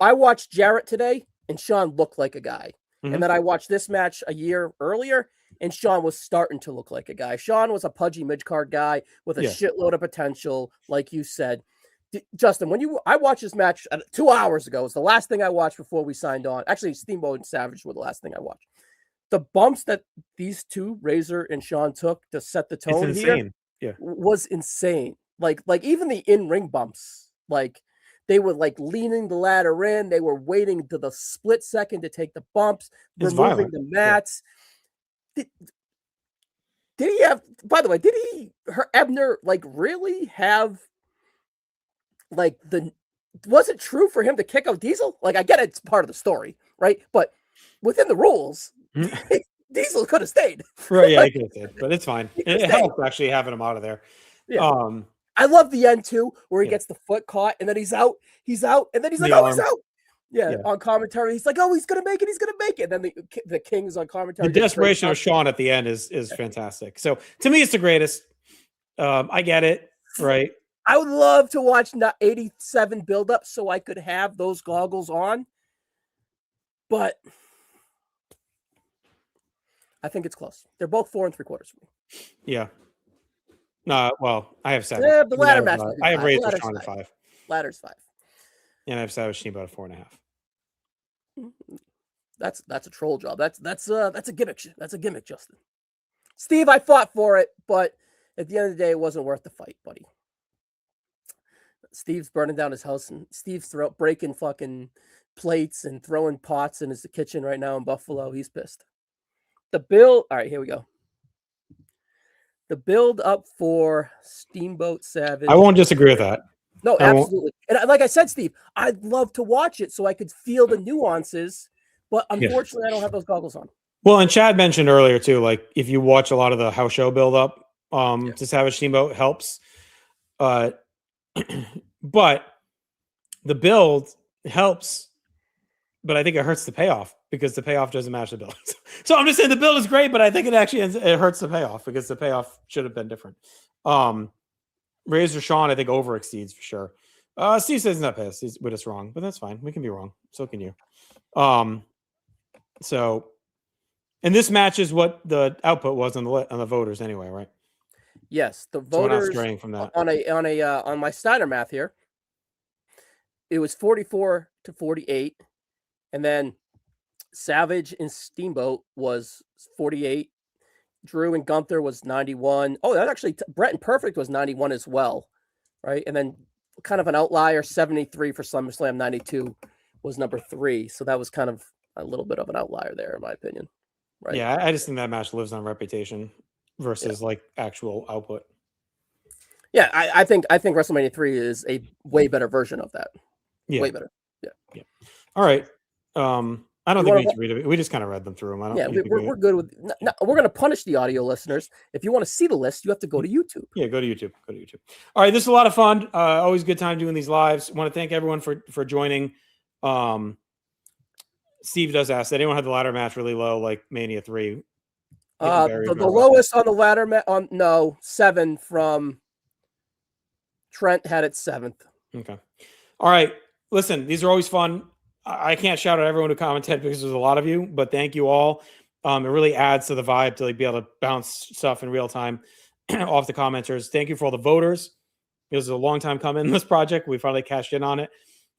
I watched Jarrett today and Shawn looked like a guy. Mm-hmm. And then I watched this match a year earlier and Shawn was starting to look like a guy. Shawn was a pudgy mid-card guy with a shitload of potential, like you said. Justin, I watched this match 2 hours ago. It was the last thing I watched before we signed on. Actually, Steamboat and Savage were the last thing I watched. The bumps that these two, Razor and Shawn, took to set the tone here was insane. Like even the in-ring bumps, like they were like leaning the ladder in. They were waiting to the split second to take the bumps, removing the mats. Yeah. Did he have, by the way, Ebner like really have like was it true for him to kick out Diesel? Like, I get it's part of the story, right? But within the rules, Diesel could have stayed. Right, yeah, he could have stayed, but it's fine. It helped actually having him out of there. Yeah. I love the end too, where he gets the foot caught and then he's out, and then he's like, he's out. Yeah, on commentary, he's like, he's gonna make it. And then the King's on commentary. The desperation of Shawn at the end is fantastic. So to me, it's the greatest. I get it, right? I would love to watch 87 build up so I could have those goggles on, but I think it's close. They're both 4 3/4 for me. Yeah. Well, I have 7. Yeah, the ladder match. I have Razor Shawn at 5. Ladder's 5. And I have Savage Steamboat at 4.5. That's a troll job. That's a gimmick. That's a gimmick, Justin. Steve, I fought for it, but at the end of the day, it wasn't worth the fight, buddy. Steve's burning down his house, and Steve's breaking fucking plates and throwing pots in his kitchen right now in Buffalo. He's pissed. All right, here we go. The build up for Steamboat Savage. I won't disagree with that. No, absolutely. And like I said, Steve, I'd love to watch it so I could feel the nuances, but unfortunately, I don't have those goggles on. Well, and Chad mentioned earlier too, like if you watch a lot of the house show build up to Savage Steamboat helps. But the build helps, but I think it hurts the payoff because the payoff doesn't match the build. So I'm just saying the build is great, but I think it hurts the payoff because the payoff should have been different. Razor Shawn, I think, over exceeds for sure. Steve says he's not pissed, but it's wrong, but that's fine. We can be wrong. So can you. So, and this matches what the output was on the voters anyway, right? Yes, the So we're not voters straying from that. on my Steiner math here, it was 44 to 48, and then Savage and Steamboat was 48. Drew and Gunther was 91. Oh, that actually Brett and Perfect was 91 as well, right? And then kind of an outlier, 73 for SummerSlam, 92 was number 3. So that was kind of a little bit of an outlier there, in my opinion. Right? Yeah, I just think that match lives on reputation versus like actual output. Yeah, I think WrestleMania 3 is a way better version of that. Yeah. Way better. Yeah. All right. I don't think we need to read it. We just kind of read them through them. I don't. Yeah, we're good with. We're going to punish the audio listeners. If you want to see the list, you have to go to YouTube. Yeah, go to YouTube. Go to YouTube. All right, this is a lot of fun. Always a good time doing these lives. Want to thank everyone for joining. Steve does ask, did anyone have the ladder match really low, like Mania 3? The lowest on the ladder no, 7 from Trent had it 7th. Okay. All right. Listen, these are always fun. I can't shout out everyone who commented because there's a lot of you, but thank you all. It really adds to the vibe to like be able to bounce stuff in real time off the commenters. Thank you for all the voters. It was a long time coming, this project. We finally cashed in on it.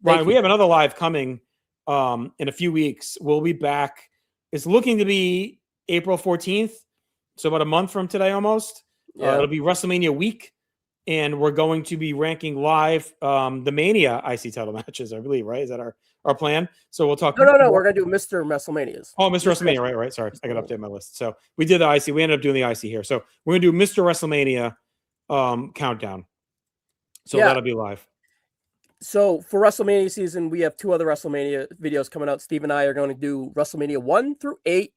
Ryan, we have another live coming in a few weeks. We'll be back. It's looking to be April 14th. So about a month from today almost. Yeah. It'll be WrestleMania week. And we're going to be ranking live the Mania IC title matches, I believe, right? Is that our plan? So we'll talk. No. We're going to do Mr. WrestleManias. Oh, Mr. WrestleMania. Right. Sorry. I got to update my list. So we did the IC. We ended up doing the IC here. So we're going to do Mr. WrestleMania countdown. So that'll be live. So for WrestleMania season, we have 2 other WrestleMania videos coming out. Steve and I are going to do WrestleMania 1 through 8,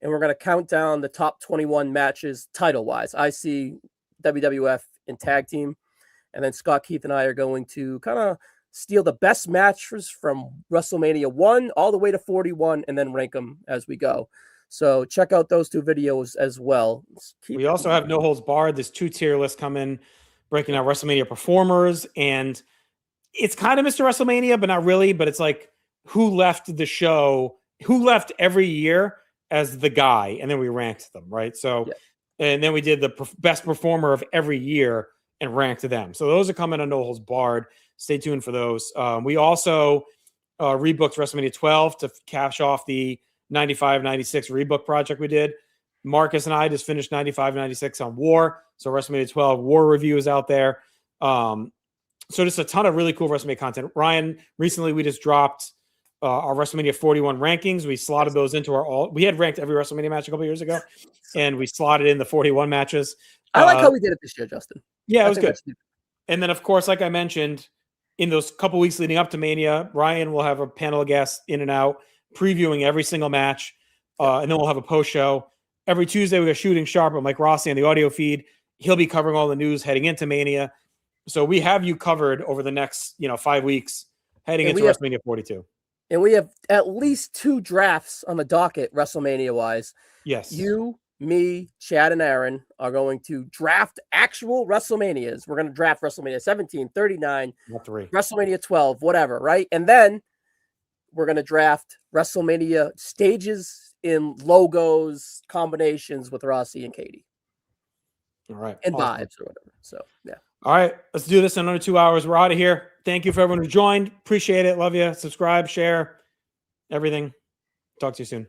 and we're going to count down the top 21 matches title-wise. IC, WWF, and tag team. And then Scott, Keith, and I are going to kind of steal the best matches from WrestleMania 1 all the way to 41 and then rank them as we go. So check out those 2 videos as well. We also have No Holds Barred. There's 2 tier lists coming, breaking out WrestleMania performers. And it's kind of Mr. WrestleMania, but not really. But it's like who left the show, who left every year as the guy. And then we ranked them, right? So and then we did the best performer of every year and ranked them. So those are coming on No Holds Barred. Stay tuned for those. We also rebooked WrestleMania 12 to cash off the 95-96 rebook project we did. Marcus and I just finished 95-96 on War. So WrestleMania 12 War review is out there. So just a ton of really cool WrestleMania content. Ryan, recently we just dropped our WrestleMania 41 rankings. We slotted those into we had ranked every WrestleMania match a couple years ago, and we slotted in the 41 matches. I like how we did it this year, Justin. Yeah, it was good. And then, of course, like I mentioned, in those couple weeks leading up to Mania, Ryan will have a panel of guests in and out, previewing every single match, and then we'll have a post show. Every Tuesday, we got Shooting Sharp with Mike Rossi on the audio feed. He'll be covering all the news heading into Mania. So we have you covered over the next 5 weeks heading into WrestleMania 42. And we have at least 2 drafts on the docket, WrestleMania-wise. Yes. You, me, Chad, and Aaron are going to draft actual WrestleManias. We're going to draft WrestleMania 17, 39, WrestleMania 12, whatever, right? And then we're going to draft WrestleMania stages in logos, combinations with Rossi and Katie. All right. And vibes or whatever. So, yeah. All right. Let's do this in under 2 hours. We're out of here. Thank you for everyone who joined. Appreciate it. Love you. Subscribe, share, everything. Talk to you soon.